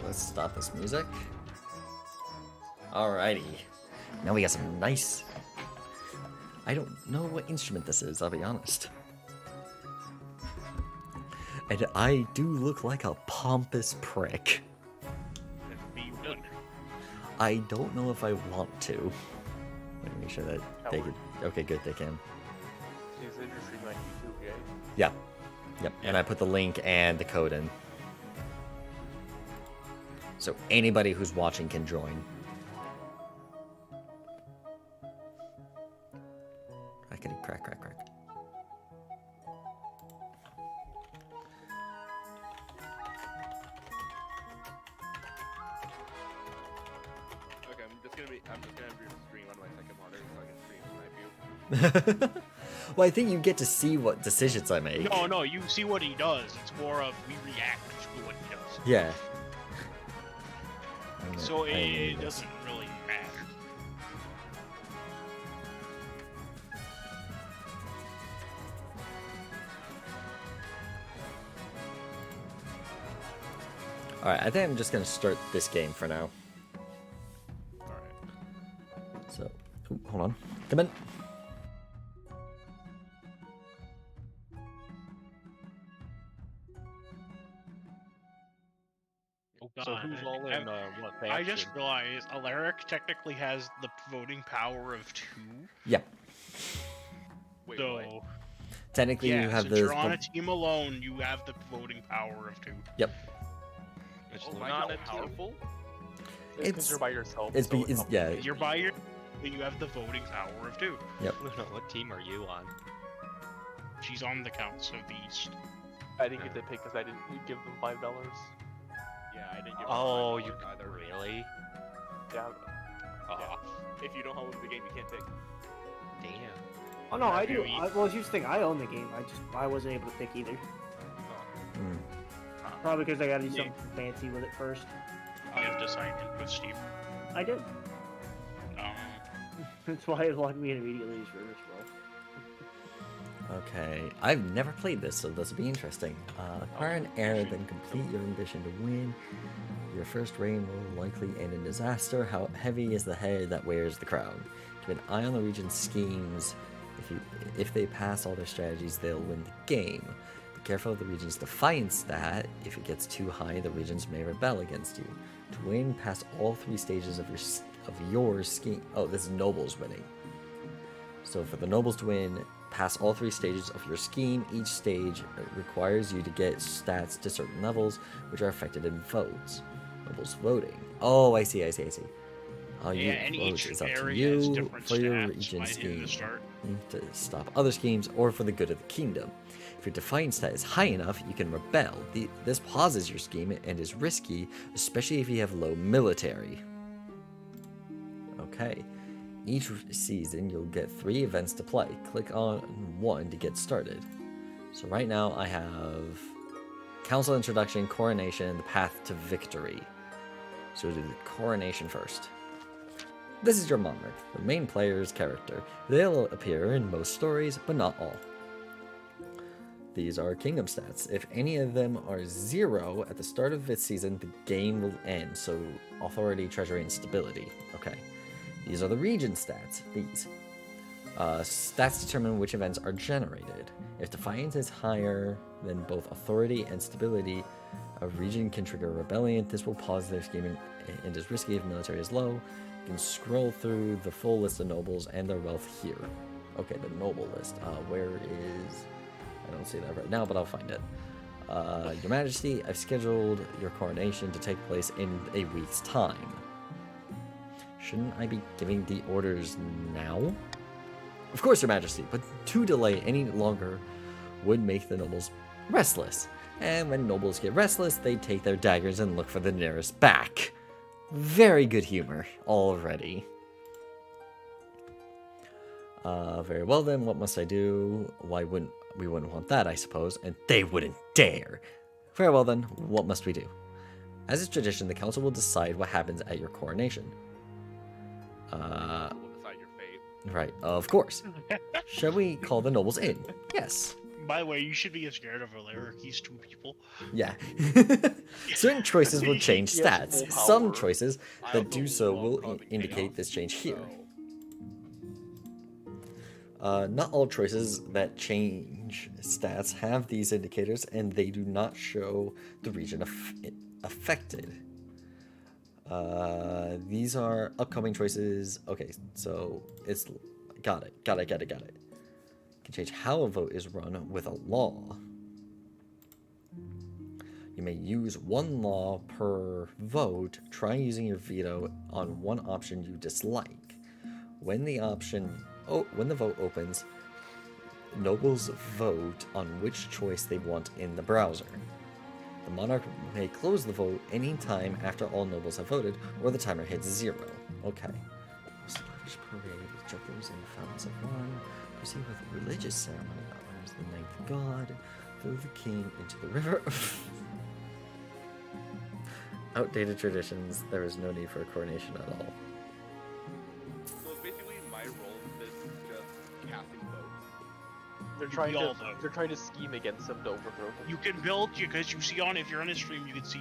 let's stop this music. Alrighty. Now we got some nice... I don't know what instrument this is, I'll be honest. And I do look like a pompous prick. I don't know if I want to. Let me make sure that they can... Okay, good, they can. Is it your stream on YouTube, yeah? Yeah. Yep, and I put the link and the code in. So anybody who's watching can join. Crackety crack, crack, crack. Okay, I'm just gonna stream on my second monitor so I can stream my view. Well, I think you get to see what decisions I make. No, you see what he does. It's more of we react to what he does. Yeah. So it doesn't really matter. Alright, I think I'm just gonna start this game for now. Alright. So, ooh, hold on. Come in. Oh, God. So who's all in what faction? I just realized Alaric technically has the voting power of 2. Yep. Wait, So, what? Technically, yeah, you have since the... you're on a team alone, you have the voting power of 2. Yep. Which Oh, is am I not not powerful? It's- Because you're by yourself. It's, so it's yeah. You're by your... You have the voting power of 2. What team are you on? She's on the Council of the East. I didn't get to pick because I didn't give them $5. Yeah, I didn't give Oh, $5 you either. really? Yeah. Oh, If you don't hold the game, you can't pick. damn. Oh no, I do. Really? Well, here's the thing. I own the game. I wasn't able to pick either. Mm. Probably because I got to do something fancy with it first. You have to sign in with Steve. I did. Um, That's why it logged me in immediately as service, bro. Okay, I've never played this, so this will be interesting. Acquire an heir, then complete your ambition to win. Your first reign will likely end in disaster. How heavy is the head that wears the crown? Keep an eye on the region's schemes. If they pass all their strategies, they'll win the game. Be careful of the region's defiance stat. If it gets too high, the regions may rebel against you. To win, pass all 3 stages of your scheme. Oh, this is nobles winning. So for the nobles to win, pass all 3 stages of your scheme. Each stage requires you to get stats to certain levels, which are affected in votes. Nobles voting. Oh, I see. All yeah, you and vote each is up to area has you different for your stats region by hitting scheme the start. to stop other schemes or for the good of the kingdom. If your defiance stat is high enough, you can rebel. This pauses your scheme and is risky, especially if you have low military. Okay. Each season, you'll get 3 events to play. Click on one to get started. So right now, I have Council Introduction, Coronation, the Path to Victory. So we'll do the Coronation first. This is your monarch, the main player's character. They'll appear in most stories, but not all. These are kingdom stats. If any of them are 0 at the start of its season, the game will end. So authority, treasury, and stability. Okay. These are the region stats. These. Stats determine which events are generated. If defiance is higher than both authority and stability, a region can trigger a rebellion. This will pause their scheming and is risky if military is low. You can scroll through the full list of nobles and their wealth here. Okay, the noble list. Where is... I don't see that right now, but I'll find it. Your Majesty, I've scheduled your coronation to take place in a week's time. Shouldn't I be giving the orders now? Of course, Your Majesty, but to delay any longer would make the nobles restless. And when nobles get restless, they take their daggers and look for the nearest back. Very good humor already. Very well then, what must I do? Why wouldn't we wouldn't want that, I suppose, and they wouldn't dare. Very well then, what must we do? As is tradition, the council will decide what happens at your coronation. We'll decide your fate. Right, of course. Shall we call the nobles in? Yes. By the way, you should be scared of Alaric. He's two people. Yeah. Certain choices will change He has stats. full Some power. choices I that also do so love will causing indicate chaos, this change here. so- Not all choices that change stats have these indicators, and they do not show the region affected. These are upcoming choices. Okay, so it's got it. Can change how a vote is run with a law. You may use one law per vote. Try using your veto on one option you dislike. When the vote opens, nobles vote on which choice they want in the browser. The monarch may close the vote any time after all nobles have voted, or the timer hits 0. Okay. Slash parade with jugglers and fountains of wine. Proceed with religious ceremony that honors the ninth god. Throw the king into the river. Outdated traditions. There is no need for a coronation at all. So basically, my role in this is just casting votes. They're You trying all to vote. they're trying to scheme against him to overthrow him. You can build because you see if you're on a stream, you can see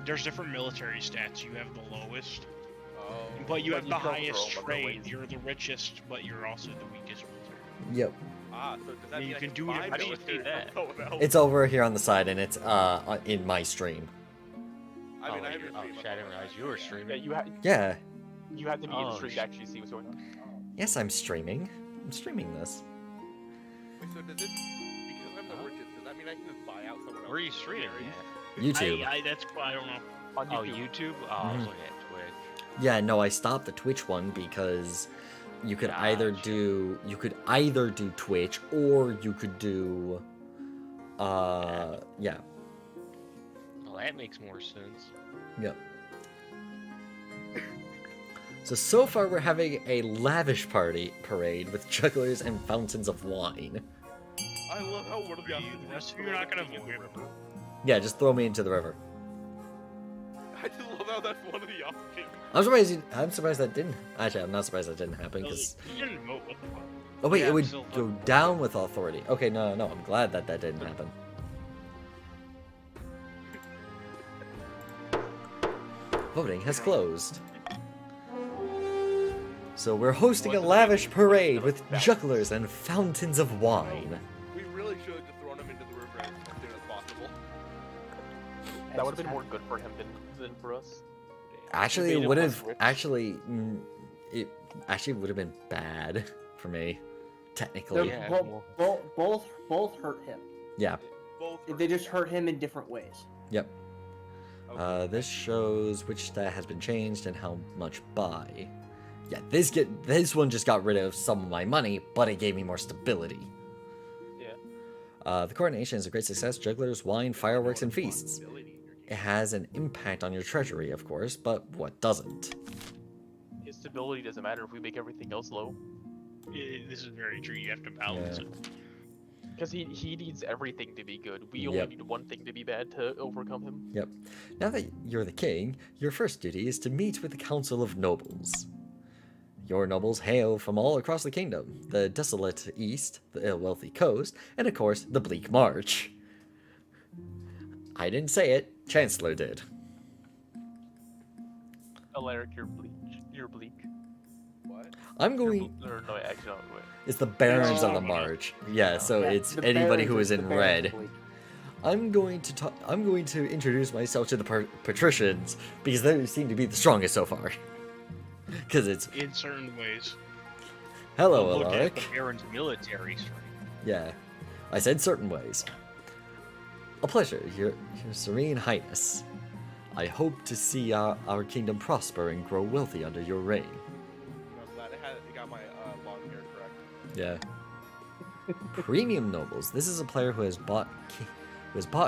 there's different military stats. You have the lowest, Oh. but you But have you the can overthrow highest him other trade. ways. You're the richest, but you're also the weakest military. Yep. So does that You mean I can do it buy in How do you military see that? from someone else? It's over here on the side, and it's in my stream. I mean, I have you're- your stream shit, up I on didn't my realize side, you were yeah. streaming. Yeah, you have to be in the Oh, stream to actually see what's going on. Yes, I'm streaming. I'm streaming this. Wait, so does this, because I'm the richest, does that mean I can just buy out someone else? Where are you streaming? YouTube. That's I don't know. On Oh, YouTube. YouTube? Oh, I was Mhm. looking at Twitch. Yeah, no, I stopped the Twitch one because you could either Gotcha. do Twitch or you could do yeah. Well, that makes more sense. Yep. So far we're having a lavish parade with jugglers and fountains of wine. I love how one of the options The rest is of you are not gonna throwing me in the vote. river. Yeah, just throw me into the river. I just love how that's one of the options. I'm surprised that didn't. Actually, I'm not surprised that didn't happen No, because. you didn't vote. What the fuck? Oh wait, Yeah, it would still go vote. down with authority. Okay, no. I'm glad that didn't happen. Voting has closed. So we're hosting a lavish parade with jugglers and fountains of wine. We really should have just thrown him into the river as soon as possible. That would have been more good for him than for us. Actually, made it him would less have rich. it actually would have been bad for me, technically. They're Yeah, both hurt him. Yeah. Both They just hurt him in different ways. Yep. Okay. This shows which stat has been changed and how much by. Yeah, this one just got rid of some of my money, but it gave me more stability. Yeah. The coronation is a great success. Jugglers, wine, fireworks, and feasts. It has an impact on your treasury, of course, but what doesn't? His stability doesn't matter if we make everything else low. This is very true. You have to balance Yeah. it. Because he needs everything to be good. We Yep. only need one thing to be bad to overcome him. Yep. Now that you're the king, your first duty is to meet with the Council of Nobles. Your nobles hail from all across the kingdom, the desolate east, the wealthy coast, and of course, the bleak march. I didn't say it, Chancellor did. Alaric, you're bleak. You're bleak. What? I'm You're going... Or no, actually, no, wait. It's the barons of the Oh. march. Yeah, so Yeah, it's the anybody barons who are- is the in barons red. are bleak. I'm going to introduce myself to the patricians because they seem to be the strongest so far. Because it's In certain ways. hello, Look at Alaric. the Baron's military strength. Yeah, I said certain ways. A pleasure, your serene highness. I hope to see our kingdom prosper and grow wealthy under your reign. I'm glad it got my long hair correct. Yeah. Premium nobles. This is a player who has bought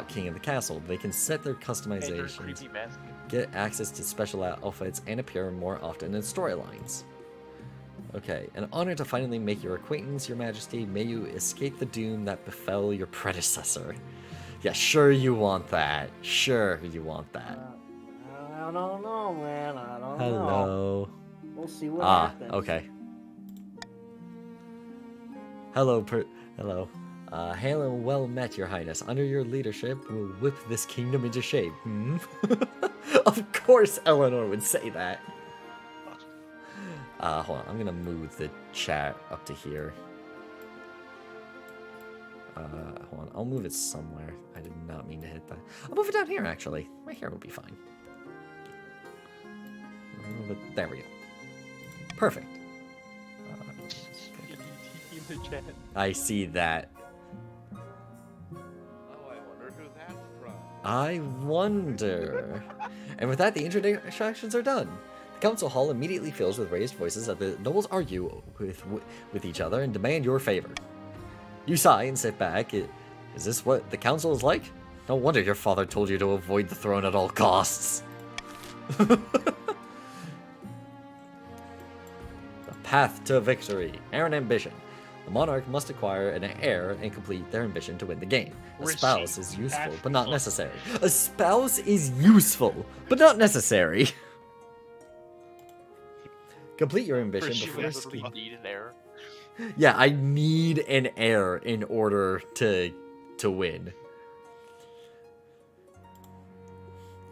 King of the Castle. They can set their And your customizations, creepy mask. get access to special outfits, and appear more often in storylines. Okay, an honor to finally make your acquaintance, your majesty. May you escape the doom that befell your predecessor. Yeah, sure you want that. Sure you want that. I don't know, man. I don't know. Hello. We'll see what Ah, happens. okay. Hello, hello. Hail and well met, your highness. Under your leadership, we'll whip this kingdom into shape. Hmm? Of course Eleanor would say that. Hold on, I'm gonna move the chat up to here. Hold on, I'll move it somewhere. I did not mean to hit that. I'll move it down here, actually. Right here will be fine. But there we go. Perfect. In the chat. I see that. Oh, I wonder who that's from. I wonder. And with that, the introductions are done. The council hall immediately fills with raised voices as the nobles argue with each other and demand your favor. You sigh and sit back. Is this what the council is like? No wonder your father told you to avoid the throne at all costs. The path to victory. Heir and ambition. The monarch must acquire an heir and complete their ambition to win the game. A spouse is useful, but not necessary. A spouse is useful, but not necessary. Complete your ambition before You literally need an heir. Yeah, I need an heir in order to win.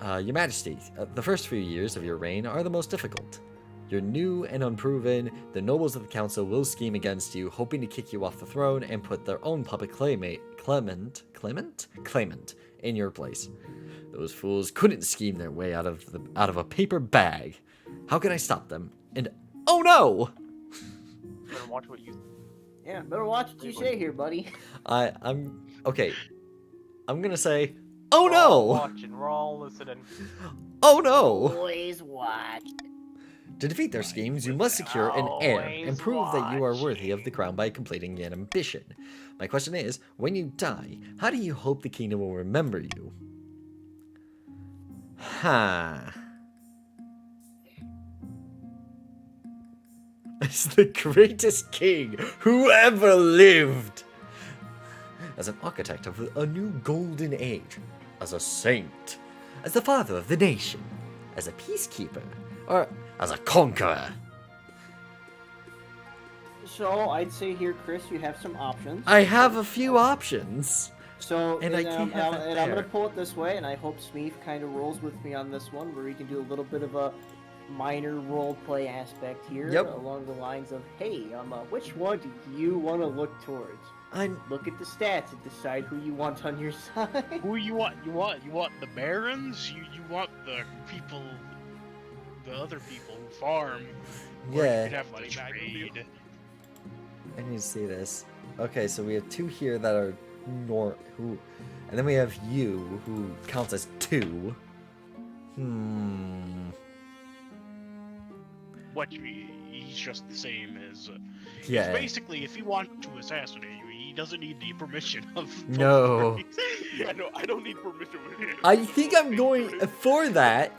Your Majesty, the first few years of your reign are the most difficult. You're new and unproven. The nobles of the council will scheme against you, hoping to kick you off the throne and put their own puppet claimant in your place. Those fools couldn't scheme their way out of a paper bag. How can I stop them? And oh no! Better watch what you. Yeah, better watch what you say here, buddy. I'm okay. I'm gonna say, oh We're all no! watching. We're all listening. Oh no! Always watch. To defeat their schemes, you must secure an heir and Always prove that you are worthy of watching. the crown by completing an ambition. My question is, when you die, how do you hope the kingdom will remember you? As the greatest king who ever lived. As an architect of a new golden age. As a saint. As the father of the nation. As a peacekeeper. Or as a conqueror. So I'd say here, Chris, you have some options. I have a few options. So And I can't have that and I'm gonna there. pull it this way, and I hope Smeef kind of rolls with me on this one, where we can do a little bit of a minor role play aspect here, Yep. along the lines of, hey, which one do you want to look towards? Look at the stats and decide who you want on your side. Who you want? You want the barons? You want the people, the other people who farm? Or Yeah. you could have Money the back will do. trade. I need to see this. Okay, so we have two here that are and then we have you who counts as two. What? He's just the same as. Yeah. Basically, if he wants to assassinate you, he doesn't need the permission of. both No. parties. Yeah, no, I don't need permission. I think I'm going for that,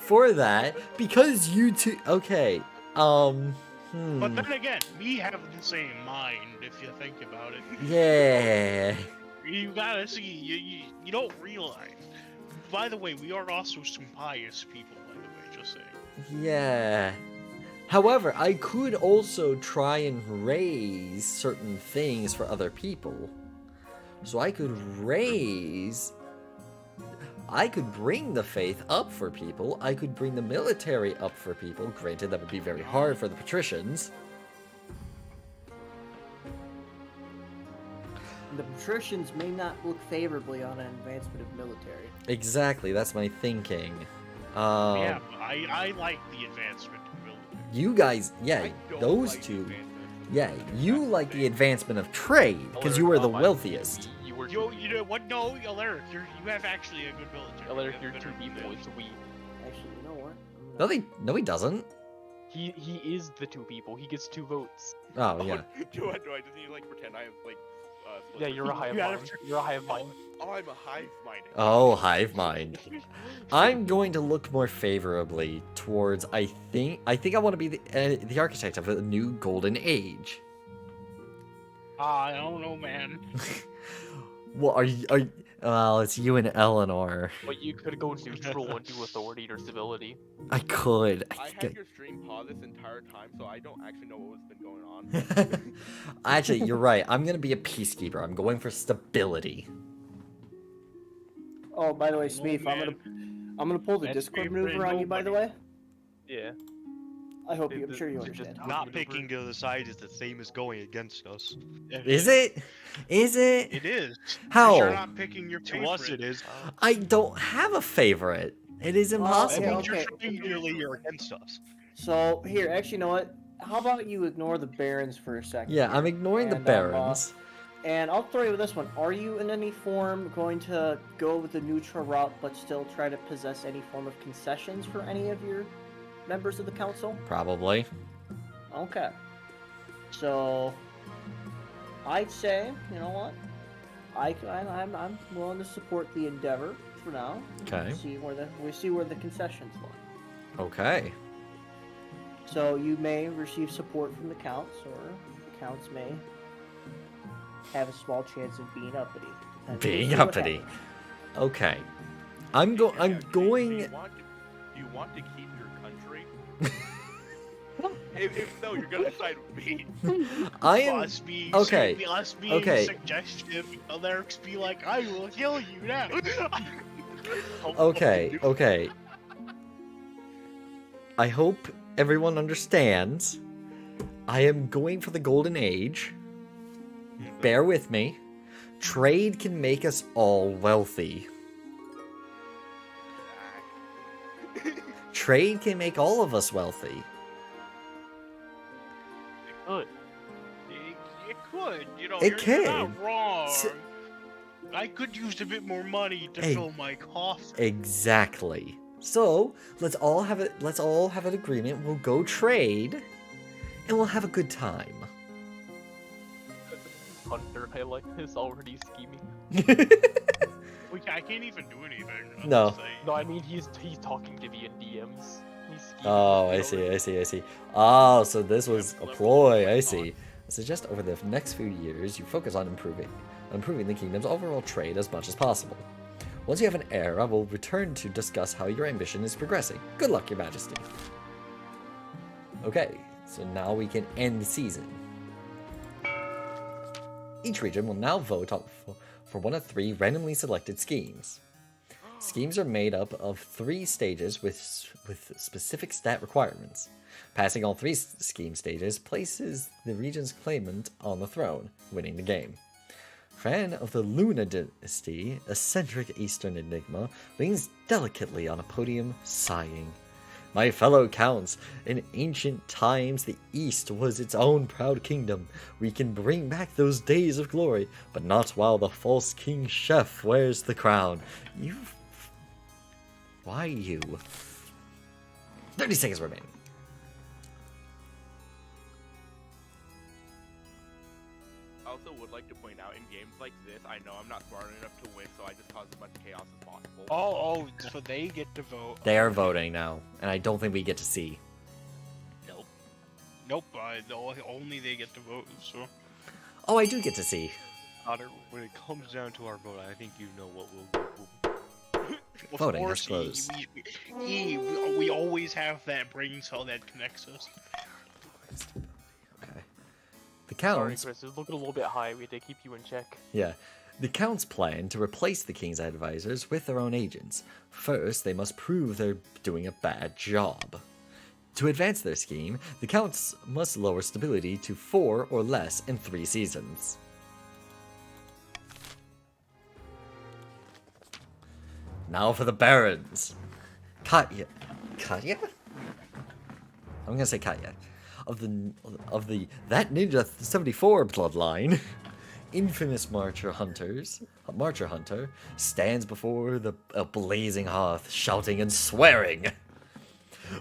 because you two. Okay. But then again, we have the same mind if you think about it. Yeah. You gotta see, you don't realize. By the way, we are also some pious people, by the way, just saying. Yeah. However, I could also try and raise certain things for other people. So I could bring the faith up for people. I could bring the military up for people. Granted, that would be very hard for the patricians. The patricians may not look favorably on an advancement of military. Exactly, that's my thinking. Yeah, but I like the advancement of military. You guys, yeah, I don't those like two. advancement. Yeah, you like the advancement of trade because you are the wealthiest. You were You know what? No, Alaric, you have actually a good military. Alaric, You you're have two better people. than It's we. Actually, you know what? No, he doesn't. He is the two people. He gets 2 votes. Oh yeah. Do I just need to like pretend I have like Yeah, you're a hive You gotta mind. You're a hive mind. Oh, I'm a hive mind. Oh, hive mind. I'm going to look more favorably towards. I think I want to be the architect of a new golden age. I don't know, man. Well, Well, it's you and Eleanor. But you could go neutral and do authority or civility. I could. I had your stream paused this entire time, so I don't actually know what's been going on. Actually, you're right. I'm gonna be a peacekeeper. I'm going for stability. Oh, by the way, Oh, Smeef, man. I'm gonna pull the That's Discord favorite maneuver on you. By the way, Yeah. I hope you. I'm The- sure you the- just understand. Not picking the other side is the same as going against us. Is it? Is it? It is. How? You're not picking your favorite. To us, it is. I don't have a favorite. It is That impossible. yeah, means okay. you're triangulating you're against us. So here, actually, you know what? How about you ignore the barons for a second? Yeah, I'm here, ignoring the and, barons. And I'll throw you with this one. Are you in any form going to go with the neutral route, but still try to possess any form of concessions for any of your members of the council? Probably. Okay. So, I'd say, you know what? I'm willing to support the endeavor for now. Okay. We see where the concessions lie. Okay. So you may receive support from the counts, or the counts may have a small chance of being uppity. depending Being on what uppity. happens. Okay. I'm going. Do you want to keep your country? if so, you're gonna side with me. I am. Us being okay, us being okay. suggestive, others be like, I will kill you now. Okay. Okay. I hope everyone understands. I am going for the golden age. Bear with me. Trade can make us all wealthy. Trade can make all of us wealthy. Good. It could, you know. It you're can. not wrong. S- I could use a bit more money to Hey. fill my coffin. Exactly. So let's all have it. Let's all have an agreement. We'll go trade, and we'll have a good time. Hunter, I like this already scheming. I can't even do anything. I'm No. just saying. No, I mean he's talking to me in DMs. He's scheming. Oh, I with me see, already. I see, I see. Oh, so this was a ploy, I see. I suggest over the next few years you focus on improving the kingdom's overall trade as much as possible. Once you have an heir, I will return to discuss how your ambition is progressing. Good luck, your majesty. Okay, so now we can end the season. Each region will now vote for one of 3 randomly selected schemes. Schemes are made up of 3 stages with specific stat requirements. Passing all 3 scheme stages places the region's claimant on the throne, winning the game. Fan of the Luna dynasty, eccentric Eastern enigma, leans delicately on a podium, sighing. My fellow counts, in ancient times the East was its own proud kingdom. We can bring back those days of glory, but not while the false King Chef wears the crown. You... Why you? 30 seconds remaining. I also would like to point out, in games like this, I know I'm not smart enough to win, so I just cause as much chaos as possible. Oh, so they get to vote. They are voting now, and I don't think we get to see. Nope. Only they get to vote. So. Oh, I do get to see. Otter, when it comes down to our vote, I think you know what we'll Of Voting has course, closed. we always have that brain cell that connects us. Okay. The Sorry, counts... Chris, it's looking a little bit high. We had to keep you in check. Yeah. The counts plan to replace the king's advisors with their own agents. First, they must prove they're doing a bad job. To advance their scheme, the counts must lower stability to 4 or less in 3 seasons. Now for the barons. Katya. Katya? I'm gonna say Katya. Of the That Ninja 74 bloodline, infamous Marcher Hunter stands before a blazing hearth, shouting and swearing.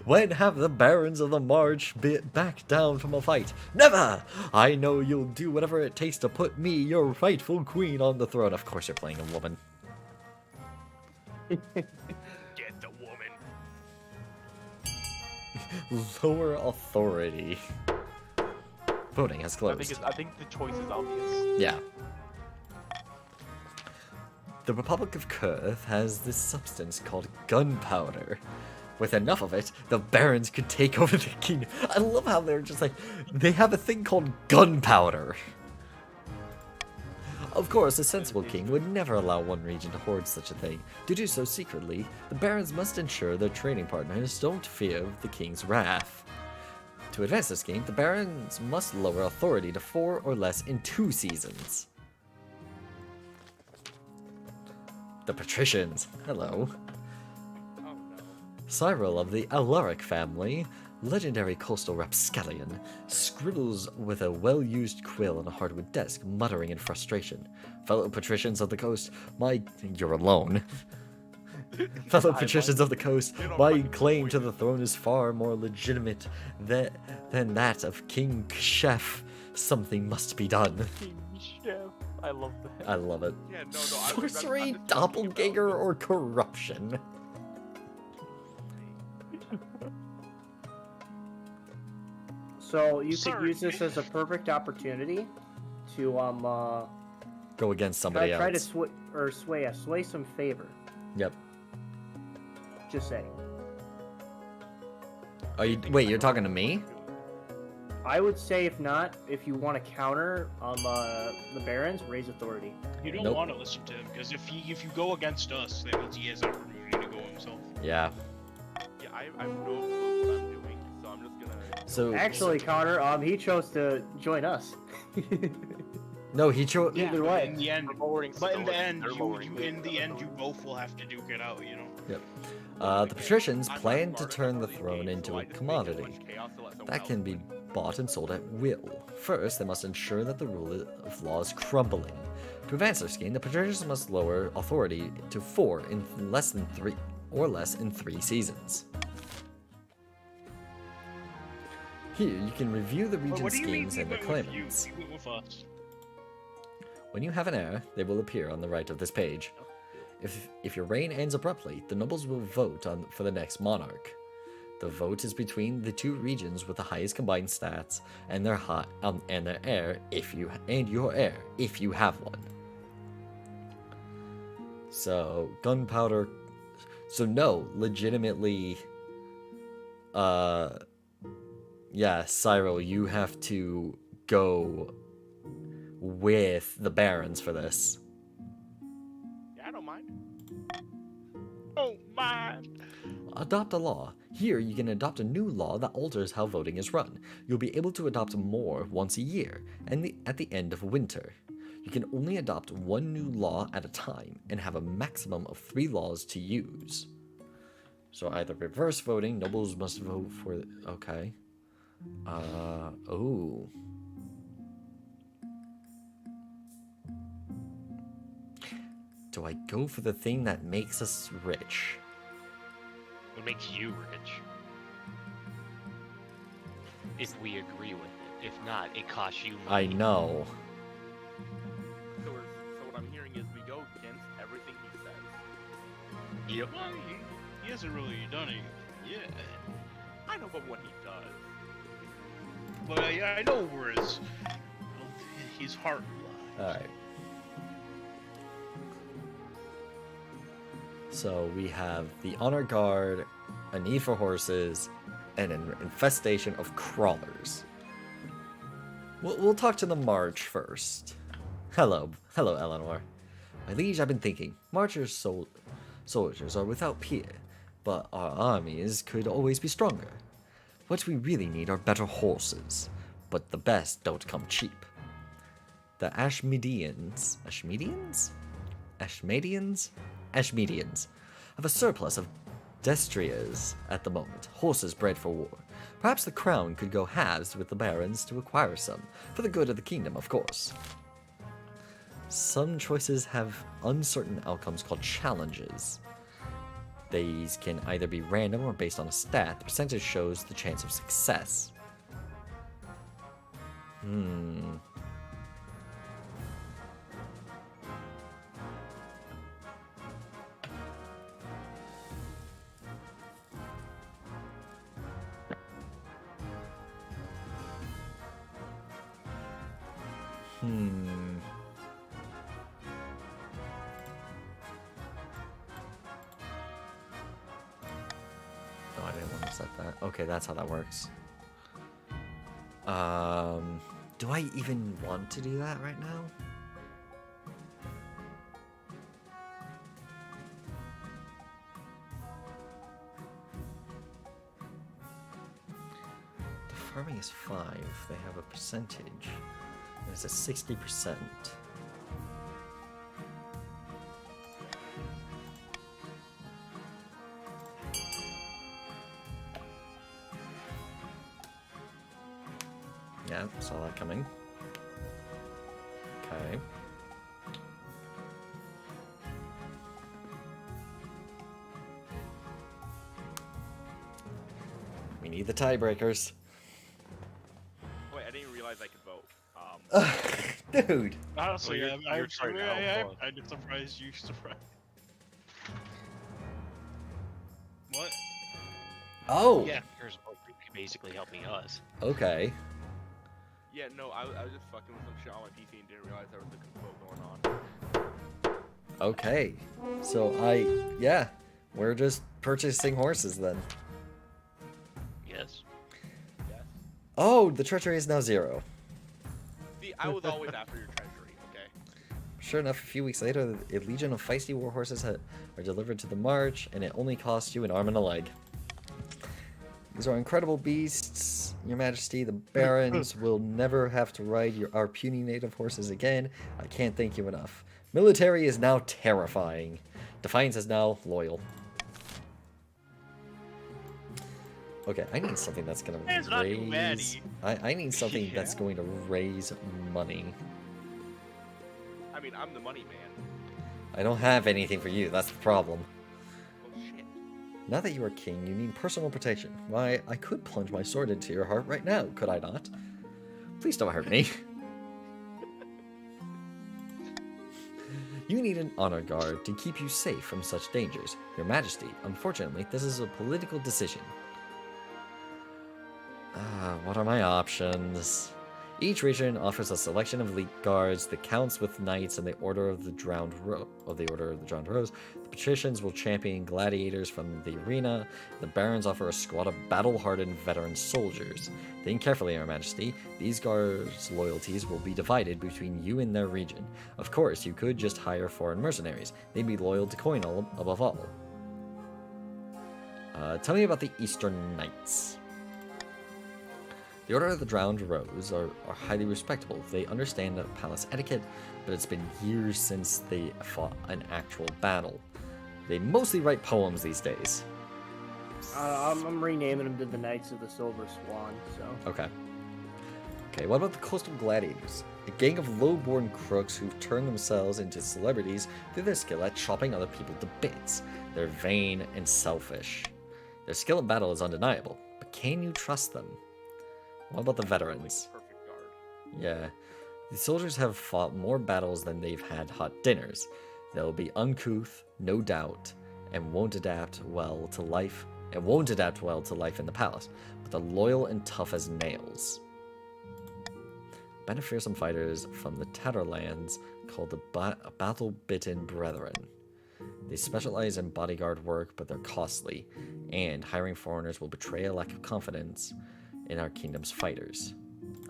When have the barons of the March back down from a fight? Never! I know you'll do whatever it takes to put me, your rightful queen, on the throne. Of course you're playing a woman. Get the woman. Lower authority. Voting has closed. I think the choice is obvious. Yeah. The Republic of Kurth has this substance called gunpowder. With enough of it, the barons could take over the kingdom. I love how they're just like, they have a thing called gunpowder. Of course, a sensible king would never allow one region to hoard such a thing. To do so secretly, the barons must ensure their trading partners don't fear the king's wrath. To advance this game, the barons must lower authority to 4 or less in 2 seasons. The patricians. Hello. Oh no. Cyril of the Alaric family, legendary coastal rapscallion, scribbles with a well-used quill on a hardwood desk, muttering in frustration. Fellow patricians of the coast, You're alone. Fellow patricians of the coast, my claim to the throne is far more legitimate than that of King Kshef. Something must be done. Chef. I love that. I love it. Yeah, no, Sorcery, I'm just doppelganger, or corruption? So you could Sorry. use this as a perfect opportunity to Go against somebody try to else. sway some favor. Yep. Just saying. Wait, you're talking to me? I would say if not, if you want to counter the barons, raise authority. You don't Nope. want to listen to him because if you go against us, that means he has opportunity to go himself. Yeah. Yeah, I have no clue what I'm doing, so I'm just gonna. So Actually, Connor, he chose to join us. no, he chose. Yeah, Either but way. in the end, Lowering but in the stone. end, They're lowering you both will have to duke it out. You know. The patricians I'm not plan to smart turn enough the for throne these into games, a so I just make it commodity much chaos to let someone that else can be win. bought and sold at will. First, they must ensure that the rule of law is crumbling. To advance their scheme, the patricians must lower authority to 4 in less than 3 seasons. Here, you can review the region What do you mean schemes we and their went with you? claimants. We went with us. When you have an heir, they will appear on the right of this page. If your reign ends abruptly, the nobles will vote for the next monarch. The vote is between the 2 regions with the highest combined stats and their heir your heir if you have one. So gunpowder. So no, legitimately. Yeah, Cyril, you have to go with the barons for this. Yeah, I don't mind. Oh man. Adopt a law. Here, you can adopt a new law that alters how voting is run. You'll be able to adopt more once a year, and at the end of winter. You can only adopt 1 new law at a time, and have a maximum of 3 laws to use. So either reverse voting, nobles must vote for... Okay. Oh. Do I go for the thing that makes us rich? What makes you rich? If we agree with it. If not, it costs you I money. know. So what I'm hearing is we go against everything he says. Yep. Well, he hasn't really done it yet. I know, but when he does, But I know where his heart lies. Alright. So we have the honor guard, a need for horses, and an infestation of crawlers. We'll talk to the March first. Hello, Eleanor. My liege, I've been thinking. Marchers soldiers are without peer, but our armies could always be stronger. What we really need are better horses, but the best don't come cheap. The Ashmedians have a surplus of destriers at the moment, horses bred for war. Perhaps the crown could go halves with the barons to acquire some, for the good of the kingdom, of course. Some choices have uncertain outcomes called challenges. These can either be random or based on a stat. The percentage shows the chance of success. offset that. Okay, that's how that works. Do I even want to do that right now? The farming is 5. They have a percentage. It's a 60%. Yeah, saw that coming. Okay. We need the tiebreakers. Wait, I didn't realize I could vote. Dude. Honestly, Well, you're trying to outlaw. I'm surprised you surprised. What? Oh. Yeah, here's what basically helping us. Okay. Yeah, no, I was just fucking with some shit on my PC and didn't realize there was a vote going on. Okay. So yeah, we're just purchasing horses then. Yes. Yes. Oh, the treachery is now 0. See, I was always after your treasury, okay? Sure enough, a few weeks later, a legion of feisty war horses are delivered to the march, and it only costs you an arm and a leg. These are incredible beasts, Your Majesty. The barons will never have to ride our puny native horses again. I can't thank you enough. Military is now terrifying. Defiance is now loyal. Okay, I need something that's gonna It's not too bad, raise. Ian. I need something that's going to raise money. I mean, I'm the money man. I don't have anything for you. That's the problem. Oh shit. Now that you are king, you need personal protection. Why, I could plunge my sword into your heart right now, could I not? Please don't hurt me. You need an honor guard to keep you safe from such dangers. Your Majesty, unfortunately, this is a political decision. What are my options? Each region offers a selection of elite guards, the counts with knights, and the Order of the Drowned Rose. The patricians will champion gladiators from the arena. The barons offer a squad of battle-hardened veteran soldiers. Think carefully, Your Majesty. These guards' loyalties will be divided between you and their region. Of course, you could just hire foreign mercenaries. They'd be loyal to coin above all. Tell me about the Eastern Knights. The Order of the Drowned Rose are highly respectable. They understand palace etiquette, but it's been years since they fought an actual battle. They mostly write poems these days. I'm renaming them to the Knights of the Silver Swan, so... Okay. Okay, what about the Coastal Gladiators? A gang of low-born crooks who've turned themselves into celebrities through their skill at chopping other people to bits. They're vain and selfish. Their skill in battle is undeniable, but can you trust them? What about the veterans? Perfect guard. Yeah. The soldiers have fought more battles than they've had hot dinners. They'll be uncouth, no doubt, and won't adapt well to life in the palace, but they're loyal and tough as nails. A band of fearsome fighters from the Tatterlands called the Battle-Bitten Brethren. They specialize in bodyguard work, but they're costly, and hiring foreigners will betray a lack of confidence in our kingdom's fighters.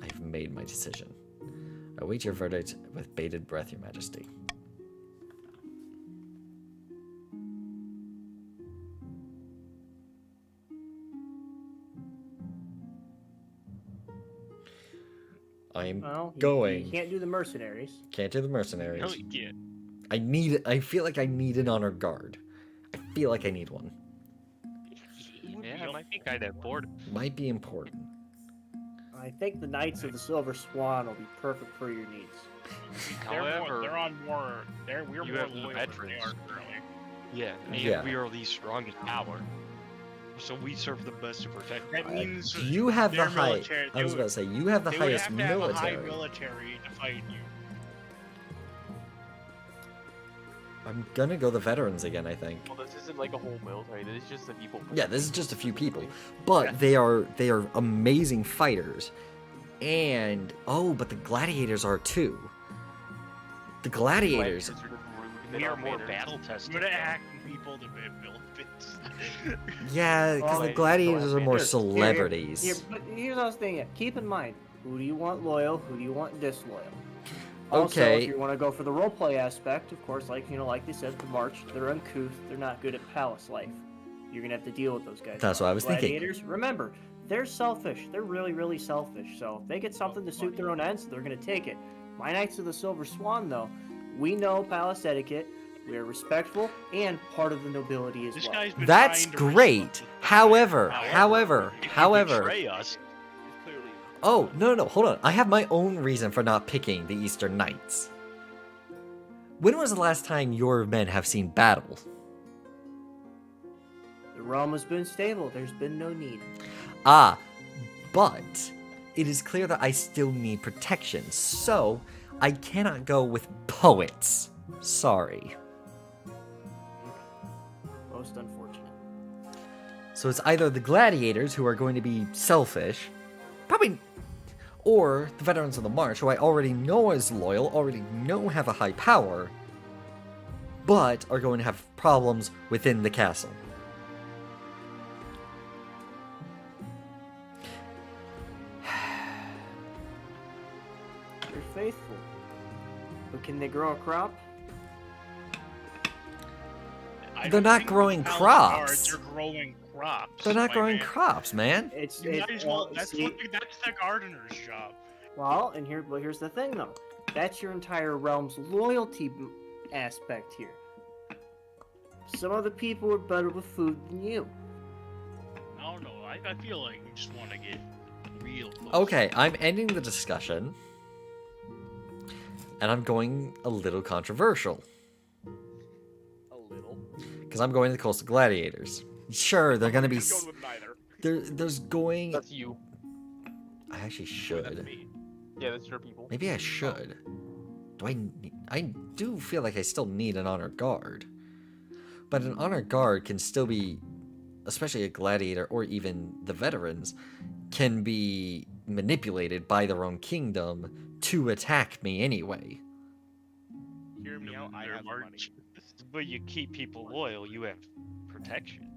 I have made my decision. I await your verdict with bated breath, Your Majesty. I'm Well, going. You can't do the mercenaries. Can't do the mercenaries. No, you can't. I feel like I need an honor guard. I feel like I need one. Yeah, it might be kind of important. Might be important. I think the Knights of the Silver Swan will be perfect for your needs. However, we're you more have the loyal than they veterans. are currently. yeah, and Yeah. we are the strongest power, so we serve the best to protect. That means You have the their high. military- I was about to say you have the they would highest have to have a high military. military to fight you. I'm gonna go the veterans again. I think. Well, this isn't like a whole military. This is just the people. Yeah, this is just a few people, but they are amazing fighters, and but the gladiators are too. The gladiators. We are more battle tested. We're gonna hack people to build bits. Yeah, because Well, the wait, gladiators are more Here, celebrities. but here's what I was thinking. Keep in mind, who do you want loyal? Who do you want disloyal? Also, Okay. if you want to go for the roleplay aspect, of course, like they said, the March, they're uncouth, they're not good at palace life. You're gonna have to deal with those guys. That's what I was thinking. Gladiators, remember, they're selfish. They're really, really selfish. So if they get something to suit their own ends, they're gonna take it. My Knights of the Silver Swan, though, we know palace etiquette. We are respectful and part of the nobility as This well. guy's been That's trying to reach great. something. However, if you betray us, He's clearly. Oh, no, hold on. I have my own reason for not picking the Eastern Knights. When was the last time your men have seen battle? The realm has been stable. There's been no need. Ah, but it is clear that I still need protection, so I cannot go with poets. Sorry. Most unfortunate. So it's either the gladiators, who are going to be selfish, probably, or the veterans of the march, who I already know is loyal, already know have a high power, but are going to have problems within the castle. They're faithful. But can they grow a crop? I They're don't not think growing the palace crops. guards are growing crops. They're not my growing man. crops, man. It's You might as well. That's see, that's the gardener's job. well, and here's the thing though. That's your entire realm's loyalty aspect here. Some of the people are better with food than you. I don't know. I feel like we just want to get real close. Okay, I'm ending the discussion. And I'm going a little controversial. A little. Because I'm going to the Coastal Gladiators. Sure, they're going to be... He's going with neither. There's going... That's you. I actually That's should. me. Yeah, that's your people. Maybe I should. Do I need... I do feel like I still need an honor guard. But an honor guard can still be... Especially a gladiator or even the veterans... Can be manipulated by their own kingdom to attack me anyway. Hear me out. I They're have money. march- But you keep people loyal, you have protection.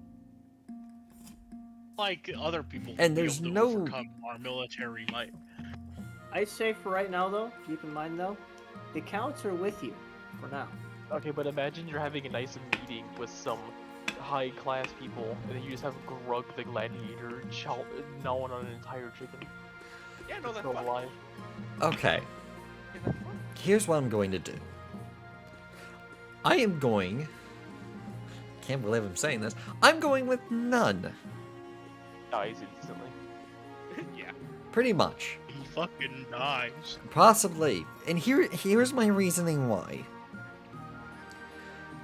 Like other people. And be there's able to no- overcome our military might. I'd say for right now though, keep in mind though, the counts are with you for now. Okay, but imagine you're having a nice meeting with some high-class people, and then you just have Grug the Gladiator gnawing on an entire chicken. Yeah, no, that's Still fine. alive. Okay, Yeah, that's fine. here's what I'm going to do. I am going... Can't believe I'm saying this. I'm going with none. Dies instantly. Yeah. Pretty much. He fucking dies. Possibly. And here's my reasoning why.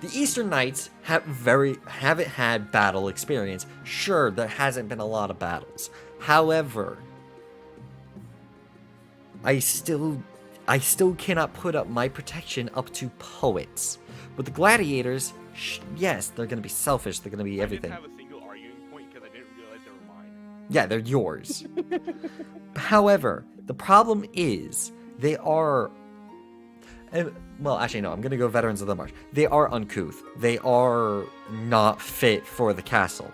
The Eastern Knights haven't had battle experience. Sure, there hasn't been a lot of battles. However, I still cannot put up my protection up to poets. With the gladiators, yes, they're gonna be selfish. They're gonna be everything. I didn't have a single arguing point because I didn't realize they were mine. Yeah, they're yours. However, the problem is they are. Well, actually, no. I'm gonna go Veterans of the March. They are uncouth. They are not fit for the castle.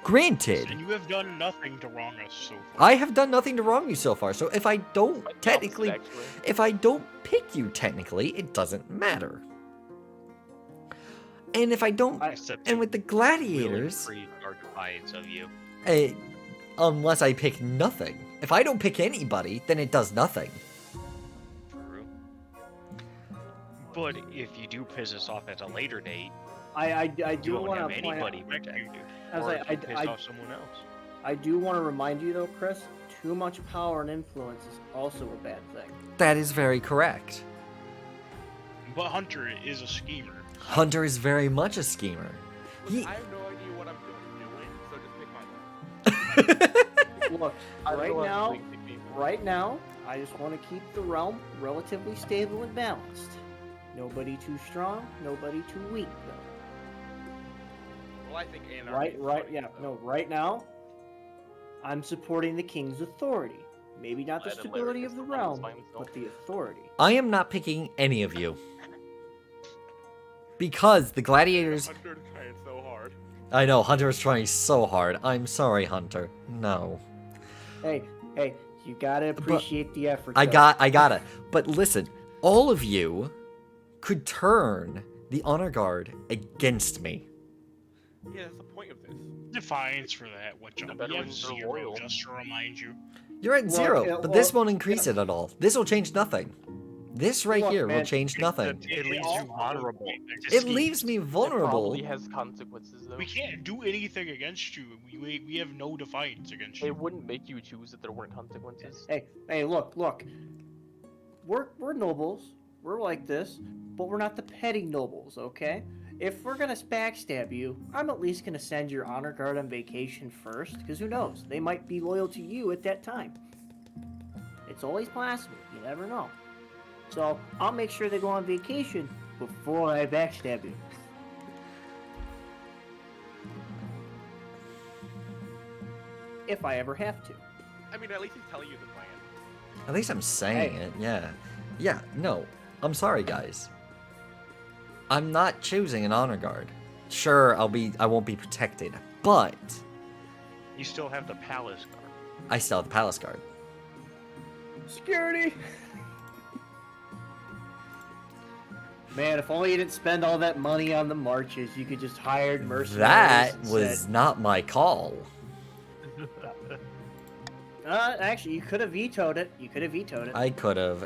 Granted, And you have done nothing to wrong us so far. I have done nothing to wrong you so far. So if I don't Quite the technically, opposite, actually. if I don't pick you technically, it doesn't matter. And if I don't, Except and with the Will gladiators, increase our defiance of you. eh, unless I pick nothing. If I don't pick anybody, then it does nothing. True. But if you do piss us off at a later date, I you do won't want have to point out. anybody protect you. I was Or like, if you piss off someone else. I do want to remind you though, Chris. Too much power and influence is also a bad thing. That is very correct. But Hunter is a schemer. Hunter is very much a schemer. Look, He, I have no idea what I'm doing, so just pick my one. Look, I don't know how to think the game. right now, I just want to keep the realm relatively stable and balanced. Nobody too strong, nobody too weak though. Well, I think anarchy is Right, funny, yeah, though. no, right now, I'm supporting the king's authority. Maybe not the Let him stability lyric of the his songs realm, by himself. but the authority. I am not picking any of you. Because the gladiators, Hunter's trying so hard. I know, Hunter is trying so hard. I'm sorry, Hunter. No. Hey, you gotta appreciate the effort. I though. got it. But listen, all of you could turn the honor guard against me. Yeah, that's the point of this. Defiance for that. What The you have veterans are 0, loyal. just to remind you. You're at Look, 0, but this look, won't increase it at all. This will change nothing. This right Look, here will man, change nothing. It leaves you vulnerable. It leaves me It vulnerable. probably has consequences though. We can't do anything against you. We have no defiance against you. It wouldn't make you choose if there weren't consequences. Hey, look. We're nobles. We're like this, but we're not the petty nobles, okay? If we're gonna backstab you, I'm at least gonna send your honor guard on vacation first, because who knows? They might be loyal to you at that time. It's always possible. You never know. So I'll make sure they go on vacation before I backstab you. If I ever have to. I mean, at least he's telling you the plan. At least I'm saying it, yeah. Yeah, no. I'm sorry, guys. I'm not choosing an honor guard. Sure, I won't be protected, but You still have the palace guard. I still have the palace guard. Security! Man, if only you didn't spend all that money on the marches, you could just hire mercenaries. That was instead. not my call. Actually, you could have vetoed it. I could have,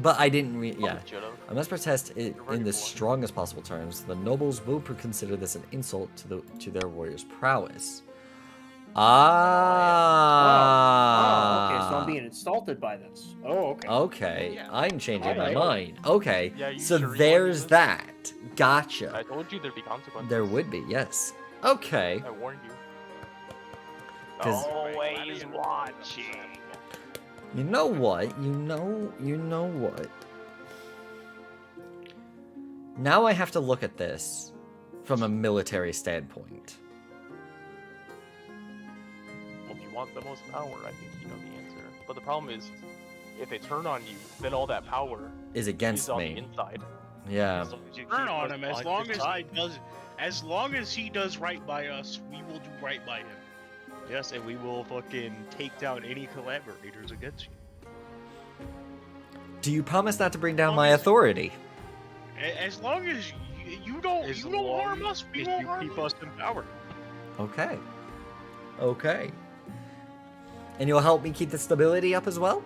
but I didn't. Yeah. Should've. I must protest it You're right, in the boy. strongest possible terms. The nobles will consider this an insult to their warriors' prowess. Ah. Okay, so I'm being insulted by this. Oh, okay. Okay, Yeah. I'm changing my Alright. mind. Okay, Yeah, you so sure you wanna there's do this? that. Gotcha. I told you there'd be consequences. There would be, yes. Okay. I warned you. 'Cause- Always watching. You know what? You know what? Now I have to look at this from a military standpoint. Well, if you want the most power, I think you know the answer. But the problem is, if they turn on you, then all that power Is against is on the me. inside. Yeah. As long as you Turn keep on us him as on long your as side. as long as he does right by us, we will do right by him. Yes, and we will fucking take down any collaborators against you. Do you promise not to bring down Long my as- authority? As long as you don't As you don't long harm us, we as won't you harm keep you. us in power. Okay. Okay. And you'll help me keep the stability up as well?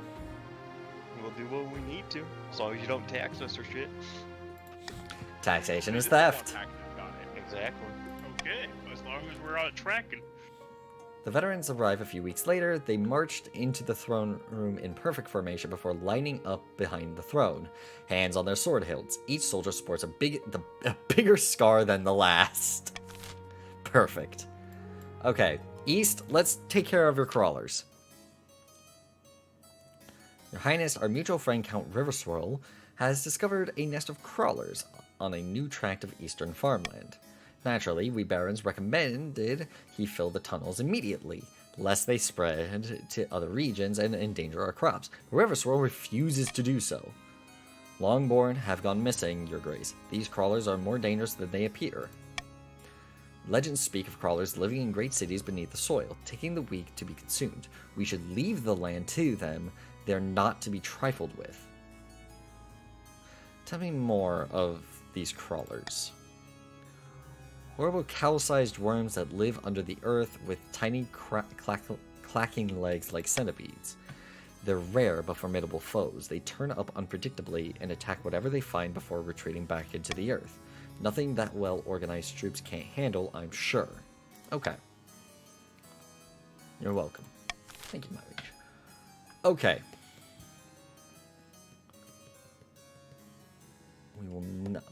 We'll do what we need to, as long as you don't tax us or shit. Taxation is Just about theft. taxes, got it. Exactly. Okay, as long as we're on tracking. The veterans arrive a few weeks later. They marched into the throne room in perfect formation before lining up behind the throne, hands on their sword hilts. Each soldier sports a bigger scar than the last. Perfect. Okay, East, let's take care of your crawlers. Your Highness, our mutual friend Count Riverswirl has discovered a nest of crawlers on a new tract of eastern farmland. Naturally, we barons recommended he fill the tunnels immediately, lest they spread to other regions and endanger our crops. Riverswirl refuses to do so. Longborn have gone missing, Your Grace. These crawlers are more dangerous than they appear. Legends speak of crawlers living in great cities beneath the soil, taking the weak to be consumed. We should leave the land to them. They're not to be trifled with. Tell me more of these crawlers. Horrible cowl-sized worms that live under the earth with tiny clacking legs like centipedes. They're rare but formidable foes. They turn up unpredictably and attack whatever they find before retreating back into the earth. Nothing that well-organized troops can't handle, I'm sure. Okay. You're welcome. Thank you, my liege. Okay.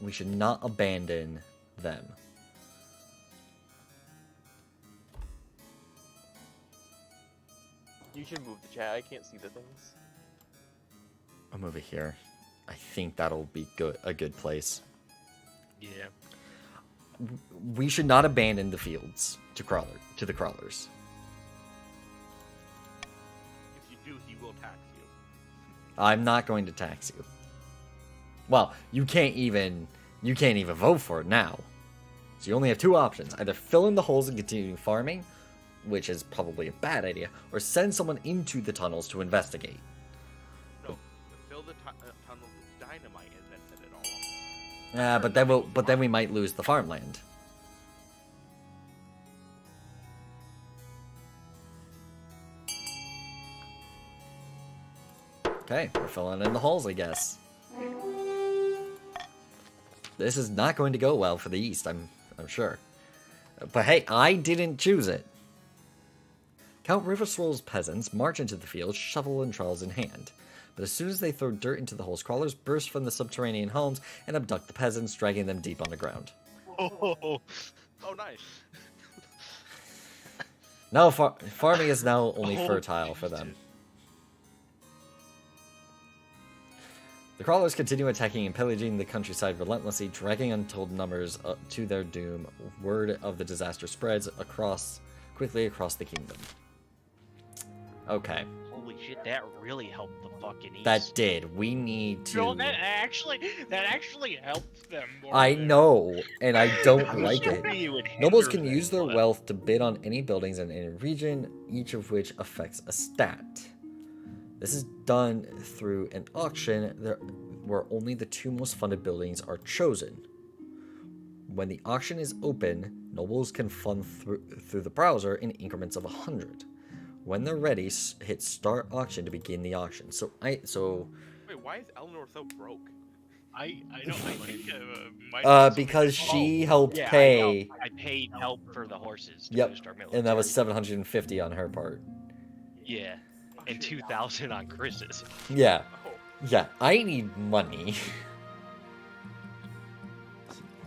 We should not abandon them. You should move the chat. I can't see the things. I'm over here. I think that'll be a good place. Yeah. We should not abandon the fields to the crawlers. If you do, he will tax you. I'm not going to tax you. Well, you can't even vote for it now. So you only have two options. Either fill in the holes and continue farming, which is probably a bad idea, or send someone into the tunnels to investigate. No, fill the tunnels with dynamite and then set it all off. Yeah, but then we might lose the farmland. Okay, we're filling in the holes, I guess. This is not going to go well for the East, I'm sure. But hey, I didn't choose it. Count Riverswirl's peasants march into the field, shovel and trowels in hand. But as soon as they throw dirt into the holes, crawlers burst from the subterranean homes and abduct the peasants, dragging them deep underground. Oh, Oh, nice. Now farming is now only fertile for them. The crawlers continue attacking and pillaging the countryside relentlessly, dragging untold numbers to their doom. Word of the disaster spreads quickly across the kingdom. Okay, holy shit, that really helped the fucking East. that did. We need to... No, that actually helped them. more I than- know, and I don't I was like it. hoping you would Nobles hinder can them, use their but- wealth to bid on any buildings in any region, each of which affects a stat. This is done through an auction where only the two most funded buildings are chosen. When the auction is open, nobles can fund through the browser in increments of 100. When they're ready, hit start auction to begin the auction. Wait, why is Eleanor so broke? I think because she helped Yeah, pay, I paid help for the horses to Yep, boost our military. and that was 750 on her part. Yeah, and 2,000 on Chris's. Yeah, Oh, yeah, I need money.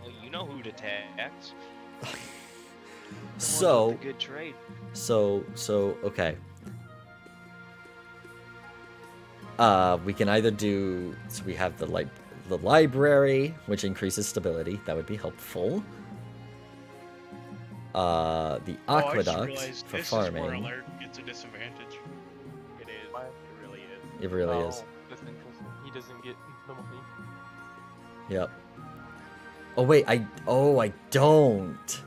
Well, you know who to tax. So, Good trade. so, okay. We can either do, so we have the library, which increases stability. That would be helpful. The aqueduct for This is where farming. Alert gets a disadvantage. it is. Why? It really is. It really Oh, is. that's interesting. He doesn't get the money. Yep. Oh wait, I don't.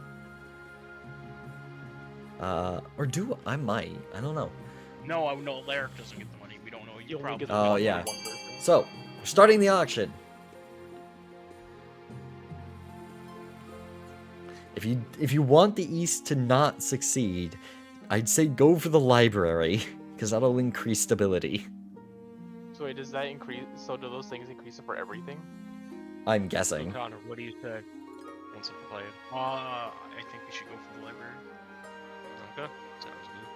Or do I might? I don't know. No, Alaric doesn't get the money. We don't know. You You only probably get the Oh, money yeah. for one person. So, we're starting the auction. If you want the East to not succeed, I'd say go for the library, because that'll increase stability. So wait, does that increase? So do those things increase it for everything? I'm guessing. Connor, what do you say? Once I play it. I think we should go for the library. Okay, sounds good.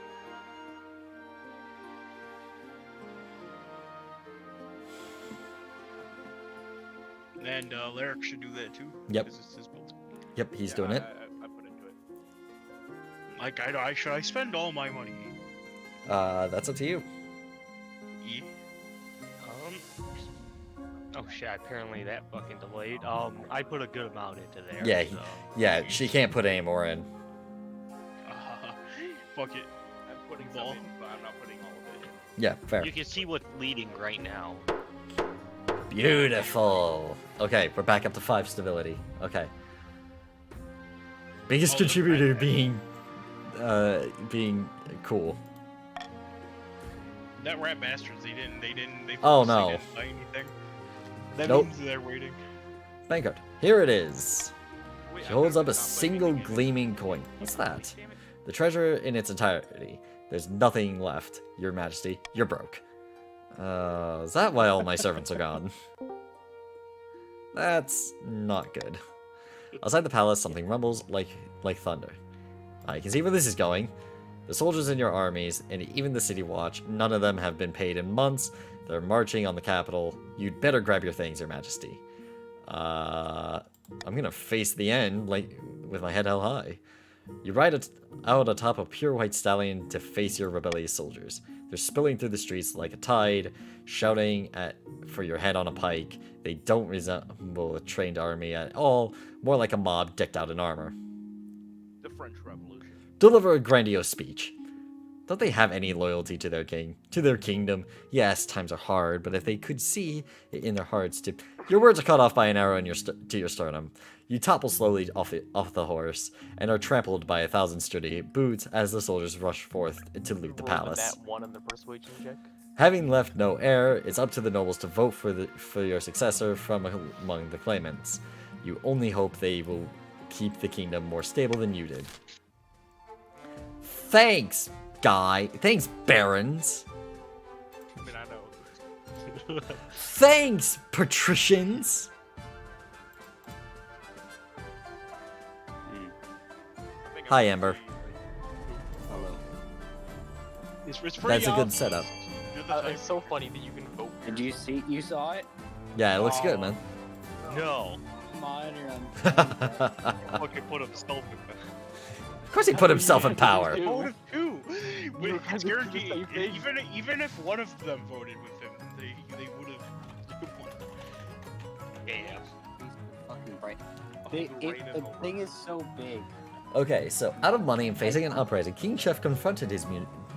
And Alaric should do that too. Yep. Because it's his build. Yep, he's Yeah, doing it. I put into it. Like, should I spend all my money? That's up to you. Yeah. Oh shit, apparently that fucking delayed. I put a good amount into there. Yeah, so. Yeah, she can't put any more in. Fuck it. I'm putting some Ball. in, but I'm not putting all of it in. Yeah, fair. You can see what's leading right now. Beautiful. Okay, we're back up to 5 stability. Okay. Biggest Oh, contributor right. being cool. That rat bastards, they Oh, purposely no. didn't buy anything. That Nope. means they're waiting. Bankrupt. Here it is. Wait, She I holds thought up a it was not putting single anything in. gleaming coin. What's that? Damn it. The treasure in its entirety. There's nothing left, Your Majesty. You're broke. Is that why all my servants are gone? That's not good. Outside the palace, something rumbles like thunder. I can see where this is going. The soldiers in your armies, and even the city watch, none of them have been paid in months. They're marching on the capital. You'd better grab your things, Your Majesty. I'm gonna face the end, like, with my head held high. You ride out atop a pure white stallion to face your rebellious soldiers. They're spilling through the streets like a tide, shouting for your head on a pike. They don't resemble a trained army at all, more like a mob decked out in armor. The French Revolution. Deliver a grandiose speech. Don't they have any loyalty to their king, to their kingdom? Yes, times are hard, but if they could see it in their hearts to... Your words are cut off by an arrow in to your sternum. You topple slowly off the horse, and are trampled by 1,000 sturdy boots as the soldiers rush forth to loot the Roll palace. That one on the persuasion check. Having left no heir, it's up to the nobles to vote for your successor from among the claimants. You only hope they will keep the kingdom more stable than you did. Thanks, guy. Thanks, barons. I mean, I know. Thanks, patricians. I think Hi, I'm Amber. Hello. It's pretty That's a good obvious. setup. You're the type- It's so funny that you can vote. Did you see? You saw it? Yeah, it looks good, man. No. Come on, you're on. Of Fucking put himself in there. course he put himself in power. I voted too. were It's kind of guaranteed. the same thing. Even if one of them voted with him, they would have won. Yeah. Fucking bright. The The rain is over. thing is so big. Okay, so out of money and facing an uprising, King Chef confronted his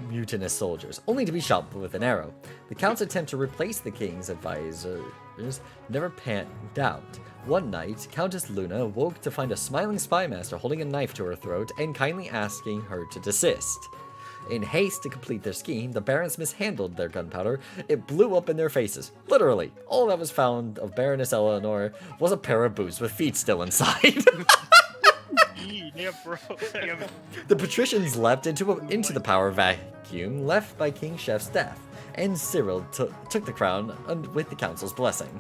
mutinous soldiers, only to be shot with an arrow. The count's attempt to replace the king's advisors never panned out. One night, Countess Luna woke to find a smiling spy master holding a knife to her throat and kindly asking her to desist. In haste to complete their scheme, the barons mishandled their gunpowder. It blew up in their faces. Literally, all that was found of Baroness Eleanor was a pair of boots with feet still inside. Yeah, bro. Damn it. The patricians leapt into the power vacuum left by King Chef's death, and Cyril took the crown with the council's blessing.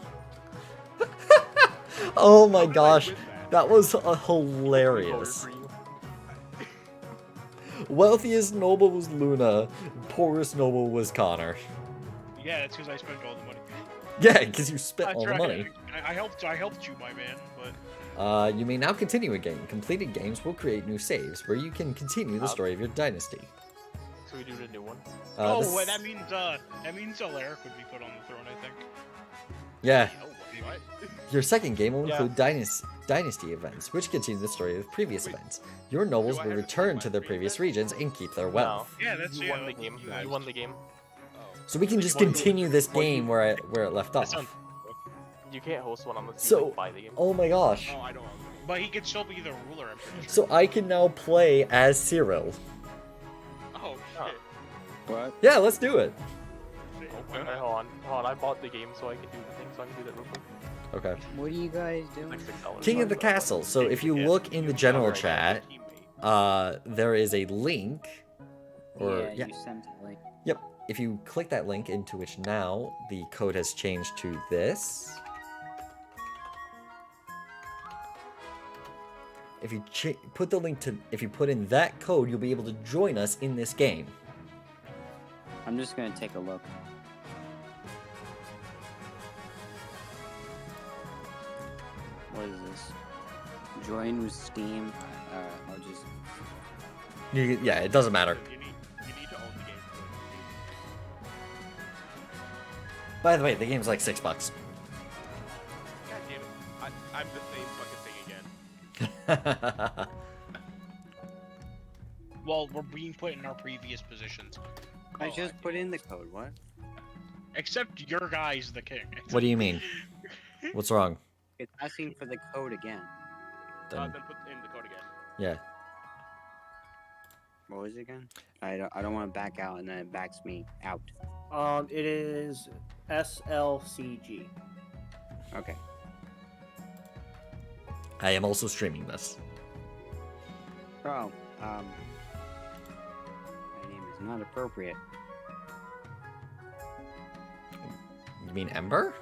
Oh my gosh, that was hilarious. Voted for you. Wealthiest noble was Luna, poorest noble was Connor. Yeah, that's because I spent all the money. Yeah, because you spent That's all the right. money. I helped you, my man. But You may now continue a game. Completed games will create new saves, where you can continue the story of your dynasty. So we do the new one. This- that means Alaric would be put on the throne, I think. Yeah, Oh, what? your second game will Yeah. include dynasty events, which continue the story of previous events. Your nobles Do I will have to return do to my their three previous then? regions and keep their wealth. Yeah, that's You won the game. guys. You won the game. Oh. So we can just Well, you- continue this well, you- game where it left That's off. on- You can't host one unless you So- like, buy the game. Oh my gosh. Oh, I don't know. But he could still be the ruler, I'm pretty sure. So I can now play as Cyril. Oh, Huh. shit. What? Yeah, let's do it. Okay, hold on. I bought the game so I can do the thing. So I can do that real quick. Okay. What are you guys doing? Like $6. King of the Castle. So if you look in the general chat, there is a link. Or yeah, you sent it like. Yep. If you click that link, into which now the code has changed to this. If you put the link to, if you put in that code, you'll be able to join us in this game. I'm just gonna take a look. What is this? Join with Steam. I'll just. Yeah, it doesn't matter. You need to own the game. By the way, the game's like $6. God damn it. I'm the same fucking thing again. Well, we're being put in our previous positions. I Oh, just put in the code. What? Except your guy's the king. What do you mean? What's wrong? It's asking for the code again. Then, Then put in the code again. yeah. What was it again? I don't want to back out and then it backs me out. It is SLCG. Okay. I am also streaming this. Oh, my name is not appropriate. You mean Ember?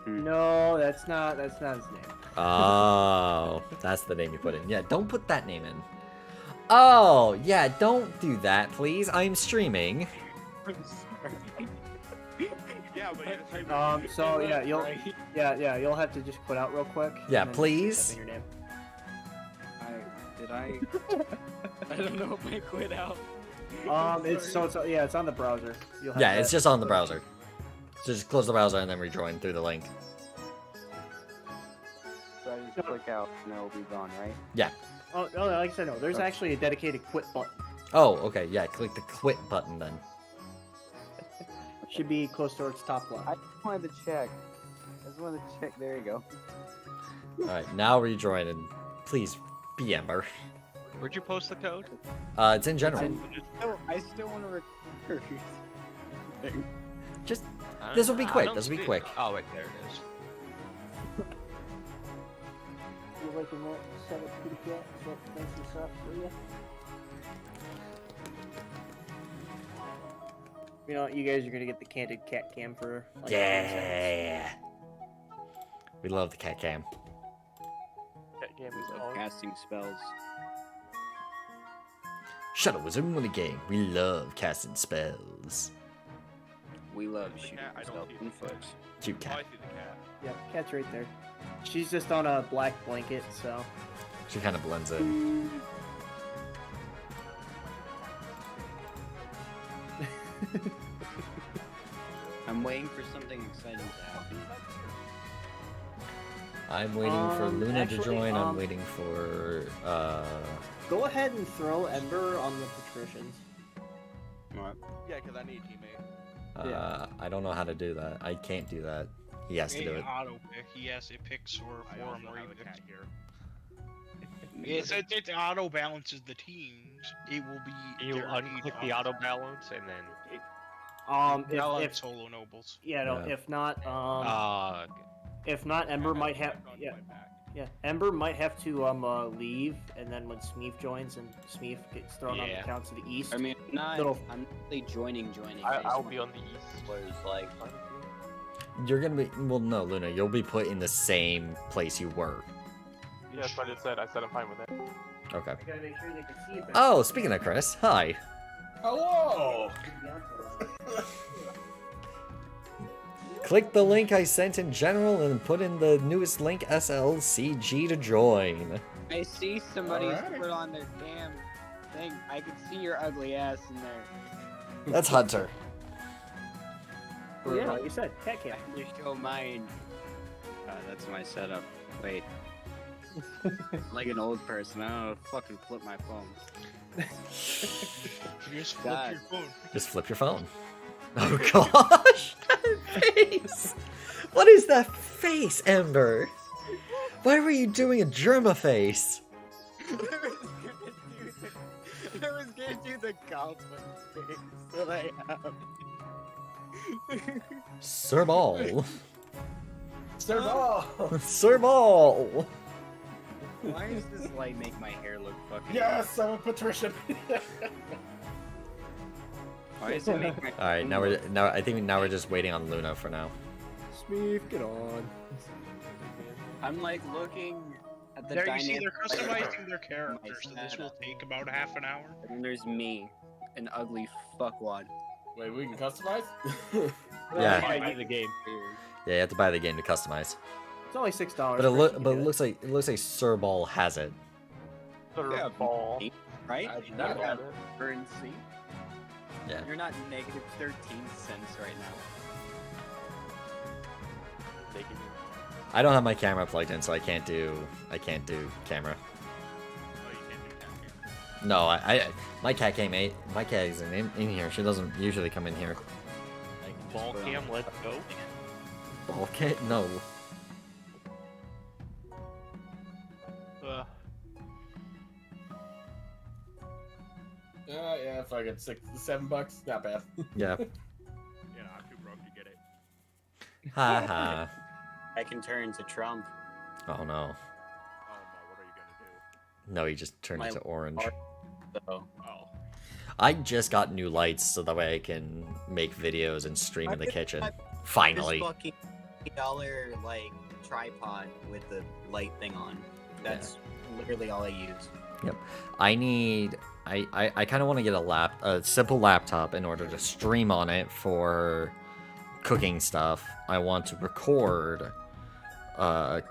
No, that's not his name. Oh, that's the name you put in. Yeah, don't put that name in. Oh, yeah, don't do that, please. I'm streaming. Yeah, but So yeah, you'll have to just quit out real quick. Yeah, and then please. type in your name. I don't know if I quit out. It's on the browser. You'll have Yeah, to- it's just on the browser. So just close the browser and then rejoin through the link. So I just click out and it'll be gone, right? Yeah. Oh, no, like I said, no. There's actually a dedicated quit button. Oh, okay, yeah, click the quit button then. Should be close towards top left. I just wanted to check. I just wanted to check. There you go. Alright, now rejoin and please be Ember. Where'd you post the code? It's in general. I still want to record. Just, this will be I quick, don't this will be see it. quick. Oh, wait, there it is. You liking that setup, kitty cat? Is that nice and soft for you? You know, you guys are gonna get the candid cat cam for like 10 seconds. Yeah. We love the cat cam. That game is Love on. casting spells. Shuttle Wizard in the game. We love casting spells. We love The shooting cat, I don't spells see and the cat. folks. Cute Oh, I cat. see the cat. Yeah, cat's right there. She's just on a black blanket, so. She kind of blends in. I'm waiting for something exciting to happen. I'm waiting for Luna to actually, join. I'm waiting for Go ahead and throw Ember on the patricians. What? Yeah, because I need a teammate. I don't know how to do that. I can't do that. He has to do it. Auto pick. Yes, it picks for I him also where he have a cat picks. here. It auto balances the teams. It will be. You guaranteed unclick the auto balance and then. If solo nobles. yeah, no, Yeah. if not, Ember might have I've gone yeah. quite back. Yeah, Ember might have to leave, and then when Smeef joins and Smeef gets thrown on the Yeah. count to the east. I mean, Little- I'm not really joining. I'll be on the east. Was like, You're gonna be well, no, Luna. You'll be put in the same place you were. Yeah, that's what it said. I said I'm fine with that. Okay. I gotta make sure they can see it. Oh, speaking of Chris, hi. Hello! Click the link I sent in general and put in the newest link SLCG to join. I see somebody's Alright. put on their damn thing. I can see your ugly ass in there. That's Hunter. Oh, yeah, like you said, cat I cam. can just show mine. That's my setup. Wait. Like an old person. I don't know. Fucking flip my phone. Just flip God. your phone. Just flip your phone. Oh gosh! That face! What is that face, Ember? Why were you doing a Germa face? I was gonna do the goblin face that I have. Sir Ball. Sir Ball! Sir Ball! Why does this light make my hair look fucking? Yes, I'm a patrician! Why does it make my? Alright, I think now we're just waiting on Luna for now. Smeef, get on. I'm like looking at the There you see, dynamic. they're customizing their characters, so this will take about half an hour. And there's me, an ugly fuckwad. Wait, we can customize? Yeah. Buy the game. Yeah, you have to buy the game to customize. It's only $6. But it looks like Sir Ball has it. Sir Yeah, Ball. Right? I You not have have it. currency. Yeah. You're not negative 13 cents right now. Taking you. I don't have my camera plugged in, so I can't do camera. Oh, you can't do cat here. No, my cat my cat isn't in here. She doesn't usually come in here. Like, Ball just put cam, on- let's go. Ball cat? No. Uh, Yeah, fucking $7, not bad. Yeah. Yeah, I'm too broke to get it. Ha ha. I can turn to Trump. Oh no. Oh no, what are you gonna No, he just turned My into orange. So, do? Oh. I just got new lights so that way I can make videos and stream in the kitchen. Finally. this fucking $8 like tripod with the light thing on. That's literally all I use. I kind of want to get a simple laptop in order to stream on it for cooking stuff. I want to record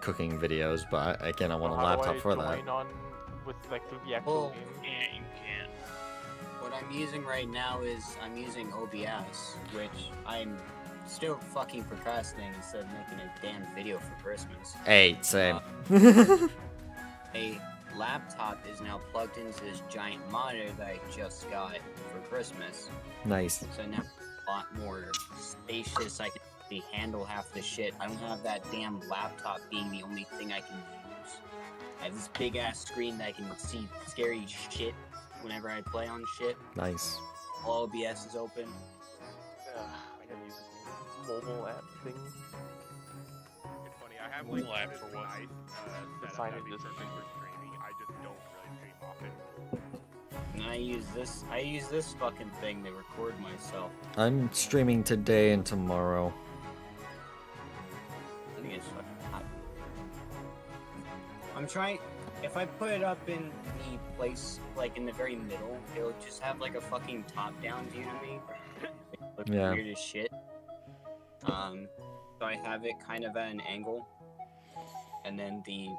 cooking videos, but again, I want a How do laptop I for that. join on with like through the actual Oh. game? yeah, you can't. What I'm using right now is I'm using OBS, which I'm still fucking procrastinating instead of making a damn video for Christmas. Hey, same. I laptop is now plugged into this giant monitor that I just got for Christmas. Nice. So now a lot more spacious. I can actually handle half the shit. I don't have that damn laptop being the only thing I can use. I have this big ass screen that I can see scary shit whenever I play on shit. Nice. All OBS is open. I gotta use a mobile app thing. It's funny. I have Mobile like app this for what? nice The setup sign that'd in be this perfect thing. for streaming. I just don't really stream often. And I use this fucking thing to record myself. I'm streaming today and tomorrow. I think it's fucking hot. I'm trying. If I put it up in the place, like in the very middle, it'll just have like a fucking top-down view to me. It looks Yeah. weird as shit. So I have it kind of at an angle, and then the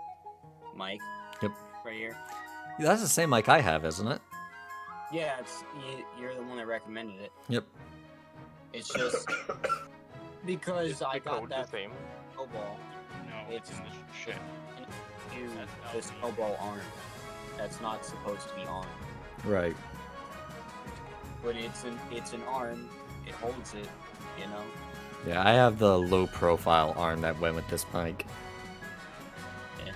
mic. Yep. Right here. That's the same mic I have, isn't it? Yeah, you're the one that recommended it. Yep. It's just because Is I the got code that the same? snowball No, it's in this shit. to That's the LP. snowball arm. That's not supposed to be on. Right. But it's an arm. It holds it, you know. Yeah, I have the low profile arm that went with this mic. Yeah.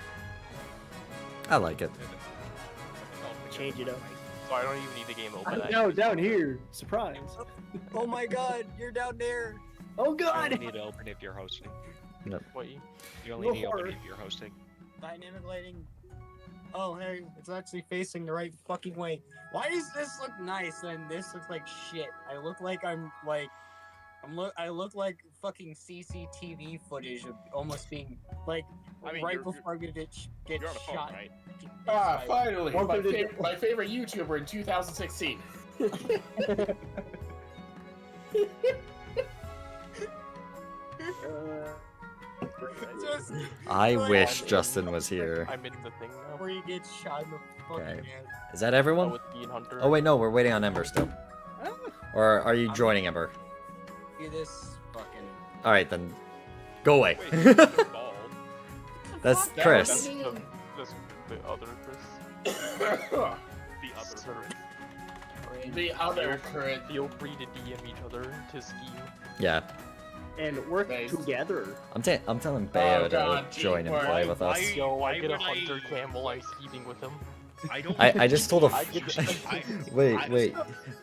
I like it. Change it up. So I don't even need the game open. I No, just- down here. Surprise. Oh my God, you're down there. Oh You God. only need to open if you're hosting. What you? You only need to open Lord. if you're hosting. Dynamic lighting. Oh hey, it's actually facing the right fucking way. Why does this look nice and this looks like shit? I look like I look like fucking CCTV footage of almost being like I mean, right you're- before I'm gonna get You're on a phone, shot. right? Finally, Welcome to the- my favorite YouTuber in 2016. Just I like- wish Justin was here. I'm in the thing now. where you get shot in the fucking Okay. head. Is that Oh, everyone? with Bean Hunter. Oh wait, no, we're waiting on Ember still. Or are you joining Ember? Do this fucking. All right, then go away. Wait, you're just bald. That's That Chris. was- That's the other Chris. The other Sir, person. The other current. feel free to DM each other to scheme. Yeah, And work Nice. together. I'm telling Bayo to God, join and teamwork. play with us. Why- Yo, I why get a would I- hunter camel. I'm scheming with him. I don't. I just told a I get wait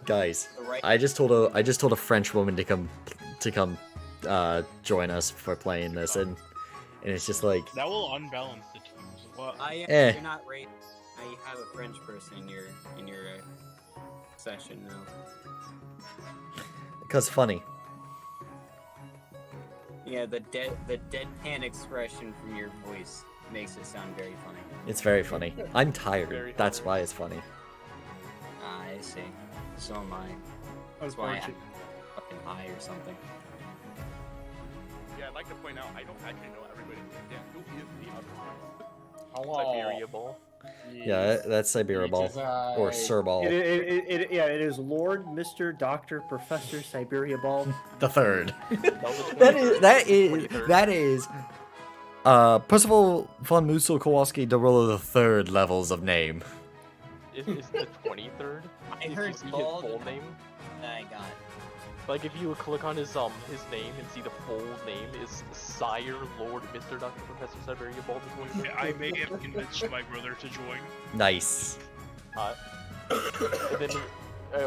guys. The right. I just told a French woman to come join us for playing this, and it's just like That will unbalance the teams. Well, You're not right. I have a French person in your session now. because funny. Yeah, the deadpan expression from your voice makes it sound very funny. It's very funny. I'm tired. Very That's why it's funny. Ah, I see. So am I. That's why I'm fucking high or something. Yeah, I'd like to point out, I don't actually know everybody's name. Dan, who is the other person? Hello. Siberia ball. Yeah, that's Siberia Ball or Sir Ball It is Lord, Mr. Doctor, Professor Siberia Ball. the third. That was the that is Percival von Musel Kowalski Dorolo the third levels of name. Is the 23rd? I If heard you see his bald full name, that I got. like if you click on his name and see the full name is Sire Lord Mr. Dr. Professor Siberia Ball the 23rd. I may have convinced my brother to join. Nice. And then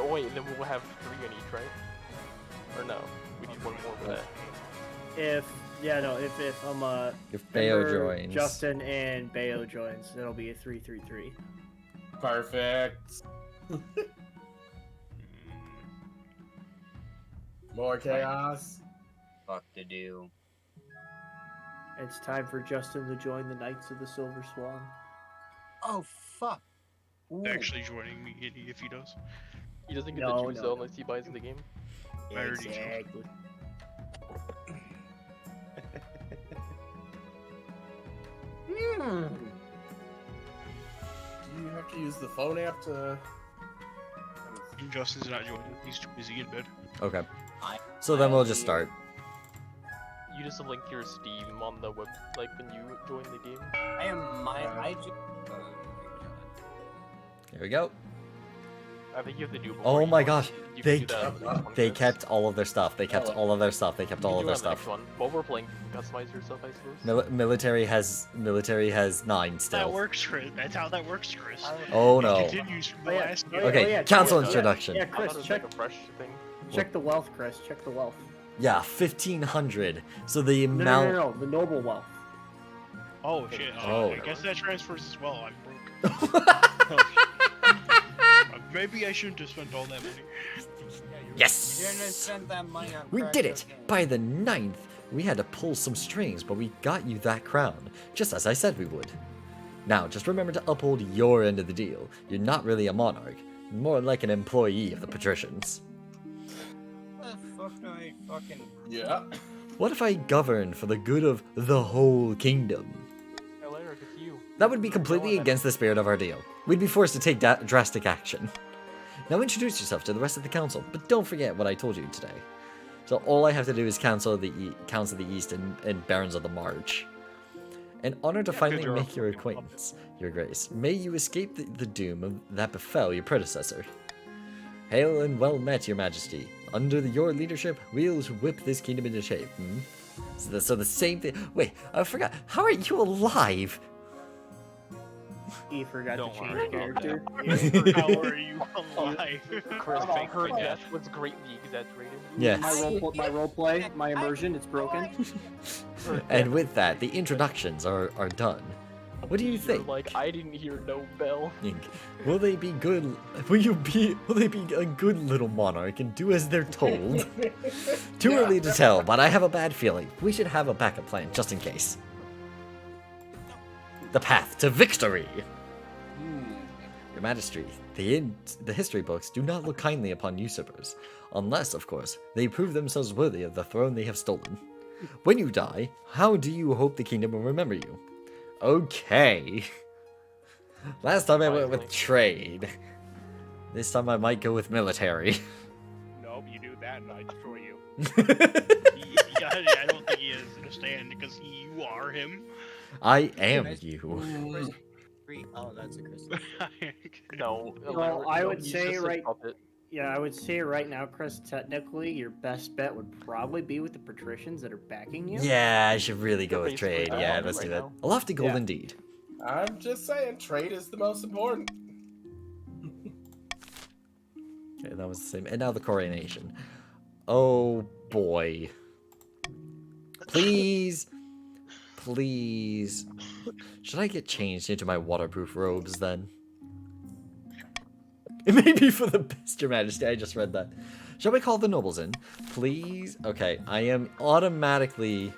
wait, and then we'll have 3 on each, right? Or no? We need 1 more for that. If If Bayo Ember, joins. Justin and Bayo joins, it'll be a 3-3-3. Perfect. More chaos. Fuck to do. It's time for Justin to join the Knights of the Silver Swan. Oh fuck. Ooh. Actually joining me if he does. He doesn't get No, to choose no, unless he buys the game. I already chose. Exactly. Do you have to use the phone app to? Justin's not joining. He's too busy in bed. Okay. I- So then I we'll just see. start. You just link your Steam on the web, like when you join the game. I am my. I just. Here we go. I think you have to do. Before Oh you my go. gosh, You can they do that on the next one, they Chris. kept all of their stuff. They kept all of their stuff. They kept You all can of do their it on the next stuff. one. While we're playing, customize yourself, I suppose. Military has 9 That still. works, Chris. That's how that works, Chris. Oh It no. continues from the Oh, yeah. last Oh, game. Okay, oh, yeah, council yeah, introduction. Yeah, I thought Chris, it was check like a fresh thing. check the wealth, Chris. Check the wealth. Yeah, 1500. So the No, amount. no, no, no, the noble wealth. Oh shit. Oh. I guess that transfers as well. I'm broke. Maybe I shouldn't have spent all that money. You shouldn't have Yes! spent that money on We crack did it! cocaine. By the 9th, we had to pull some strings, but we got you that crown, just as I said we would. Now, just remember to uphold your end of the deal. You're not really a monarch, more like an employee of the patricians. What the fuck do I fucking... Yeah. What if I governed for the good of the whole kingdom? Hey, Eric, it's you. That would be completely against the spirit of our deal. We'd be forced to take drastic action. Now introduce yourself to the rest of the council, but don't forget what I told you today. So all I have to do is council the East and Barons of the March. An honor to finally you're a make your fucking acquaintance, Your Grace. May you escape the doom that befell your predecessor. Hail and well met, Your Majesty. Under your leadership, we'll whip this kingdom into shape. So the same thing. Wait, I forgot. How are you alive? He forgot Don't to change worry about character. How are you alive? Chris, Oh, her okay. death was greatly exaggerated. Yes. My role play, my immersion, it's broken. And with that, the introductions are done. What do you You're think? like, I didn't hear no bell. Will they be good? Will they be a good little monarch and do as they're told? Too early to tell, but I have a bad feeling. We should have a backup plan just in case. The path to victory. Your Majesty, the history books do not look kindly upon usurpers, unless, of course, they prove themselves worthy of the throne they have stolen. When you die, how do you hope the kingdom will remember you? Okay. Last time I went with trade. This time I might go with military. Nope, you do that and I destroy you. I don't think he is understand because you are him. I am you. Oh, that's a crystal. No. Well, Alaric, I no, would he's say just a right- puppet. Yeah, I would say right now, Chris, technically your best bet would probably be with the patricians that are backing you. Yeah, I should really go You're with trade. basically Yeah, right let's do it. now. A lofty goal Yeah. indeed. I'm just saying, trade is the most important. Okay, that was the same. And now the coronation. Oh boy. Please. Please. Should I get changed into my waterproof robes then? It may be for the best, Your Majesty. I just read that. Shall we call the nobles in? Please? Okay, I am automatically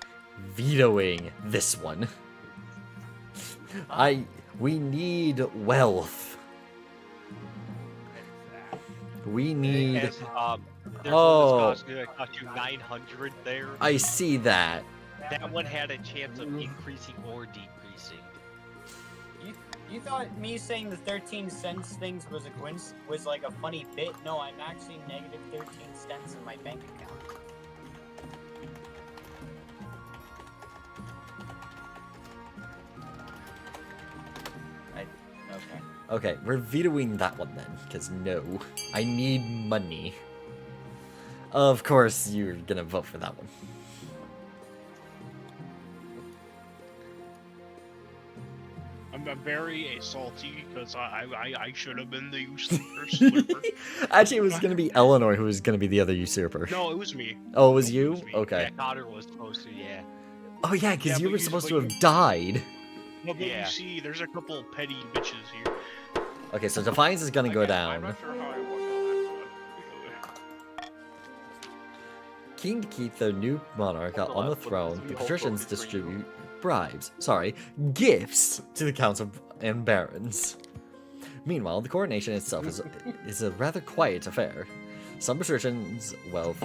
vetoing this one. We need wealth. We need... As, there's Oh. one that's gonna cost you 900 there. I see that. That one had a chance of increasing or decreasing. You thought me saying the 13 cents things was like a funny bit? No, I'm actually negative 13 cents in my bank account. Okay. Okay, we're vetoing that one then, because no. I need money. Of course, you're gonna vote for that one. I'm very salty because I should have been the usurper. Actually, it was gonna be Eleanor who was gonna be the other usurper. No, it was me. Oh, it was you? was me. Okay. Yeah, Connor was supposed to, yeah. Oh yeah, because Yeah, you but were you- supposed but to have you- died. No, but Yeah. you see, there's a couple petty bitches here. Okay, so Defiance is gonna go Again, down. I'm not sure how I won the last one. Keen to keep their new monarch Hold on the on, throne, we the hope patricians voted for you. distribute gifts to the counts and barons. Meanwhile, the coronation itself is a rather quiet affair. Some patricians' wealth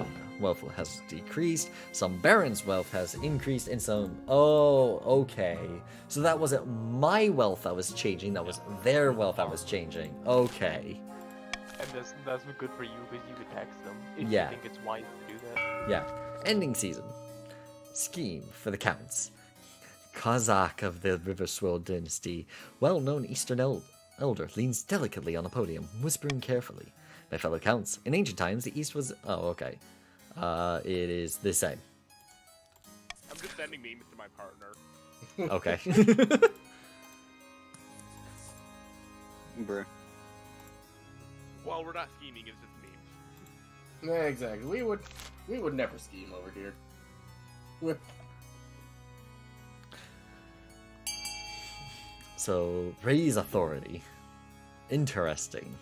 has decreased, some barons' wealth has increased, and some... Oh, okay. So that wasn't my wealth that was changing, that was their wealth that was changing. Okay. And that's good for you because you can tax them if Yeah. you think it's wise to do that. Yeah. Ending season. Scheme for the counts. Kazakh of the River Swirl dynasty, well-known Eastern elder leans delicately on the podium, whispering carefully. My fellow counts, in ancient times, the East was... Oh, okay. It is the same. I'm just sending memes to my partner. Okay. Bruh. Well, we're not scheming, it's just memes. Yeah, exactly. We would never scheme over here. So, raise authority. Interesting.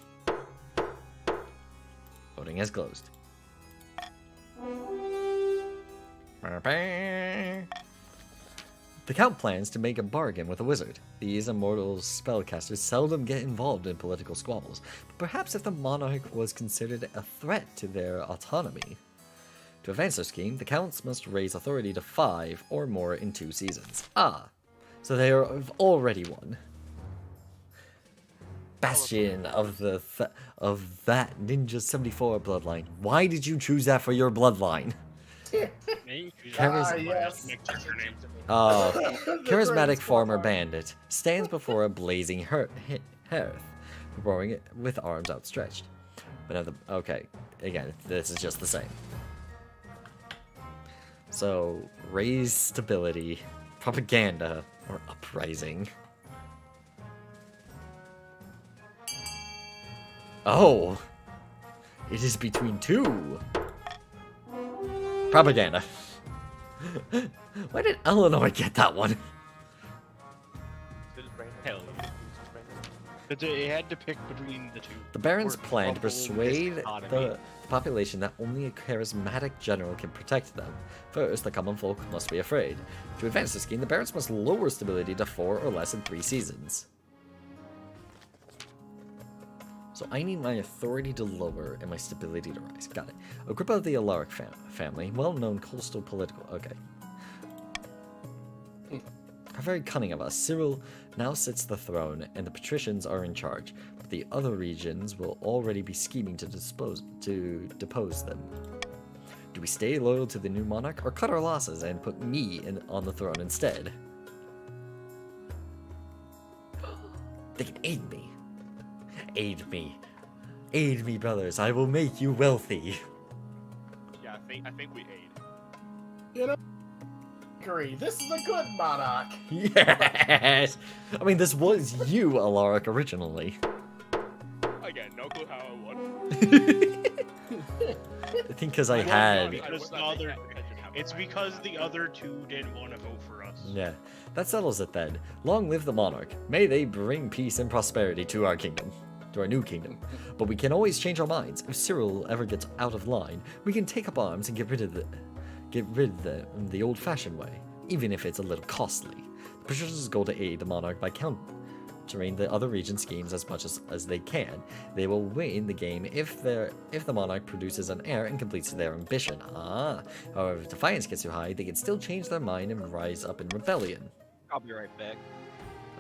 Voting is closed. The Count plans to make a bargain with a wizard. These immortal spellcasters seldom get involved in political squabbles, but perhaps if the monarch was considered a threat to their autonomy. To advance their scheme, the Counts must raise authority to 5 or more in 2 seasons. Ah, so they have already won. Bastion of that Ninja 74 bloodline. Why did you choose that for your bloodline? Yes. Charismatic farmer bandit stands before a blazing hearth, roaring it with arms outstretched. But okay, again, this is just the same. So, raise stability, propaganda, or uprising. Oh! It is between 2! Propaganda. Why did Eleanor get that one? Hell yeah. It had to pick between the two. The Baron's Or plan to trouble persuade dichotomy. the population that only a charismatic general can protect them. First, the common folk must be afraid. To advance the scheme, the Barons must lower stability to 4 or less in 3 seasons. So I need my authority to lower and my stability to rise. Got it. Agrippa of the Alaric family, well-known coastal political... Okay. How very cunning of us. Cyril now sits the throne, and the patricians are in charge, but the other regions will already be scheming to depose them. Do we stay loyal to the new monarch, or cut our losses and put me on the throne instead? They can aid me. Aid me. Aid me, brothers. I will make you wealthy. Yeah, I think we aid. You know, this is a good monarch. Yes! I mean, this was you, Alaric, originally. Again, no clue how I won. I think because I had... It's because the other two didn't want to vote for us. Yeah, that settles it then. Long live the monarch. May they bring peace and prosperity to our kingdom. To our new kingdom. But we can always change our minds. If Cyril ever gets out of line, we can take up arms and get rid of the old-fashioned way, even if it's a little costly. The patricians go to aid the monarch by countering the other region schemes as much as they can. They will win the game if the monarch produces an heir and completes their ambition. However, if defiance gets too high, they can still change their mind and rise up in rebellion. I'll be right back.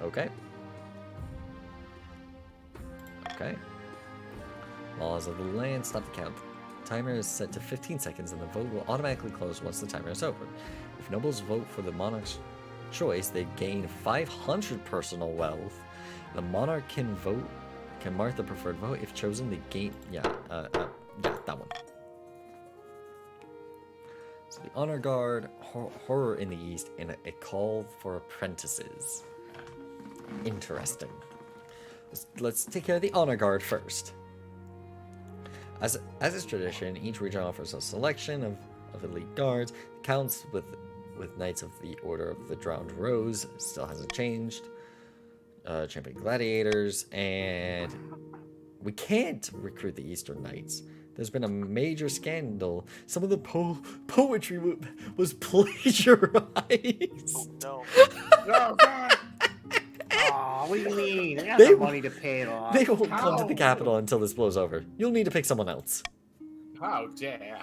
Okay. Okay. Laws of the land stop the count. Timer is set to 15 seconds and the vote will automatically close once the timer is over. If nobles vote for the monarch's choice, they gain 500 personal wealth. The monarch can mark the preferred vote if chosen. They gain that one. So the honor guard, horror in the east, and a call for apprentices. Interesting. Let's take care of the honor guard first. As is tradition, each region offers a selection of elite guards. The counts with Knights of the Order of the Drowned Rose still hasn't changed. Champion Gladiators, and we can't recruit the Eastern Knights. There's been a major scandal. Some of the poetry was plagiarized. Oh no. Oh, God. Aw, what do you mean? They got the money to pay it off. They won't come to the capital until this blows over. You'll need to pick someone else. How dare.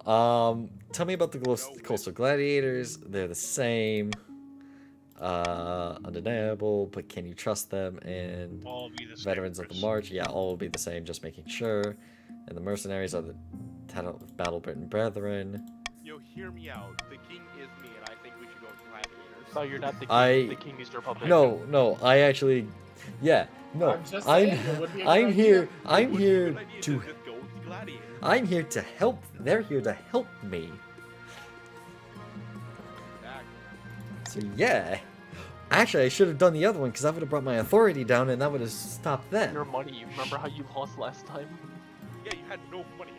Tell me about the Coastal Gladiators. They're the same. Undeniable, but can you trust them? And All be the same, Veterans of the Chris. March, yeah, all will be the same, just making sure. And the mercenaries are the Battle Britain Brethren. Yo, hear me out. The king is me, and I think we should go with gladiators. No, you're not the king. I- The king is the Republic. No, I actually... Yeah, no, I'm just saying, it would be a good idea. I'm here Good idea to, just go with the gladiator. I'm here to help. They're here to help me. Exactly. So yeah. Actually, I should have done the other one because I would have brought my authority down and that would have stopped them. Your money. Remember how you lost last time? Yeah, you had no money.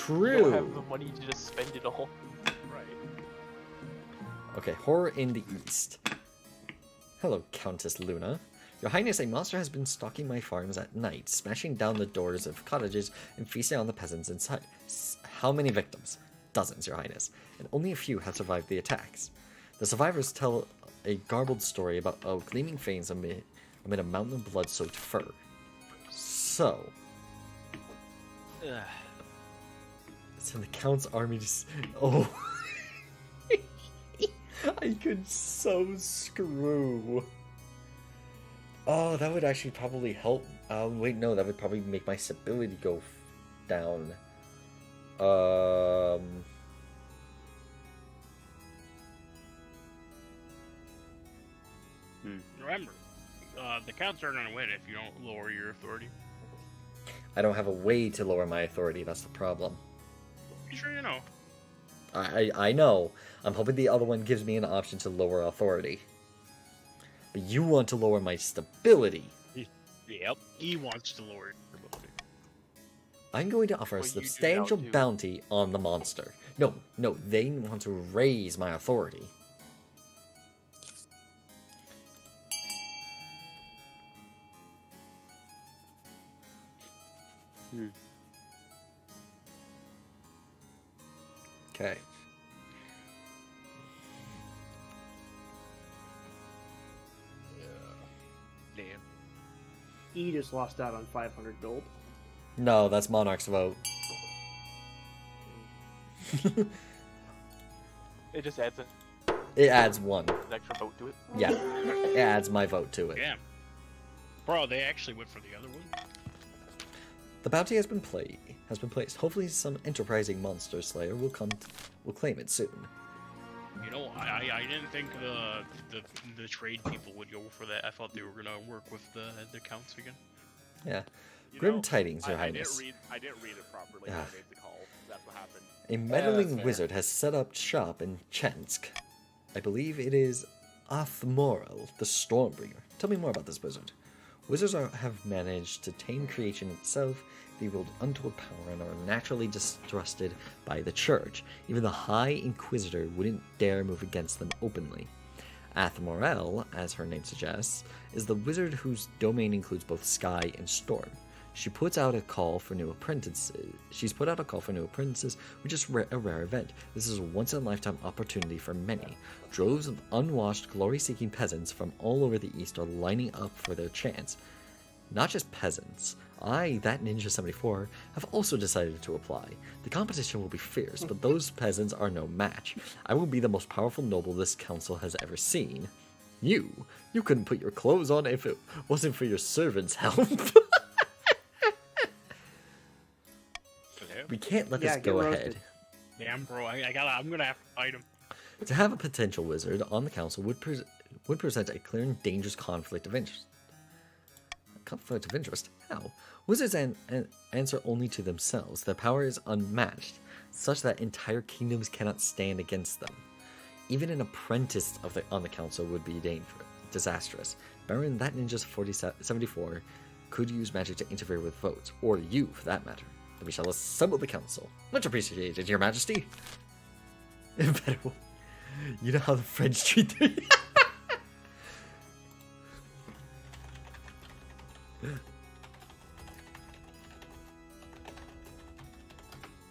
You don't have the True. money to just spend it all. Right. Okay, horror in the east. Hello, Countess Luna. Your Highness, a monster has been stalking my farms at night, smashing down the doors of cottages and feasting on the peasants inside. How many victims? Dozens, Your Highness, and only a few have survived the attacks. The survivors tell a garbled story about gleaming fangs amid a mountain of blood-soaked fur. So, so the Count's army just... Oh. I could so screw. Oh, that would actually probably help. Wait, no, that would probably make my stability go down. Remember, the counts are gonna win if you don't lower your authority. I don't have a way to lower my authority. That's the problem. You sure you know? I know. I'm hoping the other one gives me an option to lower authority. But you want to lower my stability. Yep. He wants to lower your ability. I'm going to offer a Well, you do now, substantial too. bounty on the monster. No, they want to raise my authority. Okay. Damn. He just lost out on 500 gold. No, that's Monarch's vote. It just adds It adds one. an extra vote to it. Yeah, it adds my vote to it. Damn. Bro, they actually went for the other one. The bounty has been placed. Hopefully, some enterprising monster slayer will claim it soon. You know, I didn't think the trade people would go for that. I thought they were gonna work with the counts again. Yeah. You Grim know, tidings, Your I Highness. didn't read it properly when I Ah. made the call. That's what happened. A meddling fair. wizard has set up shop in Chensk. I believe it is Athmorel, the Stormbringer. Tell me more about this wizard. Wizards have managed to tame creation itself. They wield untoward power and are naturally distrusted by the church. Even the High Inquisitor wouldn't dare move against them openly. Athmorel, as her name suggests, is the wizard whose domain includes both sky and storm. She's put out a call for new apprentices, which is a rare event. This is a once-in-a-lifetime opportunity for many. Droves of unwashed, glory-seeking peasants from all over the East are lining up for their chance. Not just peasants. That Ninja 74, have also decided to apply. The competition will be fierce, but those peasants are no match. I will be the most powerful noble this council has ever seen. You couldn't put your clothes on if it wasn't for your servants' help. We can't let Yeah, this get go roasted. ahead. Damn, bro, I'm gonna have to fight him. To have a potential wizard on the council would present a clear and dangerous conflict of interest. Conflict of interest? How? Wizards answer only to themselves. Their power is unmatched, such that entire kingdoms cannot stand against them. Even an apprentice on the council would be disastrous. Baron, that Ninja 74 could use magic to interfere with votes, or you, for that matter. But we shall assemble the council. Much appreciated, Your Majesty. You know how the French treat their...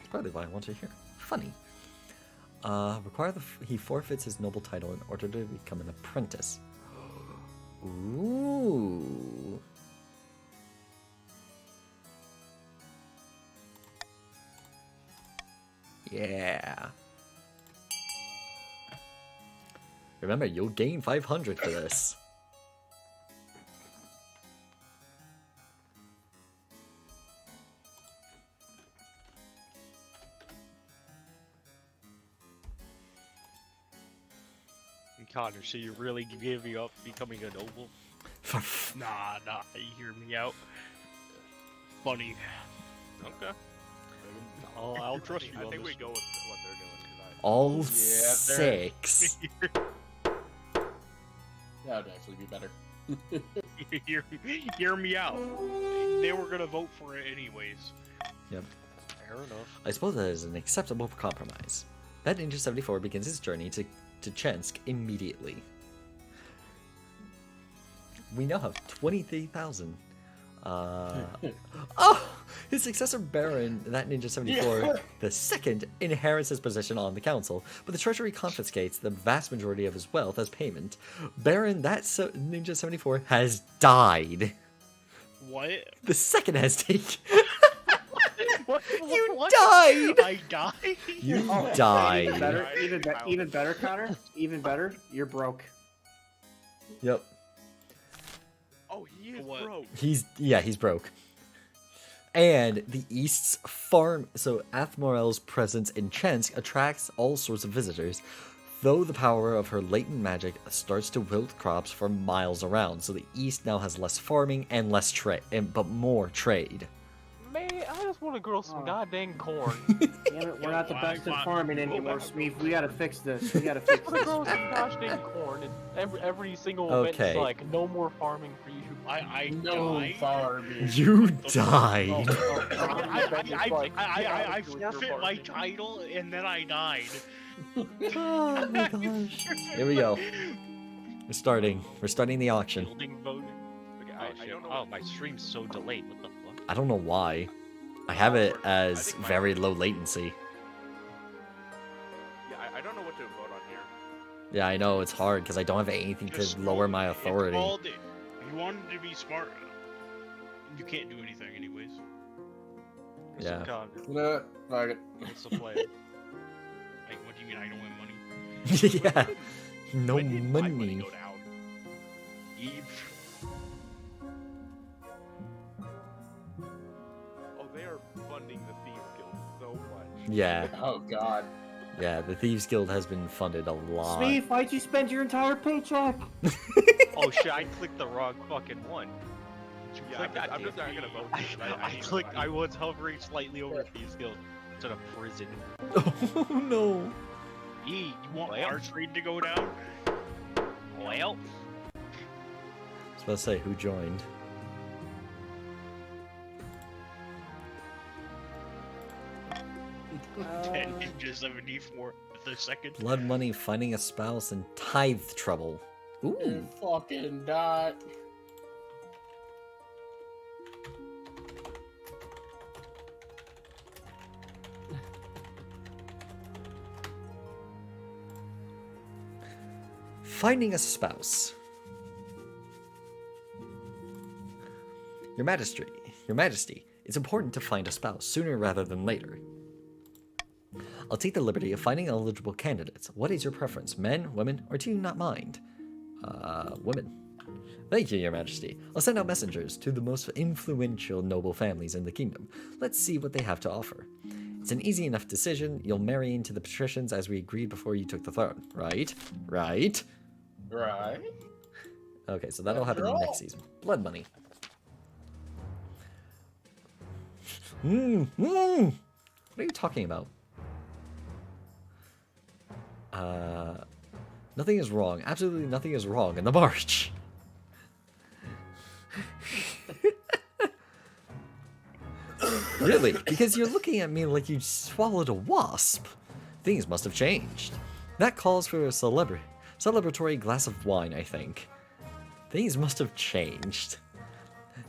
Probably what I want to hear. Funny. He forfeits his noble title in order to become an apprentice. Ooh. Yeah. Remember, you'll gain 500 for this. Connor, so you really give me up becoming a noble? Nah, you hear me out. Funny. Okay. I'll trust you I on think we this. go with what they're doing. 'Cause All they're- 6. That would actually be better. hear me out. They were gonna vote for it anyways. Fair enough. I suppose that is an acceptable compromise. Bad Ninja 74 begins his journey to Chensk immediately. We now have 23,000. Oh! His successor Baron, that Ninja 74, the second, inherits his position on the council, but the treasury confiscates the vast majority of his wealth as payment. Baron, that Ninja 74, has died. What? The second has taken. What? You What? died! I died. You Even died. better, even better, Connor. Even better. You're broke. Yep. Oh, he is What? broke. He's broke. And the East's farm, so Athmorel's presence in Chensk attracts all sorts of visitors, though the power of her latent magic starts to wilt crops for miles around, so the East now has less farming and less trade, but more trade. Man, I just want to grow some Oh. goddamn corn. Damn it, we're not the best at farming anymore, Smeef. We gotta fix this. We gotta fix I want to grow this. some gosh dang corn, and every single event Okay. is like, no more farming for you. I No died. farming. You died. I forfeit my title and then I died. Oh my gosh. Here we go. We're starting the auction. Building voting. Okay, Oh, I shit. don't know. Oh, my stream's so delayed. What the fuck? I don't know why. I have it as think very low latency. Yeah, I don't know what to vote on here. Yeah, I know, it's hard because I don't have anything Just to lower my it's authority. called- if you wanted to be smart, you can't do anything anyways. Yeah. God, No, fuck it. what's the plan? Like, what do you mean I don't have money? Yeah. No When did my money money. go down? Eve. Oh, they are funding the Thieves Guild so much. Yeah. Oh god. Yeah, the Thieves Guild has been funded a lot. Smeef, why'd you spend your entire paycheck? Oh shit! I clicked the wrong fucking one. Did you Yeah, click that? I'm just not gonna vote. because I need clicked. money. I was hovering slightly over Thieves Guild instead of prison. Oh no. E, you want Well. our trade to go down? Well, I was about to say, who joined? Ninja 74 the second. Blood money, finding a spouse, and tithe trouble. Ooh. You fucking dot. Finding a spouse. Your Majesty, it's important to find a spouse sooner rather than later. I'll take the liberty of finding eligible candidates. What is your preference, men, women, or do you not mind? Women. Thank you, Your Majesty. I'll send out messengers to the most influential noble families in the kingdom. Let's see what they have to offer. It's an easy enough decision. You'll marry into the patricians as we agreed before you took the throne, right? Right? Right. Okay, so that'll happen After next all. season. Blood money. What are you talking about? Nothing is wrong. Absolutely nothing is wrong in the march. Really? Because you're looking at me like you swallowed a wasp. Things must have changed. That calls for a celebratory glass of wine, I think. Things must have changed.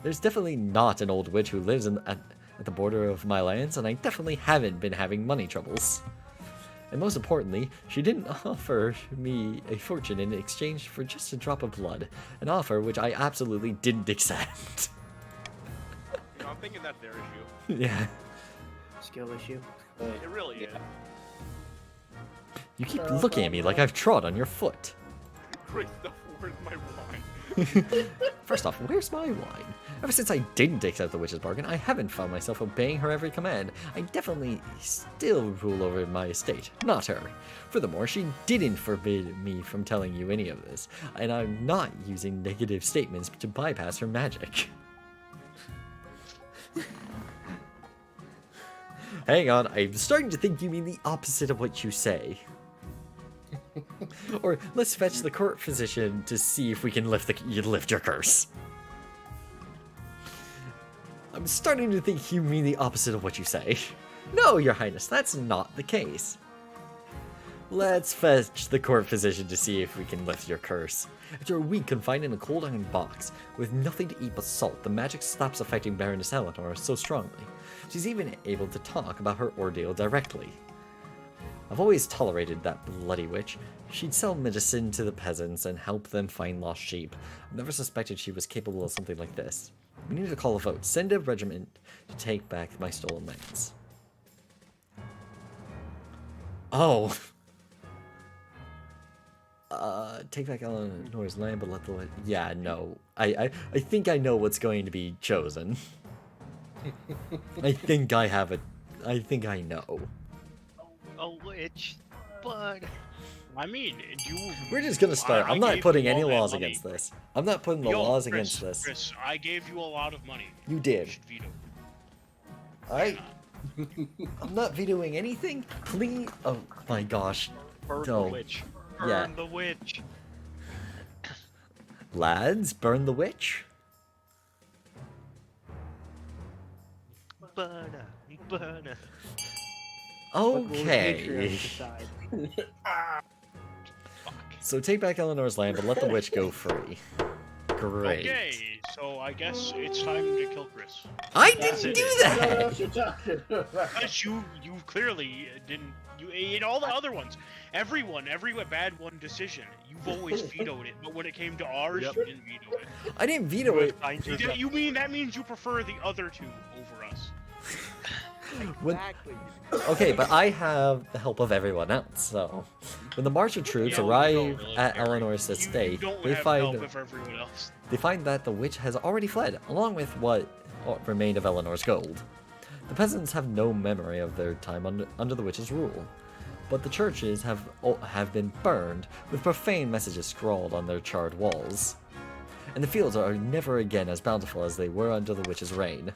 There's definitely not an old witch who lives at the border of my lands, and I definitely haven't been having money troubles. And most importantly, she didn't offer me a fortune in exchange for just a drop of blood, an offer which I absolutely didn't accept. You know, I'm thinking that's their issue. Yeah. Skill issue. It really is. You keep looking at me like I've trod on your foot. Great stuff. Where's my wine? First off, where's my wine? Ever since I didn't accept the witch's bargain, I haven't found myself obeying her every command. I definitely still rule over my estate, not her. Furthermore, she didn't forbid me from telling you any of this, and I'm not using negative statements to bypass her magic. Hang on, I'm starting to think you mean the opposite of what you say. Or let's fetch the court physician to see if we can lift your curse. I'm starting to think you mean the opposite of what you say. No, Your Highness, that's not the case. Let's fetch the court physician to see if we can lift your curse. After a week confined in a cold iron box, with nothing to eat but salt, the magic stops affecting Baroness Eleanor so strongly. She's even able to talk about her ordeal directly. I've always tolerated that bloody witch. She'd sell medicine to the peasants and help them find lost sheep. I've never suspected she was capable of something like this. We need to call a vote. Send a regiment to take back my stolen lands. Oh. Take back Eleanor's land, but let the... Yeah, no. I think I know what's going to be chosen. I think I have it. I think I know. A witch, but I mean, We're just gonna start. I'm not gave putting you any all that laws money. against this. I'm not putting the Yo, laws Chris, against this. Chris, I gave you a lot of money. You You did. should veto. Alright. I'm not vetoing anything. Please. Oh my gosh. burn No. the witch. Burn Yeah. the witch. Lads, burn the witch. Burner, burner. Okay. So take back Eleanor's land, but let the witch go free. Great. Okay, so I guess it's time to kill Chris. I That's didn't it. do that. What you talking about? Because you clearly didn't. You in all the other ones, every bad one decision, you've always vetoed it. But when it came to ours, Yep. you didn't veto it. I didn't veto it. You mean that means you prefer the other two over us? When- Okay, but I have the help of everyone else. So when the marcher troops Yeah, we arrive don't really at care. Eleanor's You estate, don't they have help find of everyone else. that the witch has already fled, along with what remained of Eleanor's gold. The peasants have no memory of their time under the witch's rule, but the churches have been burned with profane messages scrawled on their charred walls, and the fields are never again as bountiful as they were under the witch's reign.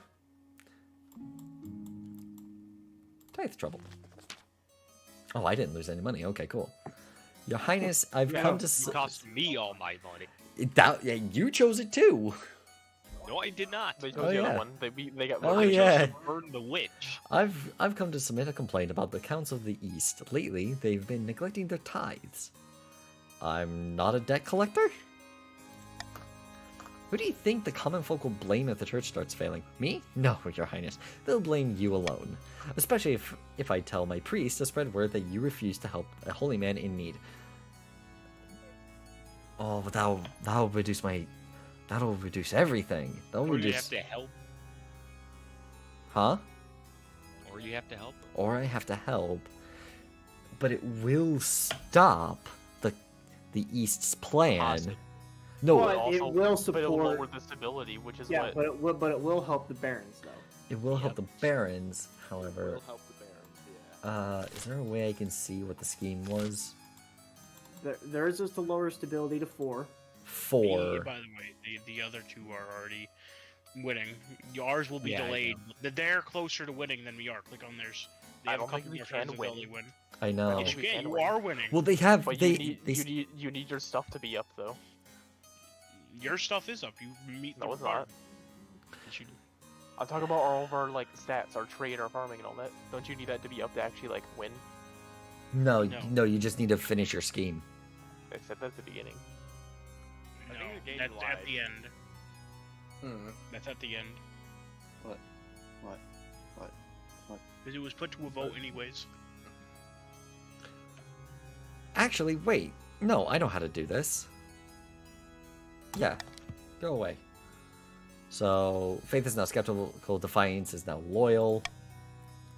Tithe trouble. Oh, I didn't lose any money. Okay, cool. Your Highness, I've come to... You cost me all my money. Yeah, you chose it too. No, I did not. They chose Oh, the yeah. other one. They got. Oh, I chose yeah. to burn the witch. I've come to submit a complaint about the counts of the East. Lately, they've been neglecting their tithes. I'm not a debt collector? Who do you think the common folk will blame if the church starts failing? Me? No, Your Highness. They'll blame you alone. Especially if I tell my priest to spread word that you refuse to help a holy man in need. Oh, but that'll reduce everything. That'll Or you reduce... have to help. Huh? Or you have to help. Or I have to help, but it will stop the East's plan. Possibly. No, But Also, it will But it'll support. lower the stability, which is Yeah, what. but it will help the barons though. it will help the barons. However, Will help the barons, yeah. is there a way I can see what the scheme was? Theirs is to lower stability to 4. 4. By the way, the other two are already winning. Ours will be Yeah, I delayed. They're closer to winning than we are. Click on theirs. They I have a don't think couple we more can turns win. until they win. I know. Yes, we you can. can You win. are winning. Well, they have. But they. you need your stuff to be up though. Your stuff is up. You meet the No, it's requirement. not. Yes, you do. I'm talking about all of our like stats, our trade, our farming, and all that. Don't you need that to be up to actually like win? No, No. no, you just need to finish your scheme. Except at the beginning. I No, think the game's that's at live. the end. Hmm. That's at the end. What? Because it was put to a vote anyways. Actually, wait. No, I know how to do this. Yeah, go away. So, Faith is now skeptical, Defiance is now loyal.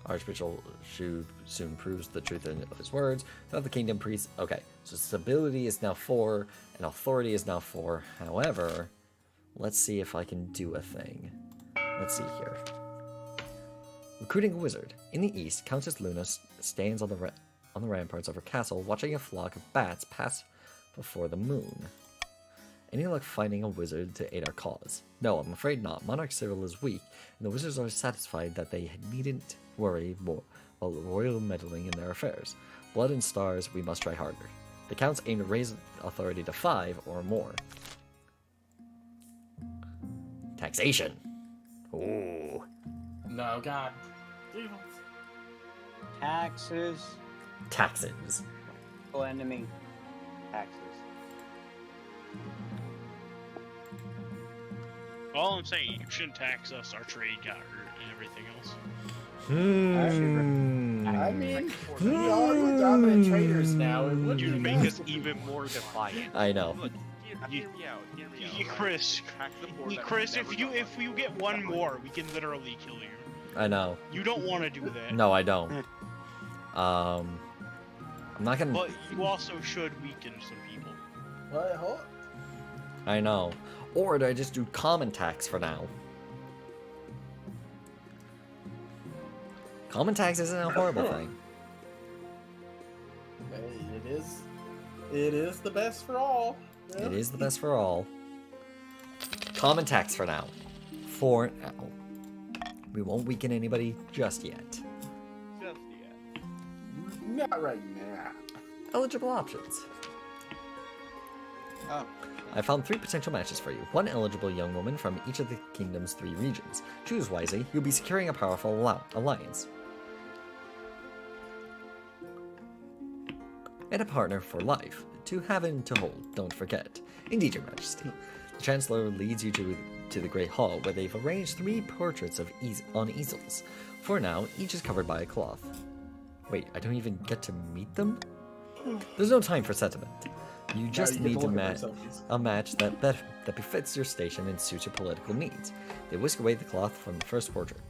Archbishop Shu soon proves the truth of his words. Throughout the kingdom, priests. Okay, so stability is now 4, and authority is now 4. However, let's see if I can do a thing. Let's see here. Recruiting a wizard. In the east, Countess Luna stands on the ramparts of her castle, watching a flock of bats pass before the moon. Any luck finding a wizard to aid our cause? No, I'm afraid not. Monarch Cyril is weak, and the wizards are satisfied that they needn't worry more about royal meddling in their affairs. Blood and stars, we must try harder. The counts aim to raise authority to 5 or more. Taxation. Ooh. No, God. Taxes. Taxes. Enemy. Taxes. All I'm saying, you shouldn't tax us. Our trade got hurt and everything else. I mean, we are the dominant traders now. It would You be make nice. us even more defiant. I know. Look, hear me out. Hear me out. Chris, Tax the poor that Chris, never if you got money. get one more, we can literally kill you. I know. You don't want to do that. No, I don't. I'm not gonna. But you also should weaken some people. What? Hold. I know. Or do I just do common tax for now? Common tax isn't a horrible thing. Hey, it is the best for all. Yeah. It is the best for all. Common tax for now. For now. We won't weaken anybody just yet. Just yet. Not right now. Eligible options. Oh. I found 3 potential matches for you. 1 eligible young woman from each of the kingdom's 3 regions. Choose wisely, you'll be securing a powerful alliance. And a partner for life. To have and to hold, don't forget. Indeed, your majesty. The Chancellor leads you to the Great Hall, where they've arranged 3 portraits on easels. For now, each is covered by a cloth. Wait, I don't even get to meet them? There's no time for sentiment. You just need to a match that befits your station and suits your political needs. They whisk away the cloth from the first portrait.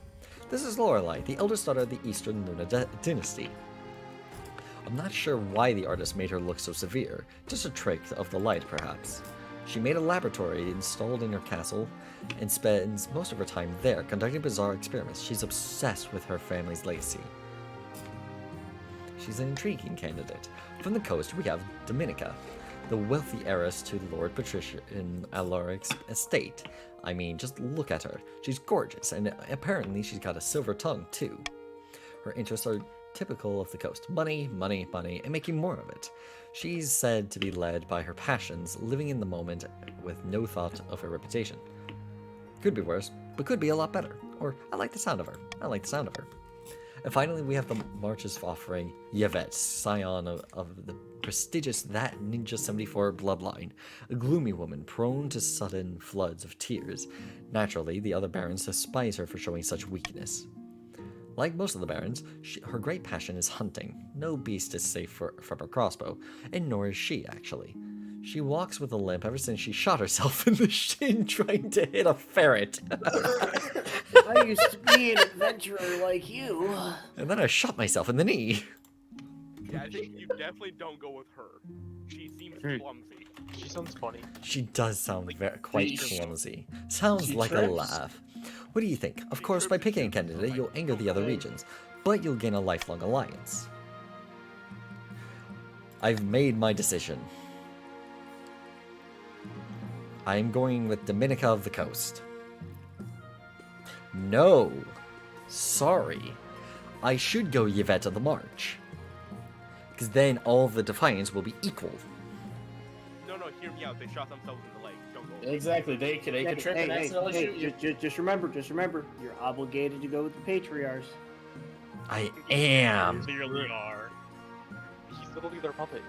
This is Lorelei, the eldest daughter of the Eastern Luna dynasty. I'm not sure why the artist made her look so severe, just a trick of the light perhaps. She made a laboratory installed in her castle and spends most of her time there conducting bizarre experiments. She's obsessed with her family's legacy. She's an intriguing candidate. From the coast we have Dominica, the wealthy heiress to Lord Patricia in Alaric's estate. I mean, just look at her. She's gorgeous, and apparently she's got a silver tongue, too. Her interests are typical of the coast. Money, money, money, and making more of it. She's said to be led by her passions, living in the moment with no thought of her reputation. Could be worse, but could be a lot better. Or, I like the sound of her. I like the sound of her. And finally, we have the marches offering Yvette, scion of the prestigious That Ninja 74 bloodline, a gloomy woman prone to sudden floods of tears. Naturally, the other barons despise her for showing such weakness. Like most of the barons, her great passion is hunting. No beast is safe from her crossbow, and nor is she, actually. She walks with a limp ever since she shot herself in the shin trying to hit a ferret. I used to be an adventurer like you. And then I shot myself in the knee. Yeah, I think you definitely don't go with her. She seems clumsy. She sounds funny. She does sound quite clumsy. Sounds like a laugh. What do you think? Of course, by picking a candidate, you'll anger the other regions, but you'll gain a lifelong alliance. I've made my decision. I am going with Dominica of the Coast. No. Sorry. I should go Yvette of the March. Because then all the Defiants will be equal. No, hear me out. They shot themselves in the leg. Don't go. Exactly. They could trip and accidentally shoot you. Just remember, you're obligated to go with the patriarchs. I am. Clearly are. He's literally their puppet.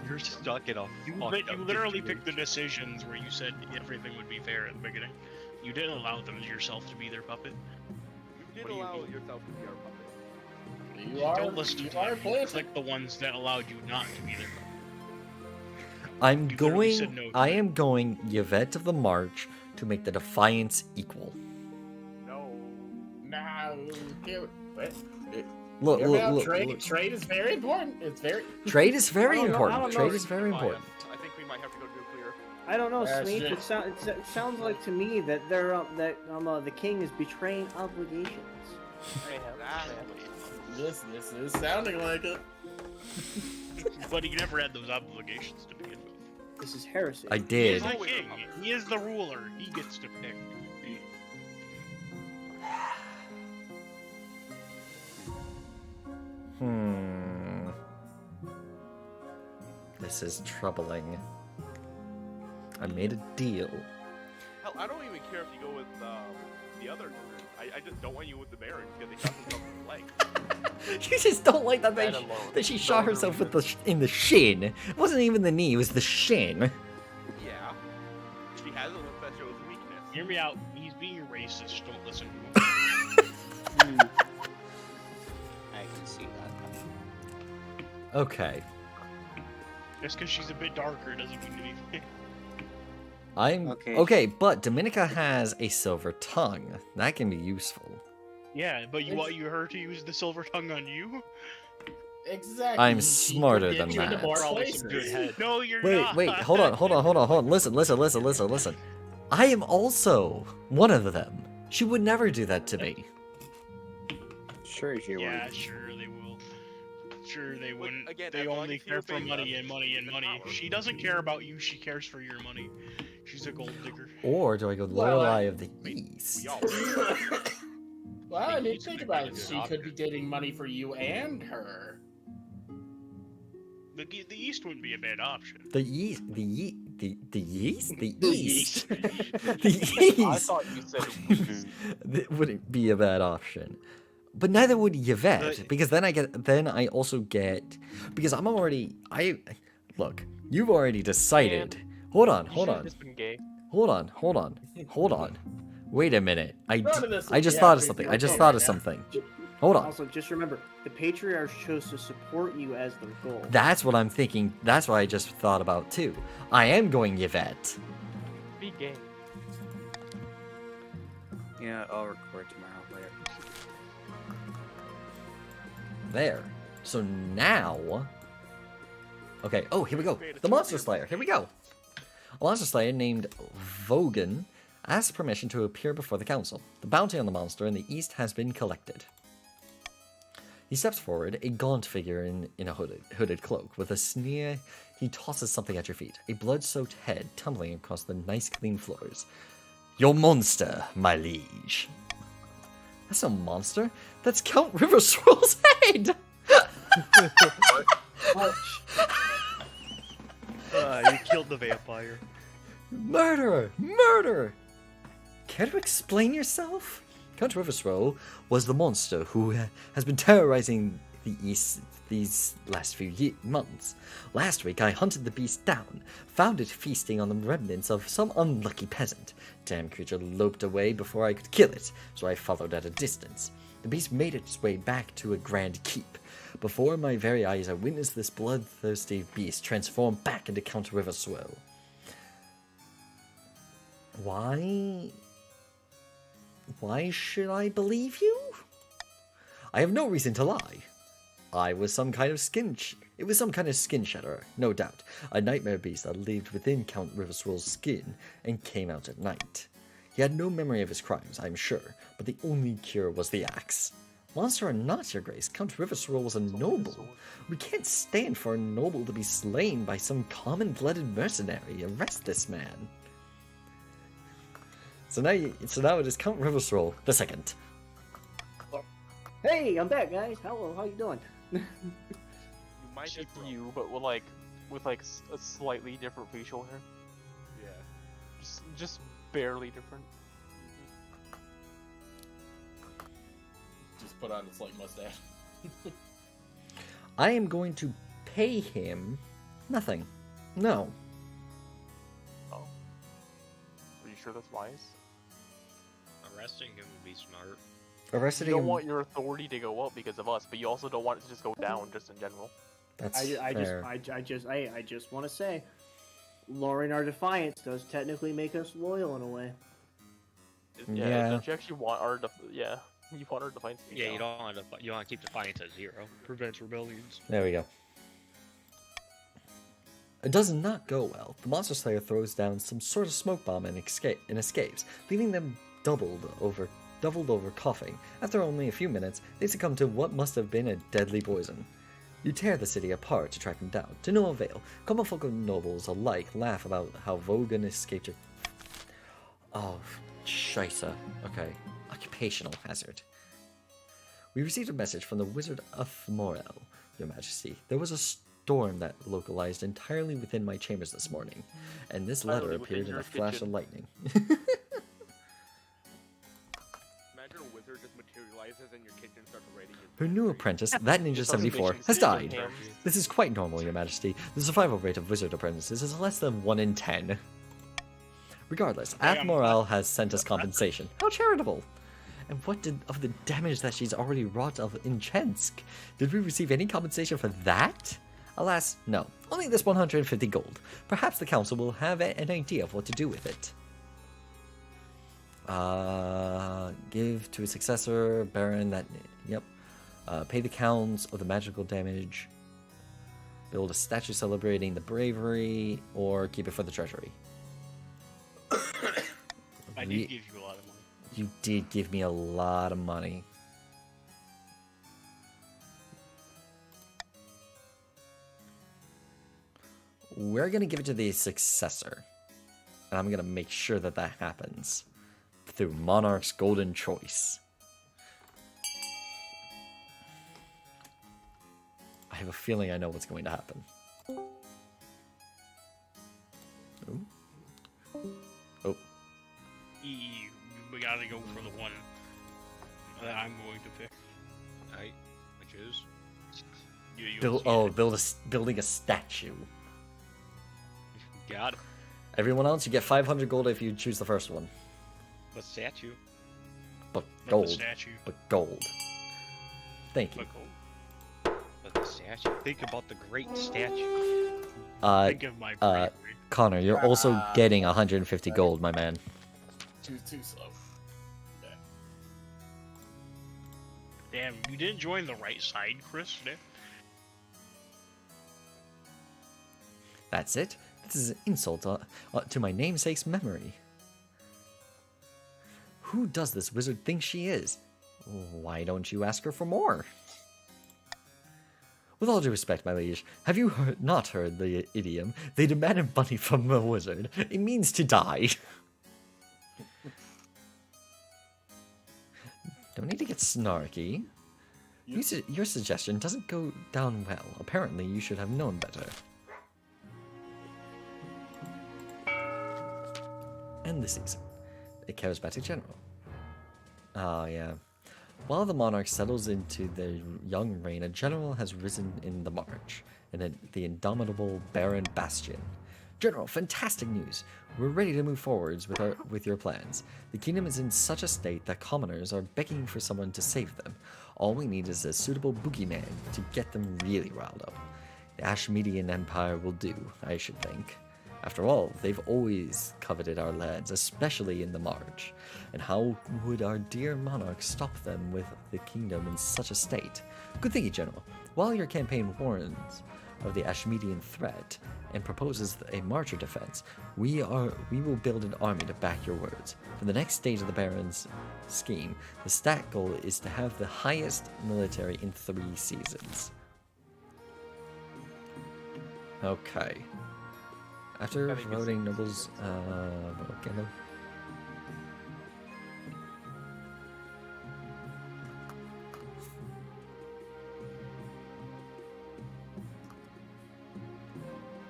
You're stuck in a You fucked up literally picked the situation. decisions where you said everything would be fair at the beginning. You didn't allow them yourself to be their puppet. You did allow yourself to be our puppet. You are. Don't listen You to are them. planting. Click the ones that allowed you not to be their puppet. I'm You literally said going. no to I it. am going Yvette of the March to make the Defiants equal. No. No. What? Look, Hear me out, look, trade, look. trade is very important. It's very. Trade is very I don't know, important. Trade know. is very important. I think we might have to go nuclear. I don't know, That's Sneak. it. It sounds like to me that the king is betraying obligations. This is sounding like it. But he never had those obligations to begin with. This is heresy. I He did. is the king. He is the ruler. He gets to pick. This is troubling. I made a deal. Hell, I don't even care if you go with the other group. I just don't want you with the barons because they shot themselves in the leg. You just don't like that That alone. that she No shot other herself with reason. in the shin. It wasn't even the knee, it was the shin. Yeah. She has a look that shows weakness. Hear me out. He's being racist. Don't listen to him. I can see that. Okay. Just because she's a bit darker doesn't mean anything. I'm Okay. okay, but Dominica has a silver tongue. That can be useful. Yeah, but you want her to use the silver tongue on you? Exactly. I'm She smarter could get than you into that. more Probably some places. good head. No, you're Wait, not. wait, hold on. Listen. I am also one of them. She would never do that to me. Sure, she Yeah, sure they will. Sure they wouldn't. again, They as long only as care you're for big money enough, and money and the money. power. She doesn't care about you. She cares for your money. She's a gold digger. Or do I go Well, Lorelei of the We East? all. Well, I mean, He's think gonna about be it. a good She could be getting money for you and her. The East wouldn't be a bad option. The East, the East. The The East. East. The I East. thought you said That wouldn't be a bad option. But neither would Yvette, because then I also get, because I'm already, look, you've already decided. Hold on. just been gay. Hold on. Wait a minute. I None of this just is thought of happening something. for I just you thought right of now. something. Hold on. Also, just remember, the patriarchs chose to support you as their goal. That's what I'm thinking. That's what I just thought about too. I am going Yvette. Be gay. Yeah, I'll record tomorrow later. There. So now. Okay. Oh, here we go. The Monster Slayer. Here we go. A Monster Slayer named Vogan asks permission to appear before the council. The bounty on the monster in the east has been collected. He steps forward, a gaunt figure in a hooded cloak. With a sneer, he tosses something at your feet. A blood-soaked head tumbling across the nice clean floors. Your monster, my liege. That's no monster. That's Count Riverswirl's head! You killed the vampire. Murder! Murder! Care to explain yourself? Count Riverswirl was the monster who has been terrorizing the East these last few months. Last week I hunted the beast down, found it feasting on the remnants of some unlucky peasant. Damn creature loped away before I could kill it, so I followed at a distance. The beast made its way back to a grand keep. Before my very eyes I witnessed this bloodthirsty beast transform back into Count Riverswirl. Why should I believe you? I have no reason to lie. It was some kind of skin shedder, no doubt. A nightmare beast that lived within Count Riverswirl's skin and came out at night. He had no memory of his crimes, I'm sure, but the only cure was the axe. Monster or not, your grace, Count Riverswirl was a noble. We can't stand for a noble to be slain by some common-blooded mercenary. Arrest this man. So now it is Count Riverswirl the second. Hey, I'm back, guys. Hello, how you doing? You might Just be broke. you, but with a slightly different facial hair. Yeah. Just barely different. Just put on a slight mustache. I am going to pay him nothing. No. Oh. Are you sure that's wise? Arresting him would be smart. Arrested You don't him. want your authority to go up because of us, but you also don't want it to just go down just in general. That's I fair. just want to say, lowering our defiance does technically make us loyal in a way. Yeah. Don't you actually want our yeah. You want our defiance to be Yeah, down. you don't want to. You want to keep defiance at 0. Prevents rebellions. There we go. It does not go well. The Monster Slayer throws down some sort of smoke bomb and escapes, leaving them doubled over coughing. After only a few minutes, they succumb to what must have been a deadly poison. You tear the city apart to track him down. To no avail. Common folk and nobles alike laugh about how Vogan escaped your... Oh, scheisse. Okay. Occupational hazard. We received a message from the Wizard of Morel, Your Majesty. There was a storm that localized entirely within my chambers this morning, and this letter Entirely within appeared in your a flash kitchen. of lightning. Imagine a wizard just materializes in your kitchen and starts raiding your Her new apprentice, that Ninja Just 74, observations, has just died. hams. This is quite normal, Your Majesty. The survival rate of wizard apprentices is less than 1 in 10. Regardless, Ath Morel has sent us compensation. How charitable! And what of the damage that she's already wrought in Chensk? Did we receive any compensation for that? Alas, no. Only this 150 gold. Perhaps the council will have an idea of what to do with it. Give to a successor, Baron, that... Yep. Pay the counts of the magical damage. Build a statue celebrating the bravery, or keep it for the treasury. I did give you a lot of money. You did give me a lot of money. We're gonna give it to the successor. And I'm gonna make sure that that happens. Through Monarch's Golden Choice. I have a feeling I know what's going to happen. Ooh. Oh. We gotta go for the one that I'm going to pick. Right? Which is. Building a statue. God. Everyone else, you get 500 gold if you choose the first one. The statue. But Not gold. the statue. But gold. Thank you. But gold. But the statue. Think about the great statue. Think of my bravery. Connor, you're also getting 150 gold, my man. Too slow. Damn, you didn't join the right side, Chris. That's it. This is an insult to my namesake's memory. Who does this wizard think she is? Why don't you ask her for more? With all due respect, my liege, have you not heard the idiom? They demanded money from a wizard. It means to die. Don't need to get snarky. Your suggestion doesn't go down well. Apparently, you should have known better. End the season. A charismatic general. Ah, yeah. While the monarch settles into their young reign, a general has risen in the march, and the indomitable Baron Bastion. General, fantastic news! We're ready to move forwards with your plans. The kingdom is in such a state that commoners are begging for someone to save them. All we need is a suitable boogeyman to get them really riled up. The Ashmedian Empire will do, I should think. After all, they've always coveted our lands, especially in the march. And how would our dear monarch stop them with the kingdom in such a state? Good thinking, General. While your campaign warns of the Ashmedian threat and proposes a marcher defense, we will build an army to back your words. For the next stage of the Baron's scheme, the stat goal is to have the highest military in 3 seasons. Okay. After I think it's voting 6 nobles, seasons. okay, no.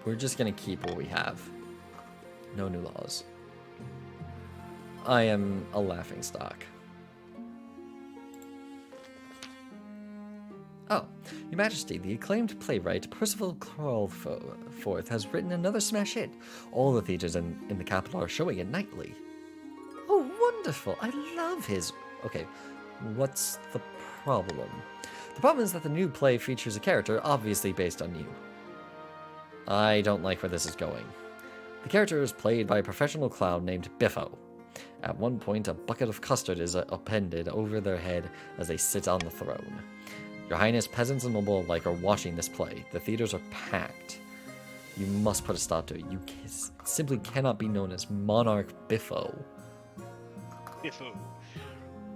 We're just gonna keep what we have. No new laws. I am a laughingstock. Oh, Your Majesty, the acclaimed playwright Percival Crawlforth has written another smash hit. All the theaters in the capital are showing it nightly. Oh, wonderful! I love his... Okay, what's the problem? The problem is that the new play features a character obviously based on you. I don't like where this is going. The character is played by a professional clown named Biffo. At one point, a bucket of custard is appended over their head as they sit on the throne. Your Highness, peasants and noble alike are watching this play. The theaters are packed. You must put a stop to it. You simply cannot be known as Monarch Biffo. Biffo.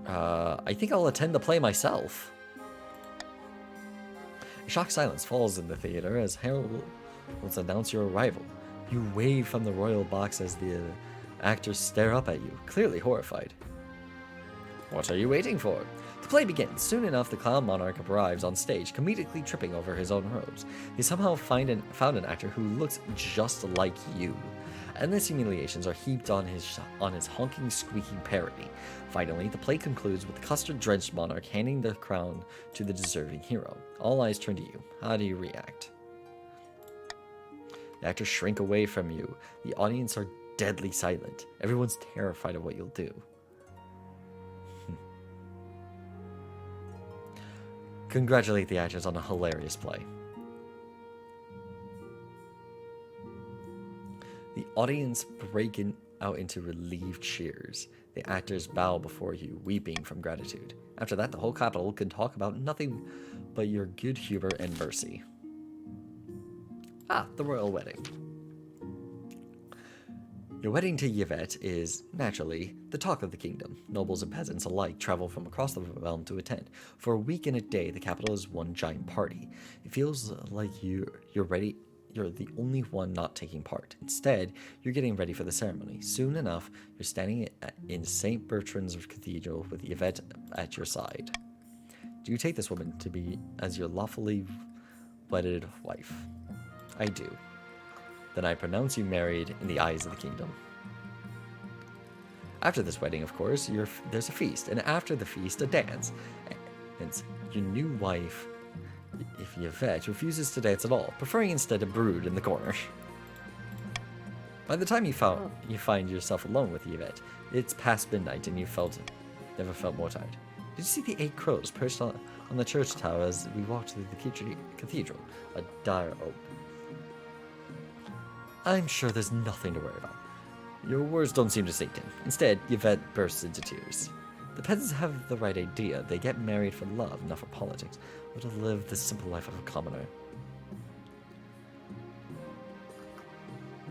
I think I'll attend the play myself. A shocked silence falls in the theater as heralds announce your arrival. You wave from the royal box as the actors stare up at you, clearly horrified. What are you waiting for? The play begins. Soon enough, the clown monarch arrives on stage, comedically tripping over his own robes. They somehow found an actor who looks just like you. Endless humiliations are heaped on his honking, squeaking parody. Finally, the play concludes with the custard-drenched monarch handing the crown to the deserving hero. All eyes turn to you. How do you react? The actors shrink away from you. The audience are deadly silent. Everyone's terrified of what you'll do. Congratulate the actors on a hilarious play. The audience break out into relieved cheers. The actors bow before you, weeping from gratitude. After that, the whole capital can talk about nothing but your good humor and mercy. Ah, the royal wedding. Your wedding to Yvette is, naturally, the talk of the kingdom. Nobles and peasants alike travel from across the realm to attend. For a week and a day, the capital is one giant party. It feels like you're the only one not taking part. Instead, you're getting ready for the ceremony. Soon enough, you're standing in St. Bertrand's Cathedral with Yvette at your side. Do you take this woman to be as your lawfully wedded wife? I do. Then I pronounce you married in the eyes of the kingdom. After this wedding, of course, there's a feast, and after the feast, a dance. And your new wife, if Yvette, refuses to dance at all, preferring instead to brood in the corner. By the time you find yourself alone with Yvette, it's past midnight and you never felt more tired. Did you see the 8 crows perched on the church tower as we walked through the cathedral? A dire omen. I'm sure there's nothing to worry about. Your words don't seem to sink in. Instead, Yvette bursts into tears. The peasants have the right idea. They get married for love, not for politics, or to live the simple life of a commoner.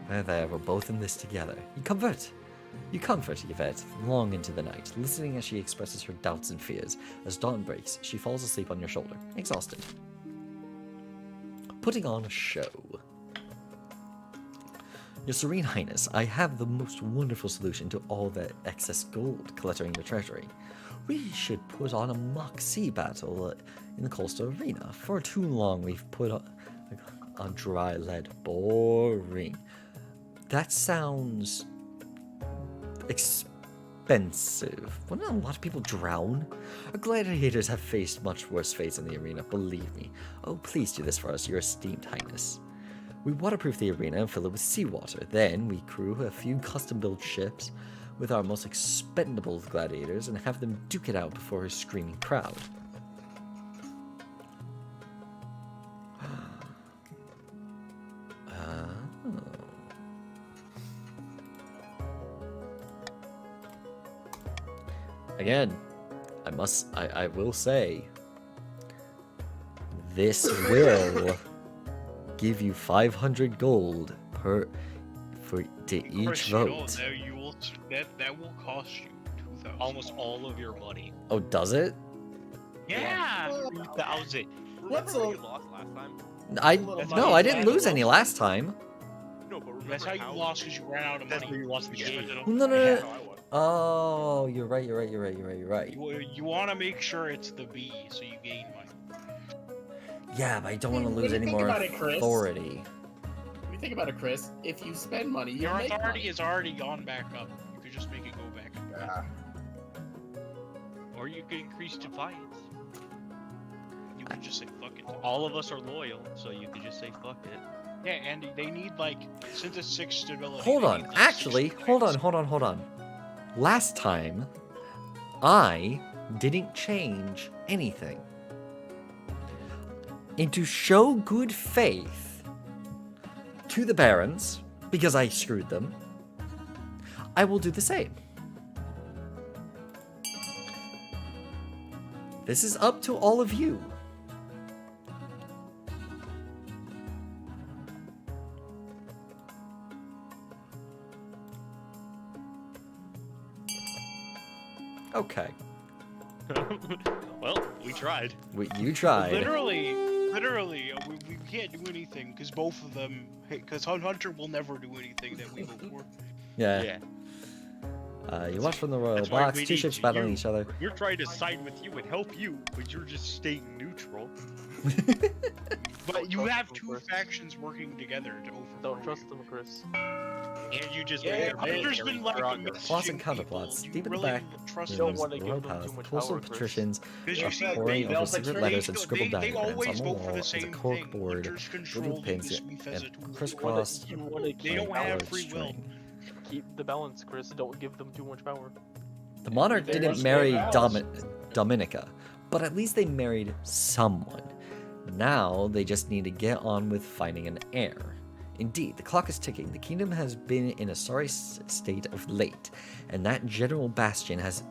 There, we're both in this together. You comfort Yvette long into the night, listening as she expresses her doubts and fears. As dawn breaks, she falls asleep on your shoulder, exhausted. Putting on a show. Your Serene Highness, I have the most wonderful solution to all the excess gold cluttering the treasury. We should put on a mock sea battle in the coastal arena. For too long we've put on dry lead. Boring. That sounds expensive. Wouldn't a lot of people drown? Our gladiators have faced much worse fates in the arena, believe me. Oh, please do this for us, your esteemed highness. We waterproof the arena and fill it with seawater. Then we crew a few custom-built ships with our most expendable gladiators and have them duke it out before a screaming crowd. Again, I will say, this will give you 500 gold to each vote. That will cost you 2,000. Almost all of your money. Oh, does it? Yeah. 2,000. What's Remember a- you lost last time? I didn't lose any last time. No, but remember That's how you lost because you ran out of money. That's where you lost the game. No. Yeah, I won. Oh, you're right. You want to make sure it's the B, so you gain money. Yeah, but I don't want to When lose you any think more about it, Chris, authority. If you think about it, Chris, if you spend money, you Your make authority money. has already gone back up. You could just make it go back up. Yeah. Or you could increase defiance. You could just say fuck it. All of us are loyal, so you could just say fuck it. Yeah, and they need since it's 6 stability. Hold they on. need, Actually, 6 hold points. on. Last time, I didn't change anything. And to show good faith to the barons, because I screwed them, I will do the same. This is up to all of you. Okay. Well, we tried. You tried. Literally, we can't do anything because both of them, because Hunter will never do anything that we vote for. Yeah. You watch from the royal That's why box, we two need ships battling you. each other. We're trying to side with you and help you, but you're just staying neutral. But you Don't have trust two them, Chris. factions working together to overthrow Don't trust you. them, Chris. And you just Yeah, made a Hunter's military been like progress. Plots and messaging counterplots. people. Deep in You the really back trust don't them? wanna the give royal them palace, too much coastal power, Chris. patricians Because are you see, pouring they, over secret letters and they, scribbled they diagrams always on the vote for wall the as a same cork thing. board, Hunter's voodoo controlling pins, the Smith as a and tool. crisscrossed You wanna They don't keep have colored free will. string. Keep the balance, Chris. Don't give them too much power. The monarch They didn't must marry be balanced. Dominica, but at least they married someone. Now they just need to get on with finding an heir. Indeed, the clock is ticking. The kingdom has been in a sorry state of late, and that General Bastion has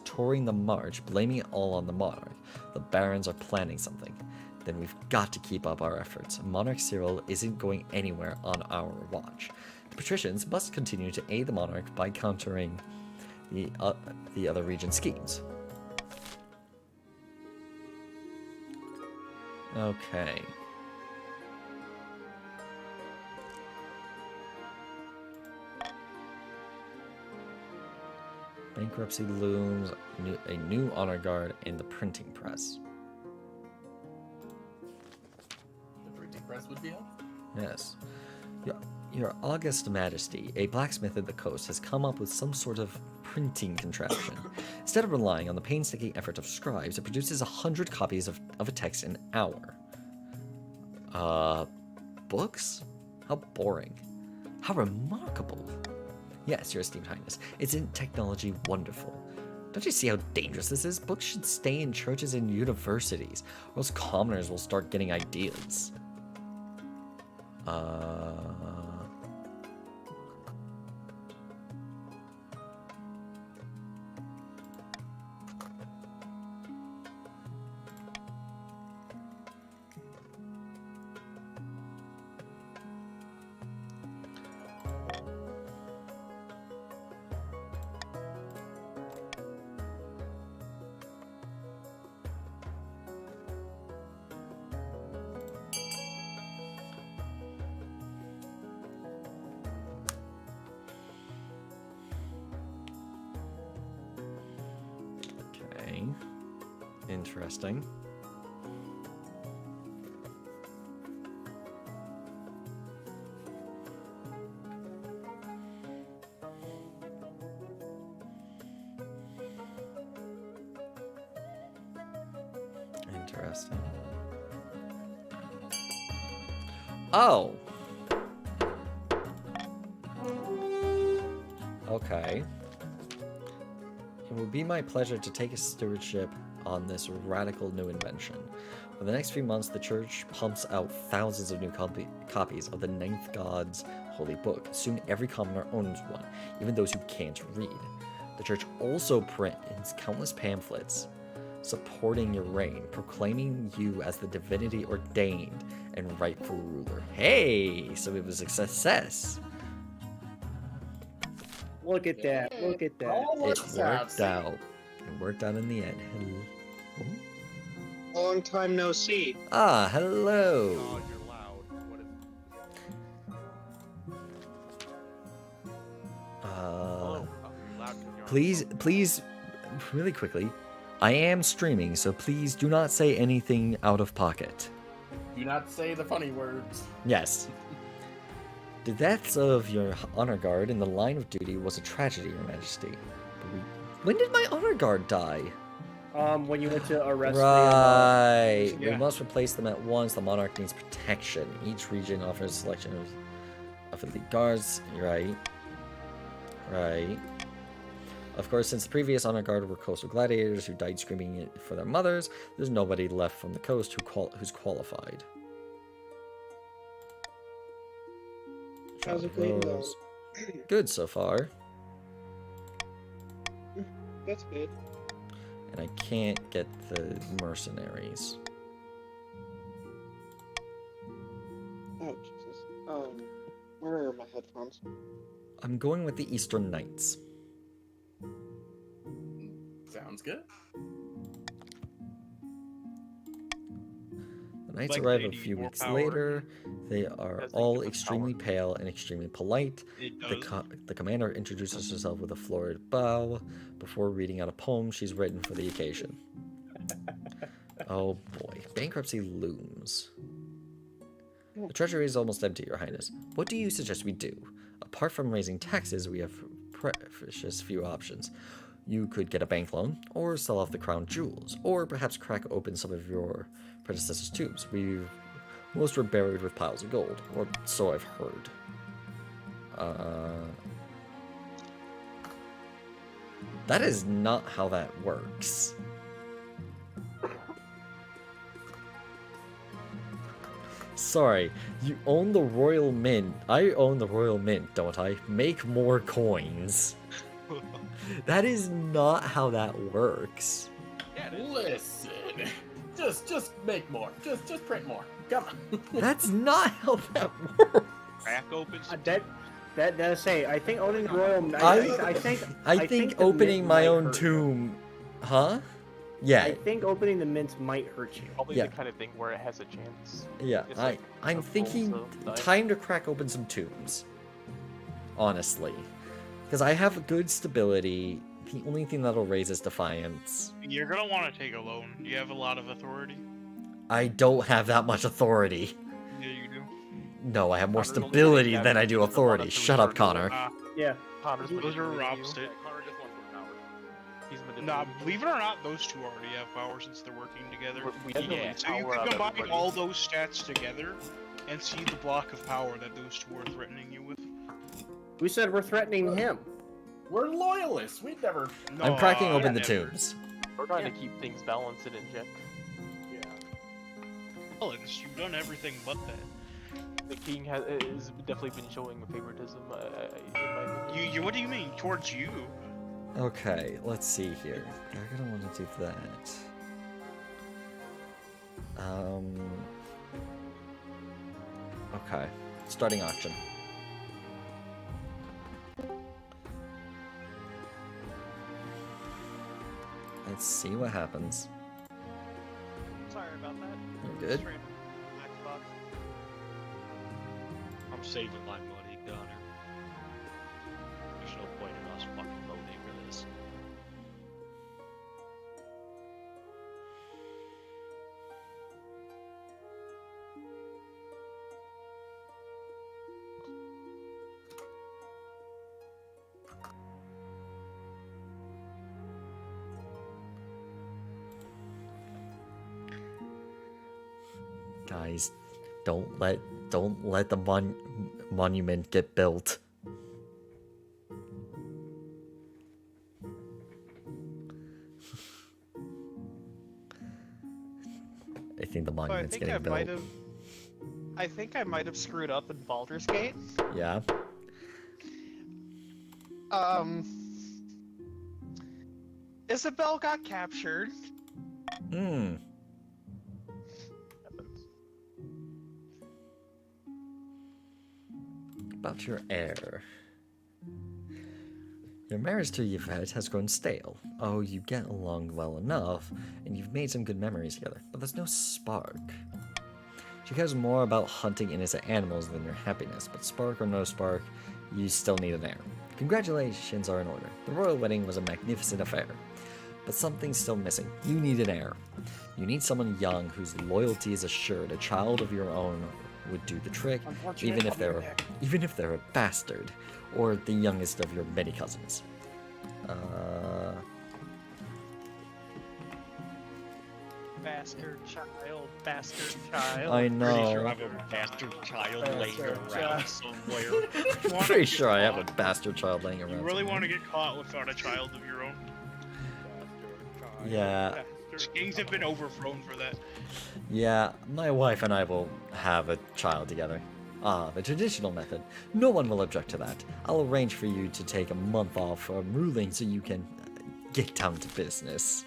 touring the march, blaming it all on the monarch. The barons are planning something. Then we've got to keep up our efforts. Monarch Cyril isn't going anywhere on our watch. The patricians must continue to aid the monarch by countering the other region schemes. Okay. Bankruptcy looms, a new honor guard in the printing press. The printing press would be up. Yes. Your August Majesty, a blacksmith at the coast, has come up with some sort of printing contraption. Instead of relying on the painstaking effort of scribes, it produces 100 copies of a text an hour. Books? How boring. How remarkable. Yes, Your Esteemed Highness, isn't technology wonderful? Don't you see how dangerous this is? Books should stay in churches and universities, or else commoners will start getting ideas. Okay. Interesting. Interesting. Oh. Okay. It would be my pleasure to take a stewardship on this radical new invention. For the next few months, the church pumps out thousands of new copies of the Ninth God's Holy Book. Soon every commoner owns one, even those who can't read. The church also prints countless pamphlets supporting your reign, proclaiming you as the divinity ordained and rightful ruler. Hey, so it was a success. Look at that. Look at that. Oh, It what's up? worked out. It worked out in the end. Hello. Long time no see. Ah, hello. Oh, you're loud. What is... Uh, Oh, you're loud 'cause you're on please, really quickly, I am streaming, so please do not say anything out of pocket. Do not say the funny words. Yes. The deaths of your honor guard in the line of duty was a tragedy, Your Majesty. When did my honor guard die? When you went to arrest Right. yeah. We must replace them at once. The monarch needs protection. Each region offers a selection of elite guards. Right. Right. Of course, since the previous honor guard were coastal gladiators who died screaming for their mothers, there's nobody left from the coast who's qualified. How's it going, though? Good so far. That's good. and I can't get the mercenaries. Oh, Jesus. Where are my headphones? I'm going with the Eastern Knights. Sounds good. The Knights Like arrive they a need few more weeks power. later. They are As they all give them extremely power. pale and extremely polite. It The, does. the commander introduces herself with a florid bow before reading out a poem she's written for the occasion. Oh boy, bankruptcy looms. The treasury is almost empty, Your Highness. What do you suggest we do? Apart from raising taxes, we have precious few options. You could get a bank loan, or sell off the crown jewels, or perhaps crack open some of your predecessors' tombs. Most were buried with piles of gold, or so I've heard. That is not how that works. Sorry, you own the Royal Mint. I own the Royal Mint, don't I? Make more coins. That is not how that works. Yeah, it is. Listen, just make more. Just print more. Come on. That's not how that works. Crack open. some- That say, I think owning the royal. I think the opening mint my might own hurt you. tomb, huh? I Yeah, think opening the mints might hurt you. Probably Yeah. the kind of thing where it has a chance. yeah. It's like I'm a thinking full of dice. time to crack open some tombs. Honestly, because I have good stability. The only thing that'll raise is defiance. You're gonna want to take a loan. You have a lot of authority. I don't have that much authority. Yeah, you do. No, I have more Connor's only stability getting than I do the one authority. up to Shut up, reserve. Connor. Yeah. Connor's Those are manipulating you. opposite. Connor just wants more power. He's Nah, manipulating you. believe it or not, those two already have power since they're working together. We definitely Yeah, so you power can out combine everybody. all those stats together and see the block of power that those two are threatening you with. We said we're threatening him. We're loyalists. We'd never. I'm cracking No, open the never. tombs. We're trying to keep things balanced and in check. Yeah. Balance, you've done everything but that. The king has definitely been showing favoritism. In my opinion. You what do you mean? Towards you? Okay, let's see here. I'm gonna want to do that. Okay, starting auction. Let's see what happens. Sorry about that. You're good. Xbox. I'm saving my money, Gunner. There's no point in us fucking voting for this. Guys, don't let the monument get built. I think the So I monument's think getting built. I think I might have screwed up in Baldur's Gate. Yeah. Isabel got captured. Hmm. About your heir. Your marriage to Yvette has grown stale. Oh, you get along well enough, and you've made some good memories together, but there's no spark. She cares more about hunting innocent animals than your happiness, but spark or no spark, you still need an heir. Congratulations are in order. The royal wedding was a magnificent affair, but something's still missing. You need an heir. You need someone young whose loyalty is assured. A child of your own would do the trick, even if they're a bastard, or the youngest of your many cousins. Bastard child. I Pretty know. sure I have a bastard child laying around somewhere. I'm pretty sure I have a bastard child laying around. You really somewhere. want to get caught without a child of your own? Yeah, Kings have been overthrown for that. yeah. My wife and I will have a child together. The traditional method. No one will object to that. I'll arrange for you to take a month off from ruling so you can get down to business.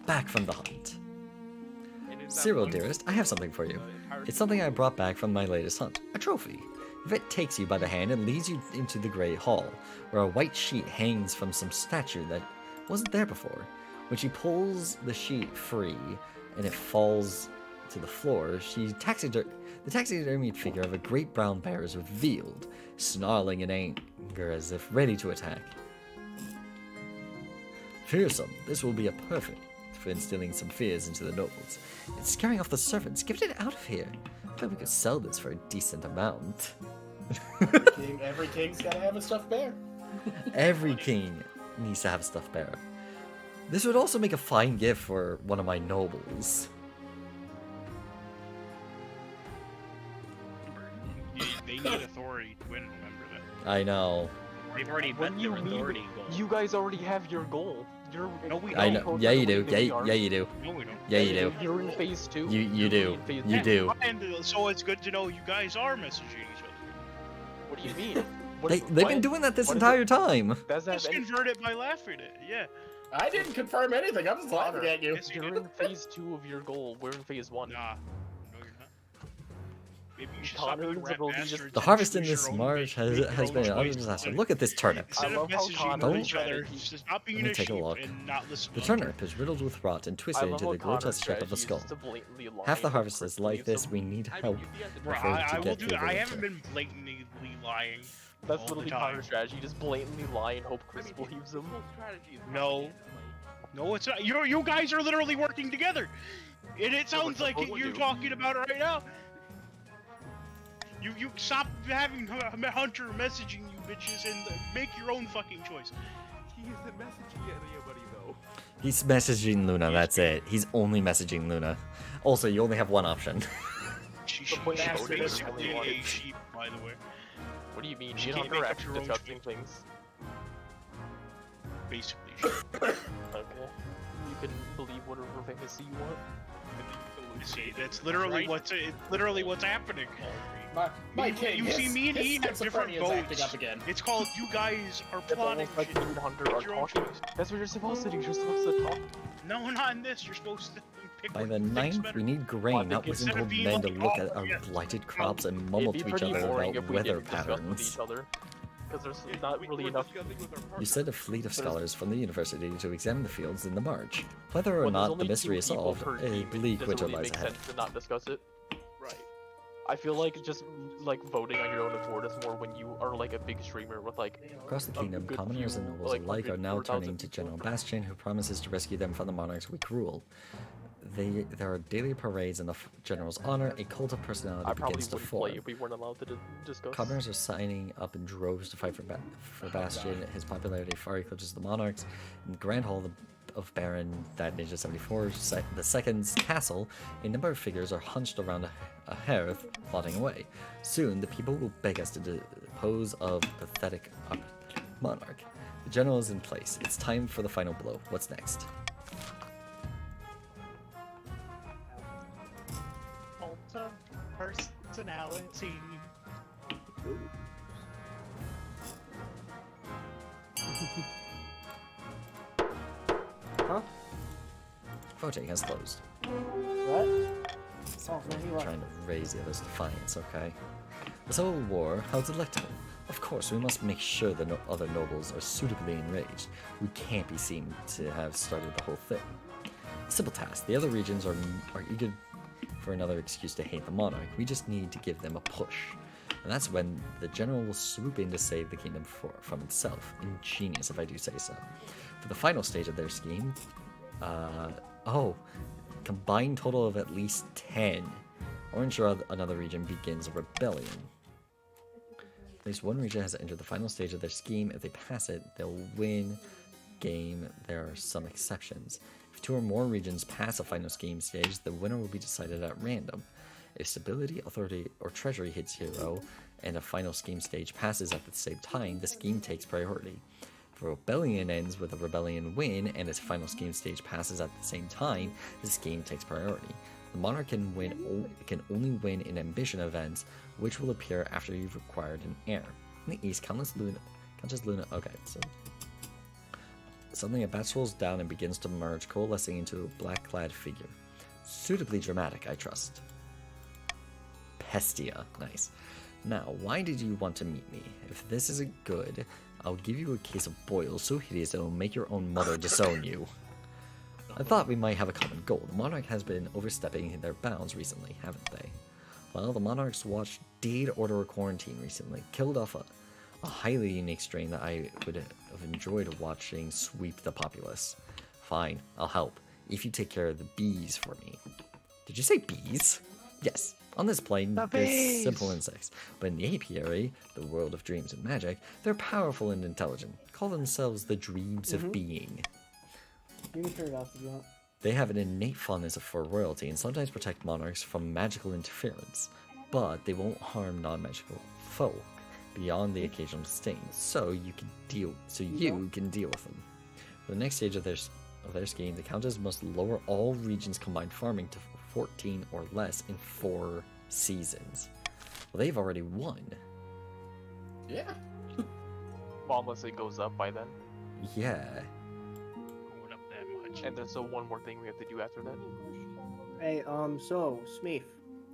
back from the hunt. Cyril, dearest, I have something for you. It's something I brought back from my latest hunt. A trophy. Yvette takes you by the hand and leads you into the Great Hall, where a white sheet hangs from some statue that wasn't there before. When she pulls the sheet free and it falls to the floor, the taxidermied figure of a great brown bear is revealed, snarling in anger as if ready to attack. Fearsome, this will be a perfect for instilling some fears into the nobles. It's scaring off the servants. Get it out of here. I bet we could sell this for a decent amount. Every king's gotta have a stuffed bear. Every king needs to have a stuffed bear. This would also make a fine gift for one of my nobles. They need authority to win, remember that. I know. They've already What met do you their mean? authority goal. You guys already have your goal. No, we I don't. know. Yeah, you do. Yeah, you do. No, we don't. Yeah, you do. You're in phase 2. You do. Phase You do. And so it's good to know you guys are messaging each other. What do you mean? They've been doing that this entire time. Does that Just convert it by laughing at it, yeah. I didn't confirm anything. I'm just laughing at you. You're in phase 2 of your goal. We're in phase 1. Nah. No, you're not. Maybe you should Connor stop being rat ability just- bastards The and harvest in choose this your own march make has your been own an utter choice. disaster. Look at this turnip. Instead I of love how messaging Connor with is each other, strategy- just stop being Let me a take a sheep look. and not listen The to them. turnip is riddled with rot and I twisted love into how the Connor's grotesque shape of a strategy skull. is to blatantly lie Half the and harvest is like this. crystals. We need help. Bro, Prefer I to will get do through that. the I haven't winter. been blatantly lying. That's all the literally time. Connor's strategy. Just blatantly lie and hope Chris believes him. No. No, it's not. You guys are literally working together. And it sounds like what you're do? talking about it right now. You stop having Hunter messaging you bitches and make your own fucking choice. He isn't messaging anybody though. He's messaging Luna, that's it. He's only messaging Luna. Also, you only have one option. She's point is voting is basically only one. a sheep, by the way. What do you mean? She Me and can't Hunter are make up actually her own discussing things. Basically, a sheep. Okay. You can believe whatever fantasy you want. See, that's literally what's happening. My king. You see, me and his E have different schizophrenia is acting votes. up again. It's called you guys are Yeah, but plotting almost like shit. you and Hunter are Make your own talking. choice. That's what you're supposed to do. You're supposed to talk. No, not in this. You're supposed to pick By what the you think's 9th, better. we need grain, think not instead wisdom of old being men to like, look oh, at our yeah, blighted crops and mumble It'd to be each pretty other boring about if we weather didn't discuss with patterns. each other. Because there's not really enough. You sent a fleet of scholars from the university to examine the fields in the march. Whether or When there's not the only mystery 2 is people solved, per a team, it bleak doesn't winter really lies make ahead. sense to not discuss it. Right. I feel like just like voting on your own accord is more when you are like a big streamer with like Across the a kingdom, good commoners few, and nobles like, alike are 100 now 4,000 turning to people. General Bastian, who promises to rescue them from the monarch's weak rule. There are daily parades in the general's honor. A cult of personality I probably begins to wouldn't form. play if we weren't allowed to discuss. Commoners are signing up in droves to fight for Bastion. His popularity far eclipses the monarch's. In the Grand Hall of Baron that Ninja 74, the second's castle, a number of figures are hunched around a hearth, plotting away. Soon, the people will beg us to dispose of the pathetic monarch. The general is in place. It's time for the final blow. What's next? Alta personality. Huh? Voting has closed. What? Oh, no, you are. Trying to raise the other's defiance, okay? The Civil War, how delectable. Of course, we must make sure the other nobles are suitably enraged. We can't be seen to have started the whole thing. Simple task. The other regions are eager for another excuse to hate the monarch. We just need to give them a push. And that's when the general will swoop in to save the kingdom from itself. Ingenious, if I do say so. For the final stage of their scheme, combined total of at least 10. Or ensure another region begins a rebellion. At least one region has entered the final stage of their scheme. If they pass it, they'll win game. There are some exceptions. If 2 or more regions pass a final scheme stage, the winner will be decided at random. If stability, authority, or treasury hits 0, and a final scheme stage passes at the same time, the scheme takes priority. If a rebellion ends with a rebellion win, and its final scheme stage passes at the same time, the scheme takes priority. The monarch can only win in ambition events, which will appear after you've acquired an heir. In the east, Countess Luna. Okay, so Suddenly, a bat swirls down and begins to merge, coalescing into a black-clad figure. Suitably dramatic, I trust. Pestia. Nice. Now, why did you want to meet me? If this isn't good, I'll give you a case of boils so hideous it'll make your own mother disown you. I thought we might have a common goal. The Monarch has been overstepping their bounds recently, haven't they? Well, the Monarch's watch did order a quarantine recently, killed off a highly unique strain that I would have enjoyed watching sweep the populace. Fine, I'll help, if you take care of the bees for me. Did you say bees? Yes. On this plane, they're simple insects, but in the apiary, the world of dreams and magic, they're powerful and intelligent. Call themselves the dreams of being. You can turn it off if you want. They have an innate fondness for royalty and sometimes protect monarchs from magical interference, but they won't harm non-magical folk beyond the occasional sting, so you can deal with them. For the next stage of their scheme, the Countess must lower all regions combined farming to 14 or less in 4 seasons. Well, they've already won. Yeah. Well, unless it goes up by then. Yeah. Going up that much. And there's one more thing we have to do after that. Hey, so, Smeef.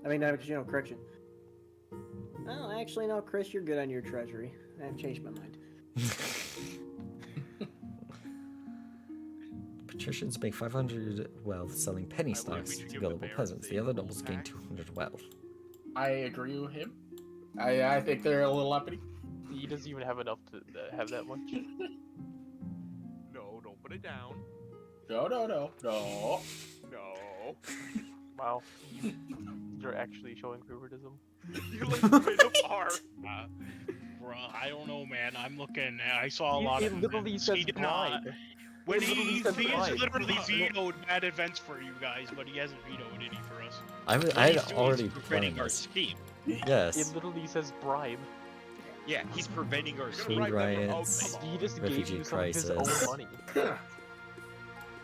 I mean, correction. Oh, actually, no, Chris, you're good on your treasury. I've changed my mind. Patricians make 500 wealth selling penny stocks to gullible peasants. The other nobles gain 200 wealth. I agree with him. I think they're a little uppity. He doesn't even have enough to have that much. No, don't put it down. No. No. Wow. You're actually showing favoritism. You like straight up are. Bruh, I don't know, man. I'm looking. I saw a lot It of. literally says He did not. bribe. When It he literally says bribe. literally vetoed bad events for you guys, but he hasn't vetoed any for us. I What had he's doing already is preventing planned our this. scheme. Yes. It literally says bribe. Yeah, he's preventing our Food scheme. riots, He just gave refugee you some of his crisis, own money.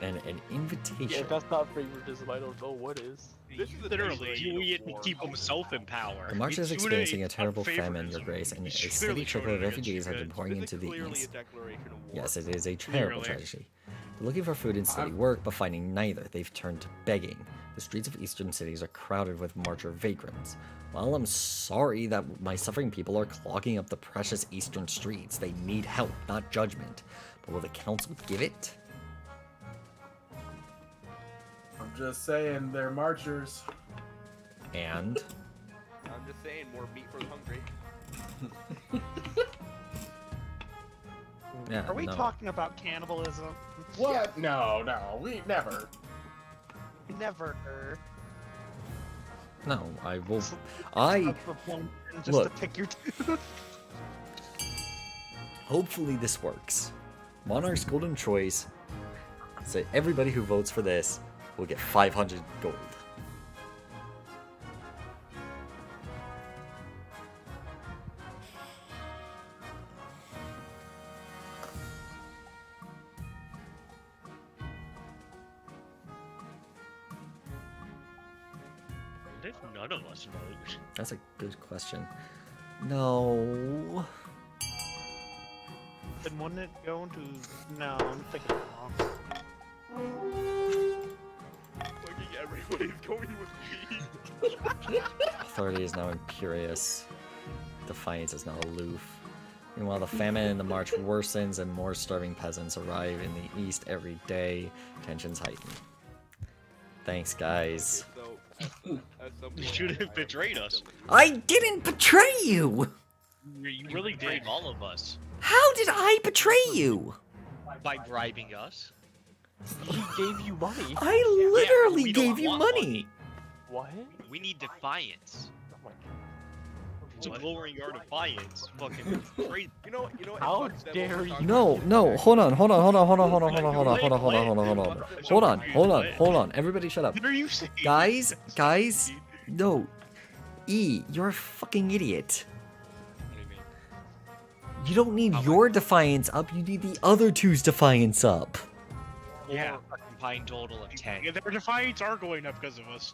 and an Yeah, invitation. if that's not favoritism, I don't know what is. This is a Literally, declaration Do of it to war. keep himself in power. The march is He's doing experiencing it a terrible on famine, Your favoritism. Grace, and a He's steady clearly trickle showing of it refugees have against been you pouring This into is the clearly east. a declaration of war. Yes, it is a terrible Clearly. tragedy. They're looking for food and steady work, but finding neither. They've turned to begging. The streets of eastern cities are crowded with marcher vagrants. Well, I'm sorry that my suffering people are clogging up the precious eastern streets. They need help, not judgment. But will the council give it? I'm just saying, they're marchers. And I'm just saying, more meat for the hungry. yeah, Are we no. talking about cannibalism? What? No, we never. Never. No, I will. That's the point, just Look. to pick your tooth. Hopefully this works. Monarch's golden choice. Say everybody who votes for this will get 500 gold. What if none of us vote? That's a good question. No. Then wouldn't it go into... No, I'm thinking wrong. Fucking everybody's going with me. Authority is now imperious. Defiance is now aloof. Meanwhile, the famine and the march worsens and more starving peasants arrive in the east every day. Tensions heighten. Thanks, guys. So, at some You point, should I- have betrayed us. I didn't betray you! You really did. All of us. How did I betray you? By bribing us. He gave you money. I literally we don't gave you want money! What? We need defiance. Oh my So god. lowering our defiance, fucking crazy. You know, How fuck them, dare we're you. talking No, about no, this. hold on. Everybody shut up. What are you saying? Guys, no. E, you're a fucking idiot. What do you mean? You don't need your defiance up, you need the other two's defiance up. Yeah. A combined total of 10. Yeah, their defiance are going up because of us.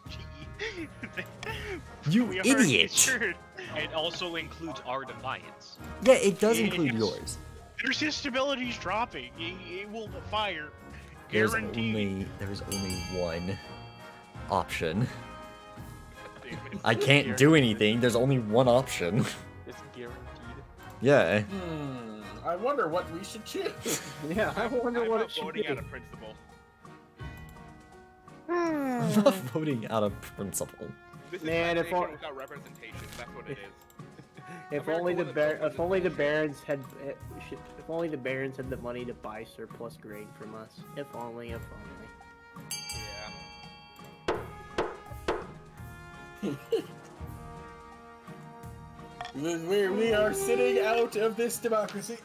You We already idiot. assured. It also includes our defiance. Yeah, it does Yeah, include it's- yours. Your stability's dropping. It will fire. There's Guaranteed. only one option. I can't do anything. There's only one option. It's guaranteed. Yeah. I wonder what we should choose. Yeah, I wonder I'm what not it should voting be. out of principle. I'm not voting out of principle. This Man, is if taxation all- without representation. That's what it is. If America only the wasn't bar- built if for only the this. barons had if only the barons had the money to buy surplus grain from us. If only, if only. We are sitting out of this democracy.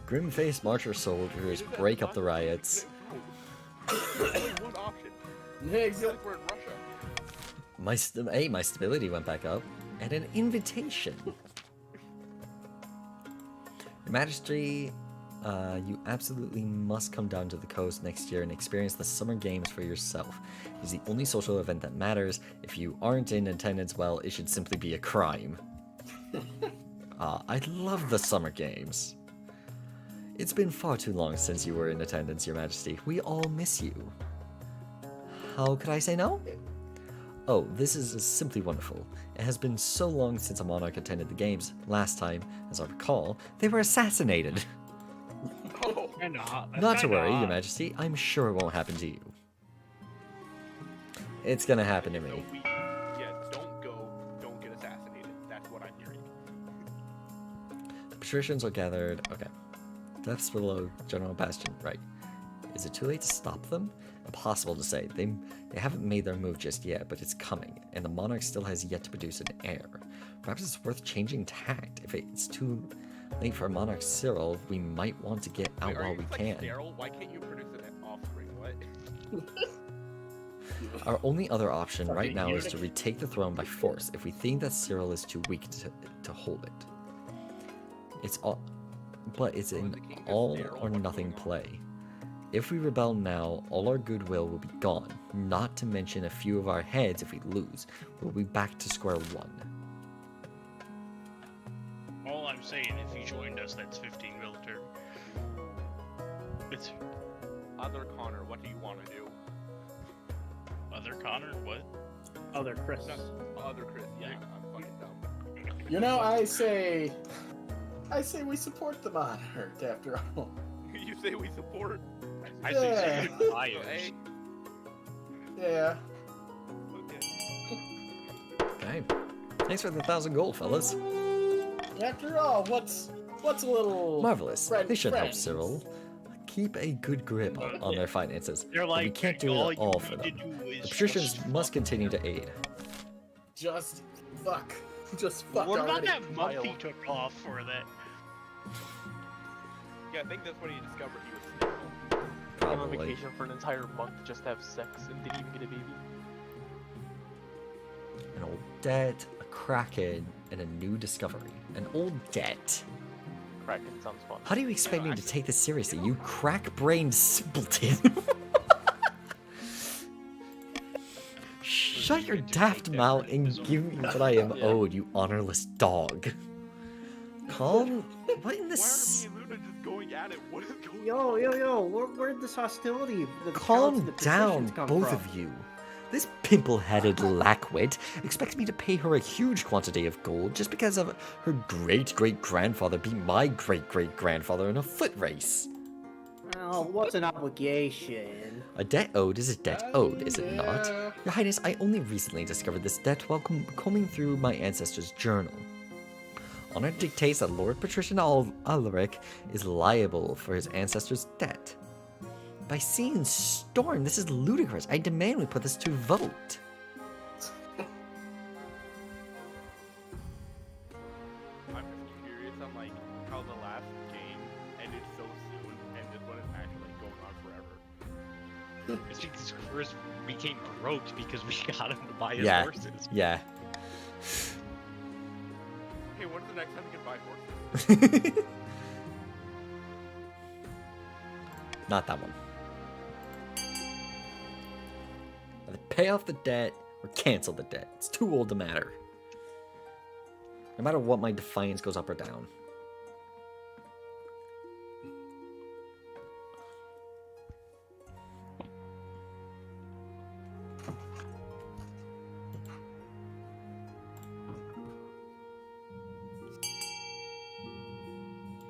Grim-faced marcher soldiers break up the riots. There's only one option. It's like we're in Russia. My stability went back up, and an invitation. Your Majesty, you absolutely must come down to the coast next year and experience the Summer Games for yourself. It's the only social event that matters. If you aren't in attendance, well, it should simply be a crime. I love the Summer Games. It's been far too long since you were in attendance, Your Majesty. We all miss you. How could I say no? Oh, this is simply wonderful. It has been so long since a monarch attended the games. Last time, as I recall, they were assassinated. Oh, Kinda hot. That's Not to kinda worry, Your hot. Majesty. I'm sure it won't happen to you. It's gonna happen to So me. don't go, don't get assassinated. That's what I'm hearing. The patricians are gathered. Okay. Deaths below General Bastion. Right. Is it too late to stop them? Impossible to say. They haven't made their move just yet, but it's coming, and the monarch still has yet to produce an heir. Perhaps it's worth changing tact. If it's too late for Monarch Cyril, we might want to get out Wait, are while you we just, can. like, sterile? Why can't you produce an offspring? What? Our only other option right Fucking now is to eunuch. retake the throne by force if we think that Cyril is too weak to hold it. It's all, but it's Oh, an the king is all sterile. or What's nothing going on? play. If we rebel now, all our goodwill will be gone, not to mention a few of our heads if we lose. We'll be back to square one. All I'm saying, if you joined us, that's 15 military. It's Other Connor, what do you want to do? other Connor. What? Other Chris. No, other Chris. Yeah, I'm fucking dumb. You know, I say we support the monarch after all. You say we support. I Yeah. say So, liars. A, Yeah. okay. Okay. Thanks for the 1,000 gold, fellas. After all, what's a little Marvelous. friend- They should help friends? Cyril. Keep a good grip on their finances. They're But like, we can't do all it all you for need them. to do is The patricians just must fuck. continue to aid. Just fuck. Just fuck What about already. that month he took off for that? Yeah, I think that's when he discovered he was sterile. Came on Probably. vacation for an entire month just to have sex and didn't even get a baby. An old debt, a kraken, and a new discovery. An old debt. Kraken sounds fun. How do you expect me to take this seriously, you crack-brained simpleton? Shut your daft mouth and give me what I am owed, you honorless dog. Calm? What in Why this? are me and Luna just going at it? What is going Yo, where'd this hostility? The Calm the down, patricians come both from? of you. This pimple-headed lackwit expects me to pay her a huge quantity of gold just because of her great-great-grandfather beat my great-great-grandfather in a foot race. Well, what's an obligation? A debt owed is a debt owed, is it not? Yeah. Your Highness, I only recently discovered this debt while combing through my ancestors' journal. Honor dictates that Lord Patrician Ulrich is liable for his ancestors' debt. By sea and storm, this is ludicrous. I demand we put this to vote. I'm just curious on like how the last game ended so soon and this one is actually going on forever. It's because Chris became broke because we got him to buy his Yeah. horses. Yeah. Hey, when's the next time we can buy horses? Not that one. Either pay off the debt or cancel the debt. It's too old to matter. No matter what, my defiance goes up or down.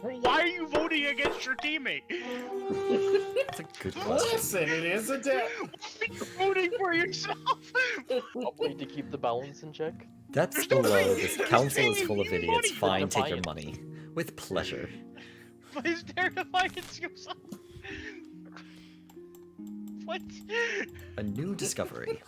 Why are you voting against your teammate? That's a good question. Listen, it is a debt. Why are you voting for yourself? Hopefully to keep the balance in check. Debts There's no below. way- This there's council is paying full of you idiots. money. Fine, take your Defiance. money. With pleasure. But is there defiance yourself? What? A new discovery.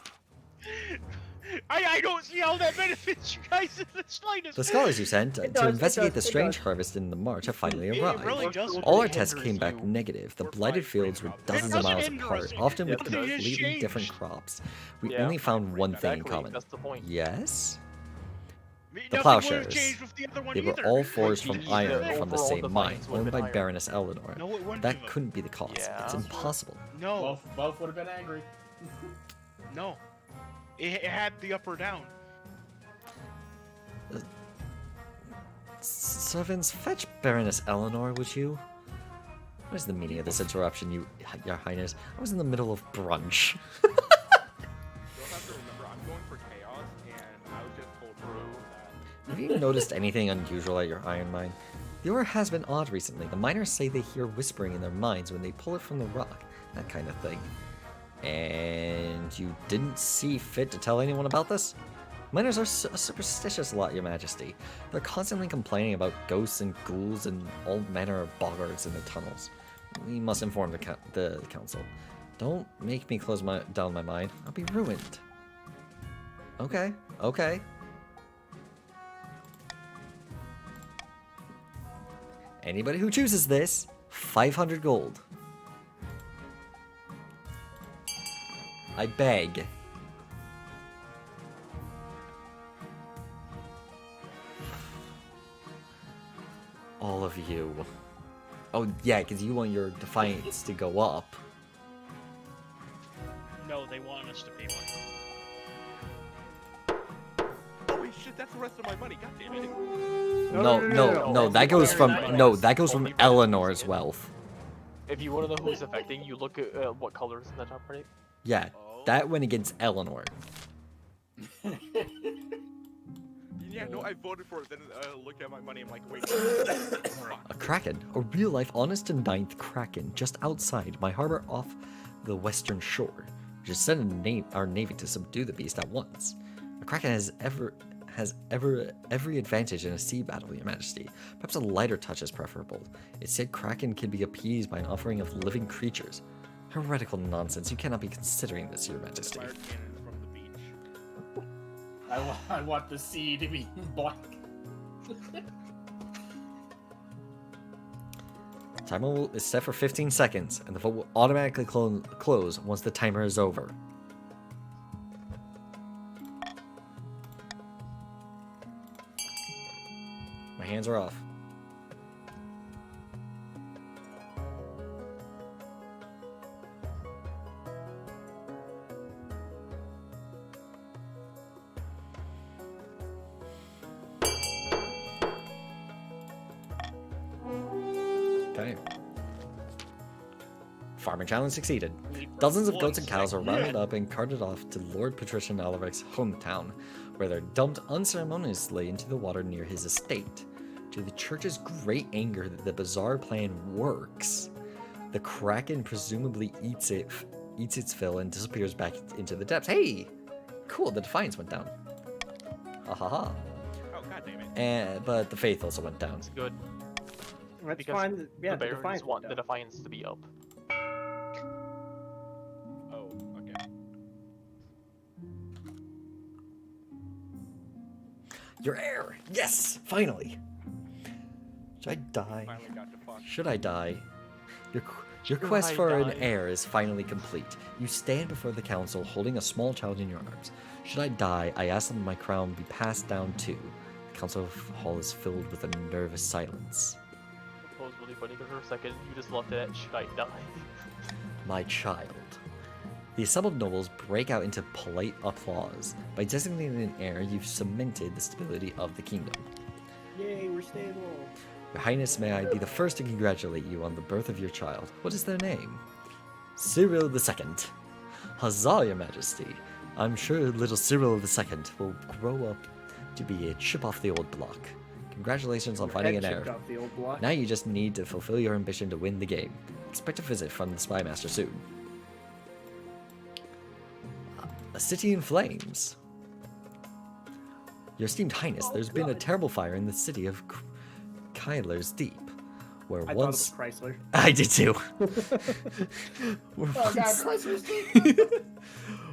I don't see how that benefits you guys in the slightest. The scholars you sent to does, it investigate does, the it strange does. harvest in the march have finally It arrived. really does. All our It tests hinders came back you. negative. The We're blighted fine fields were right now. dozens of doesn't miles hinder apart, us. often with It does. completely different Changed. crops. We Yeah. only found one thing in Exactly, common. that's the point. Yes? Nothing The would've plowshares. changed with the other one They were either. all forged Like, from the iron from the overall same mine, defiance would've owned by been higher. Baroness Eleanor. No, it wouldn't That have. couldn't be the cause. It's Yeah. impossible. No, Both would have been angry. no. It had the up or down. Servants, fetch Baroness Eleanor, would you? What is the meaning of this interruption, your highness? I was in the middle of brunch. You'll have to remember, I'm going for chaos, and I was just told to do that. Have you noticed anything unusual at your iron mine? The ore has been odd recently. The miners say they hear whispering in their minds when they pull it from the rock. That kind of thing. And you didn't see fit to tell anyone about this? Miners are a superstitious lot, your majesty. They're constantly complaining about ghosts and ghouls and all manner of boggards in the tunnels. We must inform the council. Don't make me close down my mine. I'll be ruined. Okay, okay. Anybody who chooses this, 500 gold. I beg. All of you. Oh, yeah, because you want your defiance to go up. No, they want us to pay money. Holy shit, that's the rest of my money. God damn it. No, that goes from Eleanor's wealth. If you want to know who it's affecting, you look at what colors in the top right. Yeah, that went against Eleanor. Yeah, no, I voted for it. Then look at my money. I'm like, wait. A kraken, a real-life honest-to-ninth kraken just outside my harbor off the western shore. We should send our navy to subdue the beast at once. A kraken has every advantage in a sea battle, your majesty. Perhaps a lighter touch is preferable. It said kraken can be appeased by an offering of living creatures. Heretical nonsense. You cannot be considering this, your majesty. Fire cannons from the beach. I want the sea to be black. Timer is set for 15 seconds, and the vote will automatically close once the timer is over. My hands are off. Okay. Farming challenge succeeded. Dozens of goats and cows are rounded up and carted off to Lord Patrician Alaric's hometown, where they're dumped unceremoniously into the water near his estate. To the church's great anger that the bizarre plan works, the kraken presumably eats its fill and disappears back into the depths. Hey! Cool, the defiance went down. Ha ha ha. Oh, god damn it. But the faith also went down. It's good. That's Because fine. Yeah, the the barons defiance want went the down. defiance to be up. Oh, okay. Your heir! Yes! Finally! Should I die? Finally got to fuck. Should I die? Your Should quest I for an die? heir is finally complete. You stand before the council holding a small child in your arms. Should I die, I ask that my crown be passed down too. The council hall is filled with a nervous silence. That was really funny because for a second you just left it at should I die? My child. The assembled nobles break out into polite applause. By designating an heir, you've cemented the stability of the kingdom. Yay, we're stable. Your Highness, may I be the first to congratulate you on the birth of your child. What is their name? Cyril II. Huzzah, Your Majesty. I'm sure little Cyril II will grow up to be a chip off the old block. Congratulations on fighting an Head error. chipped off the old block. Now you just need to fulfill your ambition to win the game. Expect a visit from the Spy Master soon. A city in flames. Your esteemed highness, there's been a terrible fire in the city of Kyler's Deep, where I once thought it was Chrysler. I did too. Where Oh god, once- Chrysler's deep.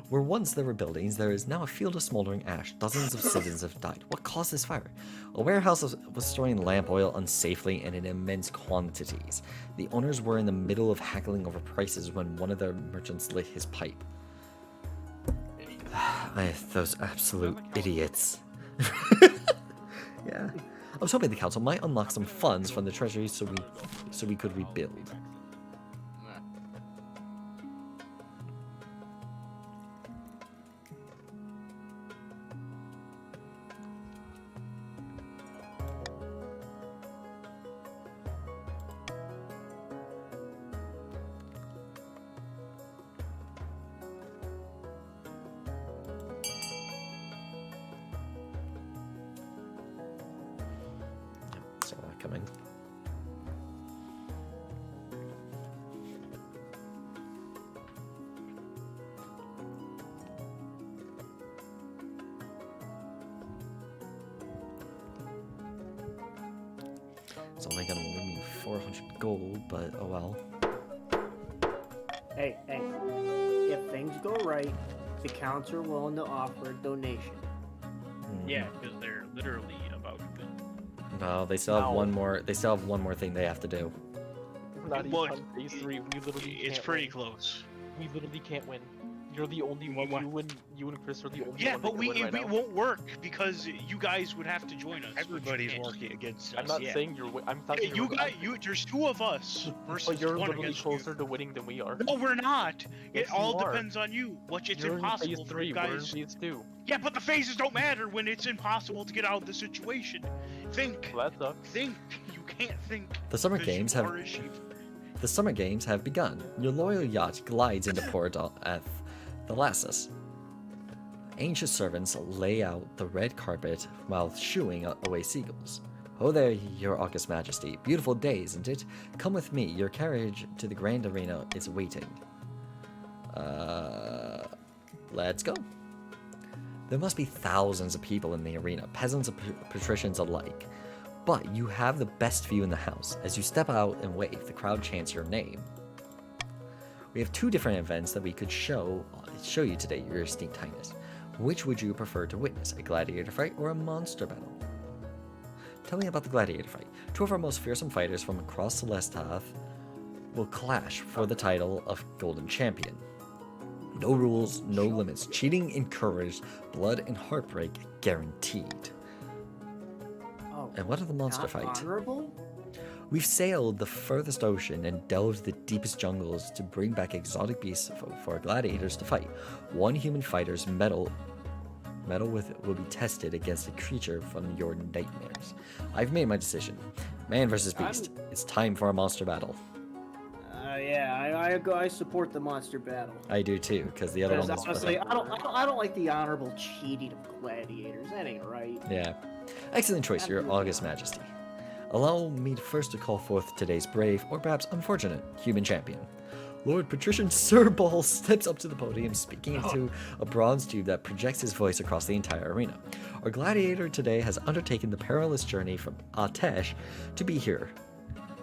Where once there were buildings, there is now a field of smoldering ash. Dozens of citizens have died. What caused this fire? A warehouse was storing lamp oil unsafely and in immense quantities. The owners were in the middle of haggling over prices when one of their merchants lit his pipe. Those absolute idiots. Yeah. I was hoping the council might unlock some funds from the treasury so we could rebuild. Saw that coming. It's only gonna win me 400 gold, but oh well. Hey, if things go right, the council are willing to offer a donation. Yeah, because they're literally about to win. No, they still have No. one more. They still have one more thing they have to do. Not Well, even on phase 3. We literally It's can't pretty win. close. We literally can't win. You're the only one. You and Chris are the only Yeah, one. but that can win right we now. won't work because you guys would have to join us. which you Everybody's can't. working against us. I'm not yeah. saying you're. I'm not saying You you're guys, there's two of us versus But you're one literally against closer to winning than we are. you. No, we're not. Yes, It all you are. depends on you. It's You're in impossible phase for 3. you We're in guys. phase 2. Yeah, but the phases don't matter when it's impossible to get out of the situation. Think. Well, that sucks. Think. You can't think. The summer 'cause games you have are a sheep. the summer games have begun. Your loyal yacht glides into port at Thalassus. Ancient servants lay out the red carpet while shooing away seagulls. Oh there, your august majesty. Beautiful day, isn't it? Come with me. Your carriage to the grand arena is waiting. Let's go. There must be thousands of people in the arena, peasants and patricians alike. But you have the best view in the house. As you step out and wave, the crowd chants your name. We have two different events that we could show you today, your esteemed highness. Which would you prefer to witness, a gladiator fight or a monster battle? Tell me about the gladiator fight. Two of our most fearsome fighters from across Celestath will clash for the title of Golden Champion. No rules, no limits. Cheating encouraged, blood and heartbreak guaranteed. Oh, And what of the monster not fight? honorable? We've sailed the furthest ocean and delved the deepest jungles to bring back exotic beasts for gladiators to fight. One human fighter's mettle will be tested against a creature from your nightmares. I've made my decision. Man versus beast. It's time for a monster battle. Yeah, I support the monster battle. I do too, because the other one Because was honestly, I don't like the honorable cheating of gladiators. That ain't right. Yeah. Excellent choice, your august majesty. Allow me first to call forth today's brave, or perhaps unfortunate, human champion. Lord Patrician Sir Ball steps up to the podium, speaking into a bronze tube that projects his voice across the entire arena. Our gladiator today has undertaken the perilous journey from Atesh to be here.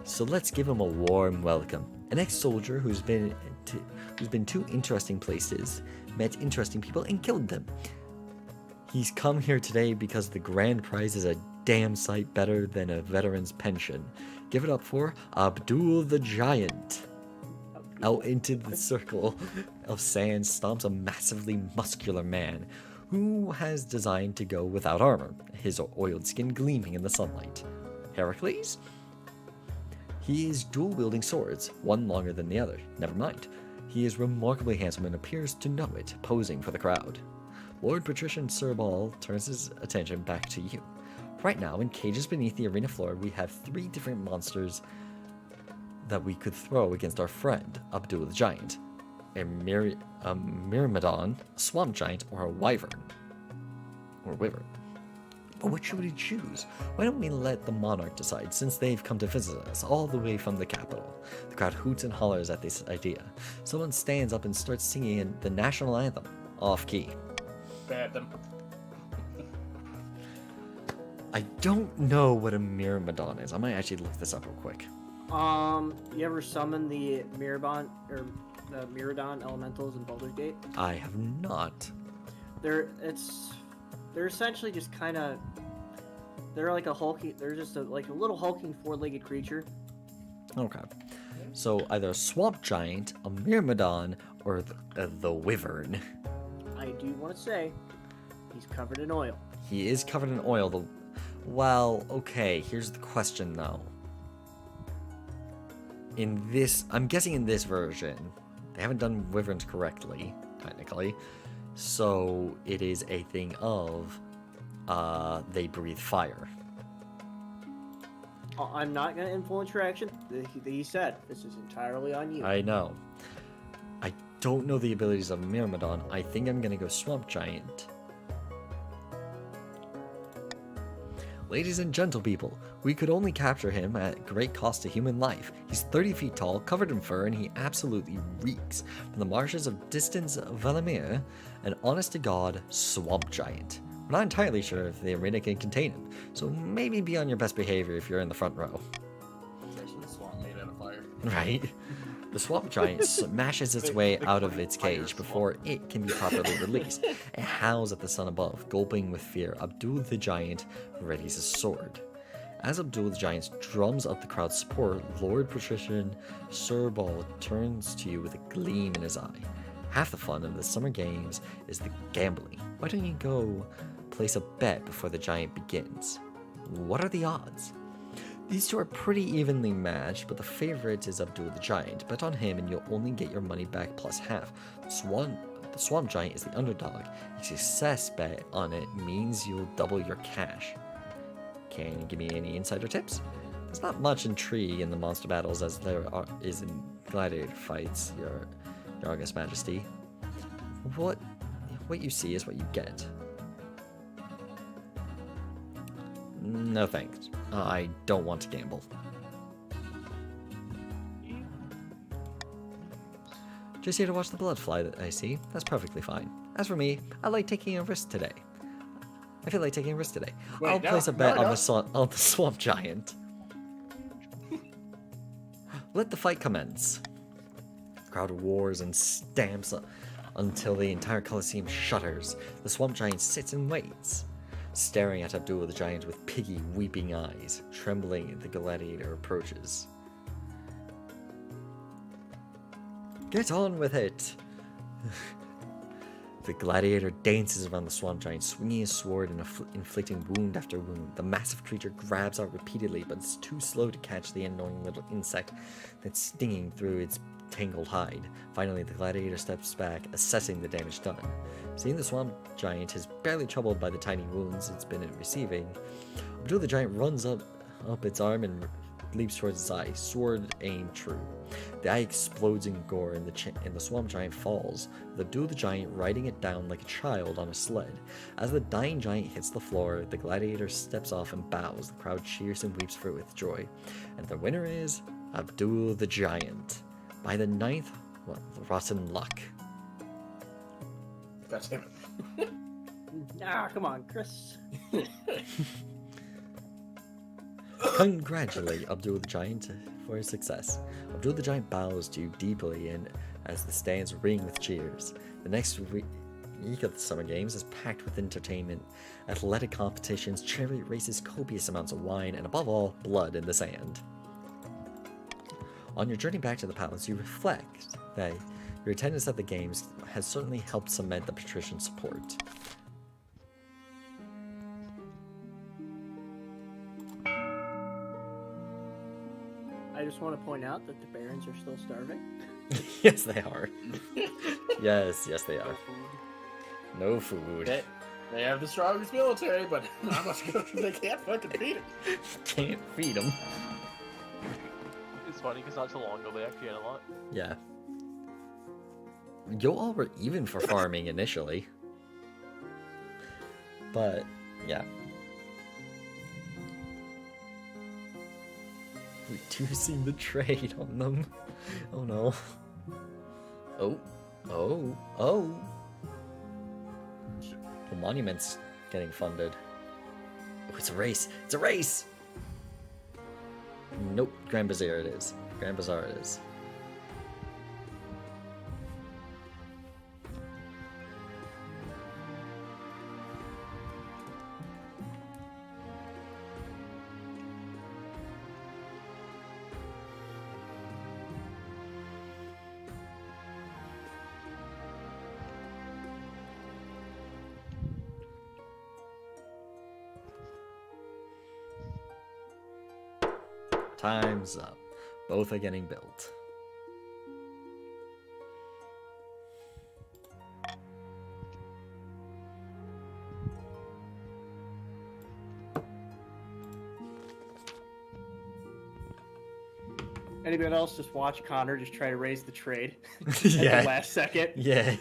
So let's give him a warm welcome. An ex-soldier who's been to interesting places, met interesting people, and killed them. He's come here today because the grand prize is a damn sight better than a veteran's pension. Give it up for Abdul the Giant. Out into the circle of sand stomps a massively muscular man who has designed to go without armor, his oiled skin gleaming in the sunlight. Heracles? He is dual-wielding swords, one longer than the other. Never mind. He is remarkably handsome and appears to know it, posing for the crowd. Lord Patrician Sir Ball turns his attention back to you. Right now, in cages beneath the arena floor, we have 3 different monsters that we could throw against our friend, Abdul the Giant. A Myrmidon, a swamp giant, or a wyvern. Or wyvern. But what should we choose? Why don't we let the monarch decide, since they've come to visit us all the way from the capital? The crowd hoots and hollers at this idea. Someone stands up and starts singing the national anthem, off key. Bad them. I don't know what a Myrmidon is. I might actually look this up real quick. You ever summon the Mirabon or the Myrmidon elementals in Baldur's Gate? I have not. They're essentially just kind of, they're like a hulking, they're just like a little hulking four-legged creature. Okay. So either a swamp giant, a Myrmidon, or the wyvern. I do want to say, he's covered in oil. He is covered in oil. Well, okay, here's the question though. In this, I'm guessing in this version, they haven't done wyverns correctly, technically. So it is a thing of, they breathe fire. I'm not going to influence your action. He said, this is entirely on you. I know. I don't know the abilities of Myrmidon. I think I'm going to go Swamp Giant. Ladies and gentle people, we could only capture him at great cost to human life. He's 30 feet tall, covered in fur, and he absolutely reeks. From the marshes of Distance Valamir, an honest-to-God swamp giant. We're not entirely sure if the arena can contain him, so maybe be on your best behavior if you're in the front row. Especially the swamp made out of fire. Right? The swamp giant smashes its way out of its cage before it can be properly released. It howls at the sun above, gulping with fear. Abdul the giant readies his sword. As Abdul the giant drums up the crowd's support, Lord Patrician Sir Ball turns to you with a gleam in his eye. Half the fun of the summer games is the gambling. Why don't you go place a bet before the giant begins? What are the odds? These two are pretty evenly matched, but the favorite is Abdul the Giant. Bet on him and you'll only get your money back plus half. The Swamp Giant is the underdog. A success bet on it means you'll double your cash. Can you give me any insider tips? There's not much intrigue in the monster battles as there is in gladiator fights, your August Majesty. What you see is what you get. No thanks. I don't want to gamble. Just here to watch the blood fly that I see. That's perfectly fine. As for me, I like taking a risk today. I feel like taking a risk today. I'll place a bet on the swamp giant. Let the fight commence. The crowd roars and stamps until the entire Colosseum shudders. The swamp giant sits and waits, staring at Abdul the giant with piggy, weeping eyes. Trembling, the gladiator approaches. Get on with it! The gladiator dances around the swamp giant, swinging his sword and inflicting wound after wound. The massive creature grabs out repeatedly, but it's too slow to catch the annoying little insect that's stinging through its tangled hide. Finally, the gladiator steps back, assessing the damage done. Seeing the swamp giant is barely troubled by the tiny wounds it's been receiving, Abdul the giant runs up its arm and leaps towards its eye, sword aimed true. The eye explodes in gore and the swamp giant falls, with Abdul the giant riding it down like a child on a sled. As the dying giant hits the floor, the gladiator steps off and bows. The crowd cheers and weeps for it with joy. And the winner is Abdul the giant. By the 9th, rotten luck. That's him. Come on, Chris. Congratulate Abdul the giant for his success. Abdul the giant bows to you deeply, and as the stands ring with cheers. The next week of the Summer Games is packed with entertainment, athletic competitions, chariot races, copious amounts of wine, and above all, blood in the sand. On your journey back to the palace, you reflect that your attendance at the games has certainly helped cement the patrician support. I just want to point out that the barons are still starving. Yes, they are. yes, they are. No food. They have the strongest military, but not much good. They can't fucking feed it. Can't feed them. It's funny because not too long ago they actually had a lot. Yeah. You all were even for farming initially. But, yeah. Reducing the trade on them. Oh no. Oh. Oh. Oh. The monument's getting funded. Oh, it's a race. It's a race! Nope. Grand Bazaar it is. Grand Bazaar it is. Time's up. Both are getting built. Anybody else just watch Connor just try to raise the trade at Yeah. the last second? Yeah.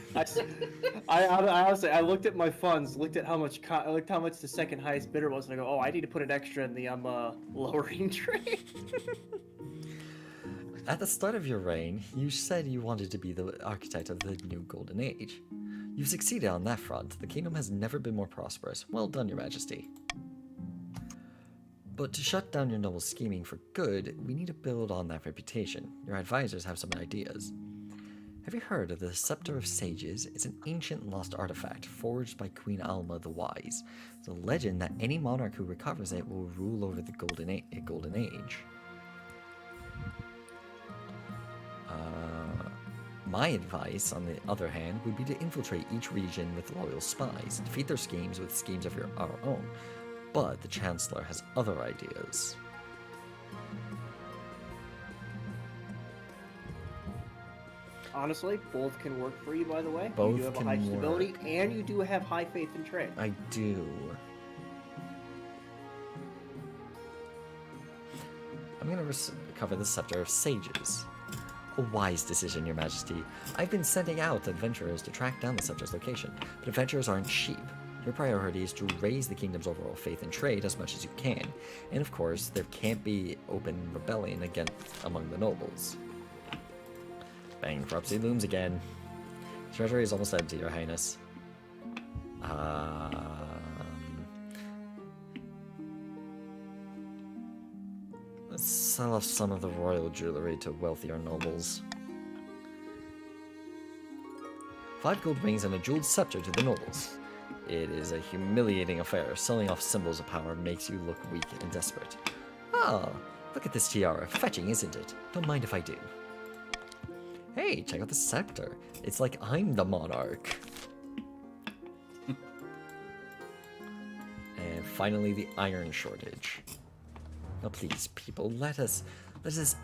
I honestly, I looked at my funds, looked at how much the second highest bidder was, and I go, oh, I need to put an extra in the lowering trade. At the start of your reign, you said you wanted to be the architect of the new golden age. You've succeeded on that front. The kingdom has never been more prosperous. Well done, your majesty. But to shut down your noble scheming for good, we need to build on that reputation. Your advisors have some ideas. Have you heard of the Scepter of Sages? It's an ancient lost artifact forged by Queen Alma the Wise. It's a legend that any monarch who recovers it will rule over the golden age. My advice, on the other hand, would be to infiltrate each region with loyal spies, defeat their schemes with schemes of our own. But the Chancellor has other ideas. Honestly, both can work for you, by the way. Both you do have a can high stability, work. and you do have high faith in trade. I do. I'm going to cover the Scepter of Sages. A wise decision, Your Majesty. I've been sending out adventurers to track down the Scepter's location, but adventurers aren't cheap. Your priority is to raise the kingdom's overall faith in trade as much as you can, and of course, there can't be open rebellion among the nobles. Bankruptcy looms again. Treasury is almost empty, Your Highness. Let's sell off some of the royal jewelry to wealthier nobles. 5 gold rings and a jeweled scepter to the nobles. It is a humiliating affair. Selling off symbols of power makes you look weak and desperate. Ah, look at this tiara. Fetching, isn't it? Don't mind if I do. Hey, check out the scepter. It's like I'm the monarch. And finally, the iron shortage. Now please, people, let us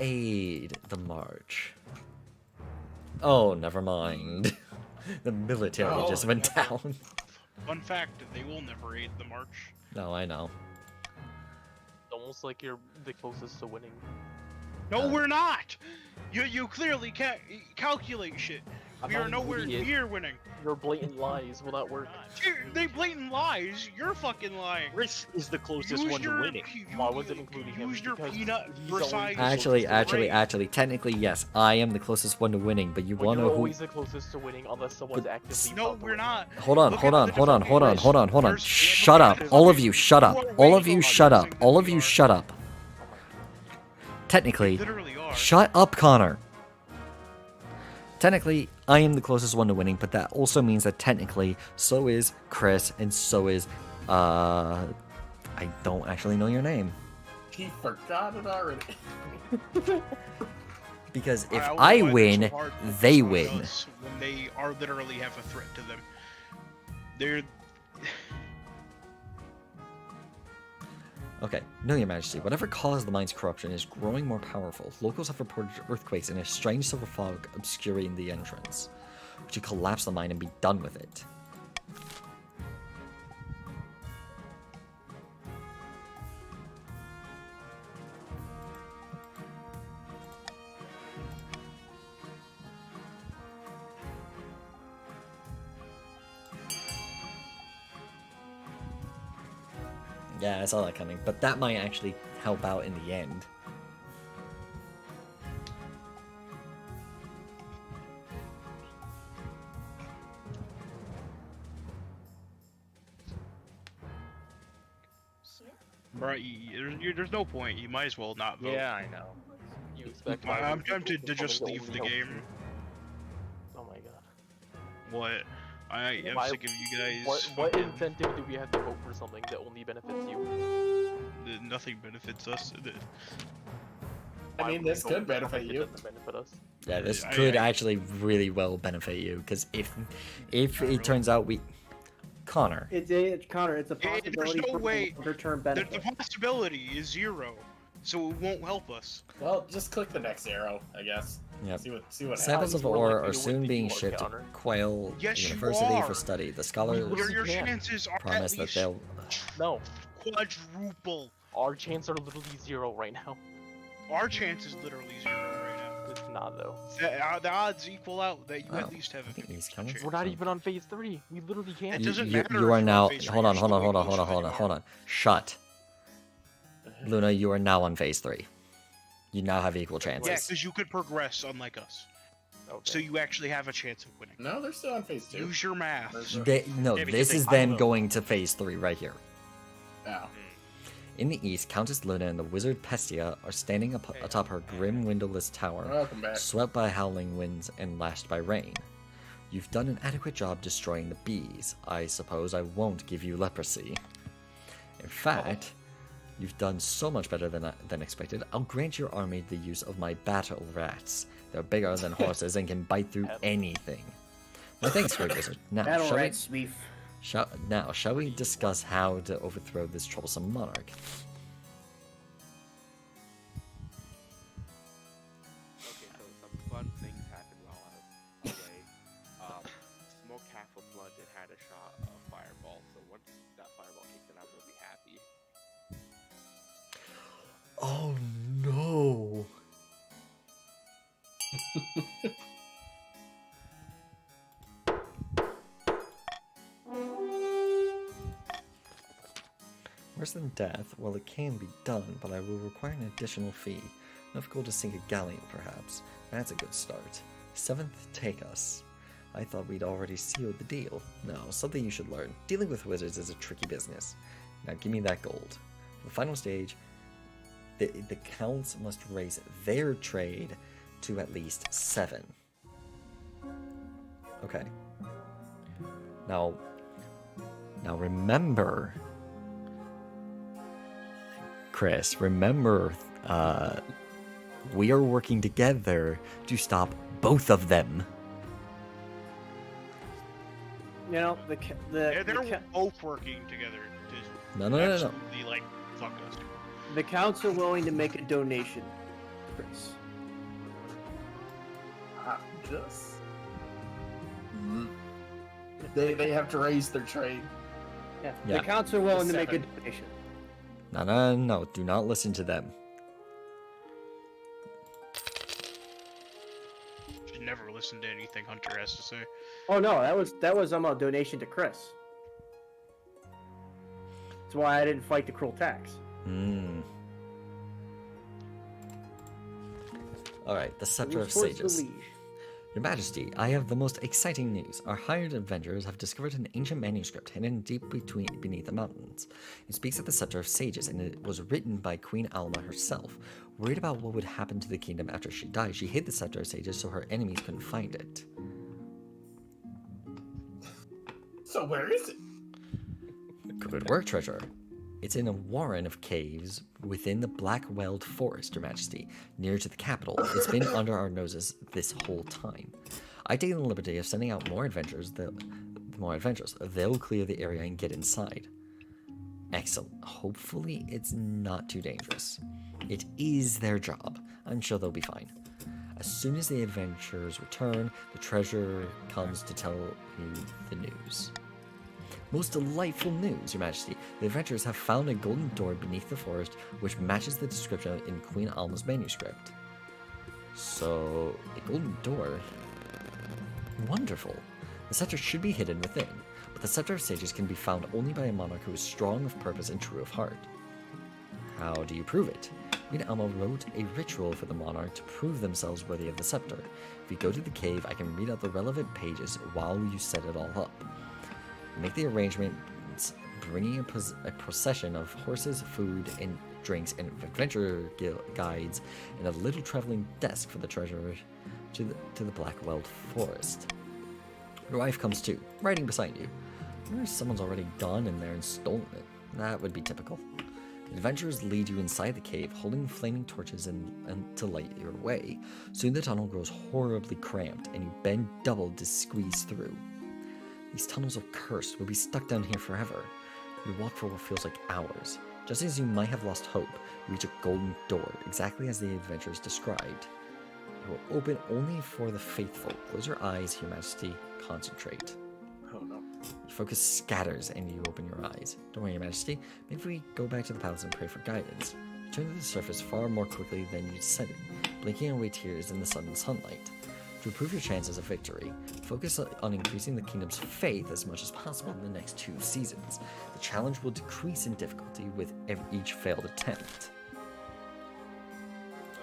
aid the march. Oh, never mind. The military just went down. Fun fact, they will never aid the march. No, I know. It's almost like you're the closest to winning. No, we're not! You clearly can't calculate shit. We are nowhere near winning. Your blatant lies will not work. They blatant lies. You're fucking lying. Chris is the closest one to winning. Why was it including him? Use your Because peanut he's for always size. Actually, technically, yes, I am the closest one to winning, but you But wanna you're who? always the closest to winning unless someone's actively. No, we're not. Hold on. Look at the different ways. Shut up. All of you, shut up. All of you, shut up. All of you, shut up. Technically, Literally are. shut up, Connor. Technically, I am the closest one to winning, but that also means that technically, so is Chris, and so is, I don't actually know your name. He forgot it already. Because if don't know I why win, they're so hard to they focus win. on us when they are literally have a threat to them. They're Okay, no, Your Majesty. Whatever caused the mine's corruption is growing more powerful. Locals have reported earthquakes and a strange silver fog obscuring the entrance. We should collapse the mine and be done with it. Yeah, I saw that coming, but that might actually help out in the end. Right, there's no point. You might as well not vote. Yeah, I know. You expect I'm people tempted to something just that leave only the helps game. you. Oh my god. What? I am Why- sick of you guys. What fucking- incentive do we have to vote for something that only benefits you? Nothing benefits us. I Why mean, would we this vote could for something benefit that you. doesn't benefit us? Yeah, this I- could I- actually really well benefit you, because if Not it really. turns out we... Connor. Connor, it's a There's possibility no for way- longer-term The benefit. possibility is 0, so it won't help us. Well, just click the next arrow, I guess. Yep. See what Samples happens. of more ore likely are to win soon than being you are, shipped to Connor. Quail Yes, you University are. for study. The scholars Your can. chances are promise at that least they'll... No, quadruple. our chances are literally 0 right now. Our chance is literally 0 right now. It's not though. The odds equal out that you Oh, at least have a I think 50% he's coming. chance. We're not even on phase 3. We literally can't. It You, doesn't you, matter you if are you're now... on phase Hold three, on, you're hold on, still hold on, way hold on, closer hold than on, you hold are. on. Shut. Luna, you are now on phase 3. You now have equal Yeah, chances. because you could progress unlike us. Okay. So you actually have a chance of winning. No, they're still on phase 2. Use your math. No, Yeah, because this they is kind them of- going to phase 3 right here. Oh. In the east, Countess Luna and the wizard Pestia are standing atop her grim windowless tower, Welcome back. swept by howling winds and lashed by rain. You've done an adequate job destroying the bees. I suppose I won't give you leprosy. In fact, you've done so much better than expected. I'll grant your army the use of my battle rats. They're bigger than horses and can bite through anything. Well, thanks, Great Wizard. Now, Battle shall we... Rat Smeef. Shall we discuss how to overthrow this troublesome monarch? Okay, so some fun things happened while I was away. Smoked half a blunt and had a shot of fireball. So once that fireball kicks in, I'm gonna be happy. Oh no! Worse than death? Well, it can be done, but I will require an additional fee. Enough gold to sink a galleon, perhaps. That's a good start. 7th, take us. I thought we'd already sealed the deal. No, something you should learn. Dealing with wizards is a tricky business. Now give me that gold. For the final stage, the counts must raise their trade to at least 7. Okay. Now remember, Chris, remember, we are working together to stop both of them. You know, They're both working together to No. absolutely, like, fuck us. the council willing to make a donation, Chris. Just... They have to raise their trade. Yeah. Yeah. The council willing to make a 7. donation. No. Do not listen to them. Should never listen to anything Hunter has to say. Oh no, that was a donation to Chris. That's why I didn't fight the cruel tax. Alright, the Scepter It of was towards the Sages. liege. Your Majesty, I have the most exciting news. Our hired adventurers have discovered an ancient manuscript hidden deep beneath the mountains. It speaks of the Scepter of Sages, and it was written by Queen Alma herself. Worried about what would happen to the kingdom after she died, she hid the Scepter of Sages so her enemies couldn't find it. So where is it? Good work, Treasurer. It's in a warren of caves within the Blackweld Forest, Your Majesty, near to the capital. It's been under our noses this whole time. I take the liberty of sending out more adventurers. They'll clear the area and get inside. Excellent. Hopefully it's not too dangerous. It is their job. I'm sure they'll be fine. As soon as the adventurers return, the treasurer comes to tell you the news. Most delightful news, Your Majesty. The adventurers have found a golden door beneath the forest which matches the description in Queen Alma's manuscript. So, a golden door? Wonderful. The scepter should be hidden within, but the Scepter of Sages can be found only by a monarch who is strong of purpose and true of heart. How do you prove it? Queen Alma wrote a ritual for the monarch to prove themselves worthy of the scepter. If you go to the cave, I can read out the relevant pages while you set it all up. Make the arrangements bringing a procession of horses, food, and drinks, and adventure guides, and a little traveling desk for the treasurer to the Blackweld Forest. Your wife comes too, riding beside you. I wonder if someone's already gone in there and stolen it. That would be typical. The adventurers lead you inside the cave, holding flaming torches and to light your way. Soon the tunnel grows horribly cramped, and you bend double to squeeze through. These tunnels are cursed. We'll be stuck down here forever. You walk for what feels like hours. Just as you might have lost hope, you reach a golden door, exactly as the adventurers described. It will open only for the faithful. Close your eyes, Your Majesty. Concentrate. Oh no. Your focus scatters and you open your eyes. Don't worry, Your Majesty. Maybe we go back to the palace and pray for guidance. You turn to the surface far more quickly than you descended, blinking away tears in the sudden sunlight. To improve your chances of victory, focus on increasing the kingdom's faith as much as possible in the next 2 seasons. The challenge will decrease in difficulty with each failed attempt. So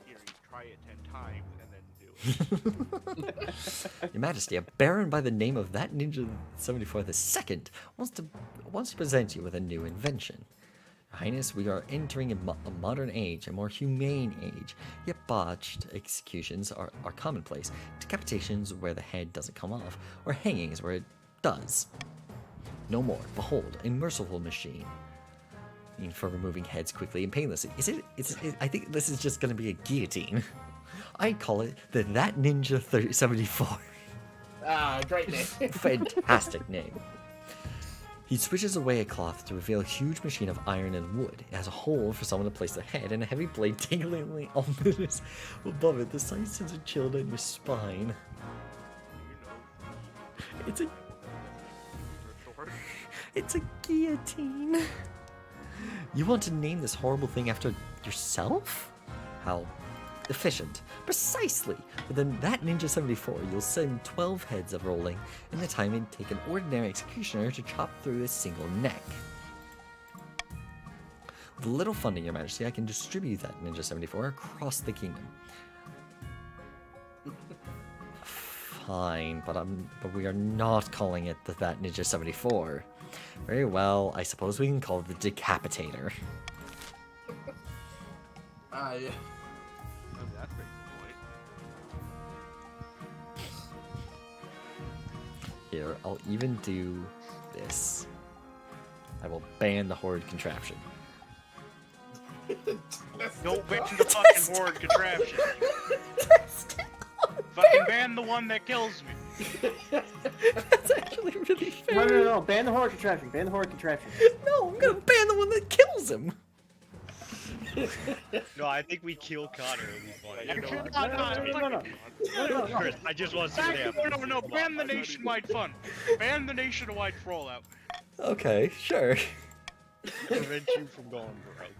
here you try it 10 times and then do it. Your Majesty, a baron by the name of that Ninja 74 II wants to present you with a new invention. Your Highness, we are entering a modern age, a more humane age, yet botched executions are commonplace. Decapitations where the head doesn't come off, or hangings where it does. No more. Behold, a merciful machine. For removing heads quickly and painlessly. I think this is just going to be a guillotine. I call it the That Ninja 74. Ah, great name. Fantastic name. He switches away a cloth to reveal a huge machine of iron and wood. It has a hole for someone to place their head and a heavy blade danglingly ominous above it. The sight sends a chill down your spine. It's a guillotine. You want to name this horrible thing after yourself? How efficient. Precisely. But then that Ninja 74, you'll send 12 heads of rolling in the time it'd take an ordinary executioner to chop through a single neck. With a little funding, Your Majesty, I can distribute that Ninja 74 across the kingdom. Fine, but we are not calling it that Ninja 74. Very well, I suppose we can call it the Decapitator. Ah, yeah. That's pretty good. Here, I'll even do this. I will ban the Horde contraption. Don't ban the fucking horde contraption. Fucking ban the one that kills me. That's actually really fair. No. Ban the horde contraption. Ban the horde contraption. No, I'm gonna ban the one that kills him. No, I think we kill Connor. It'll be funny. No. Chris, I just want to see what happens. No, ban the nationwide fun. Ban the nationwide rollout. Okay, sure. Prevent you from going broke.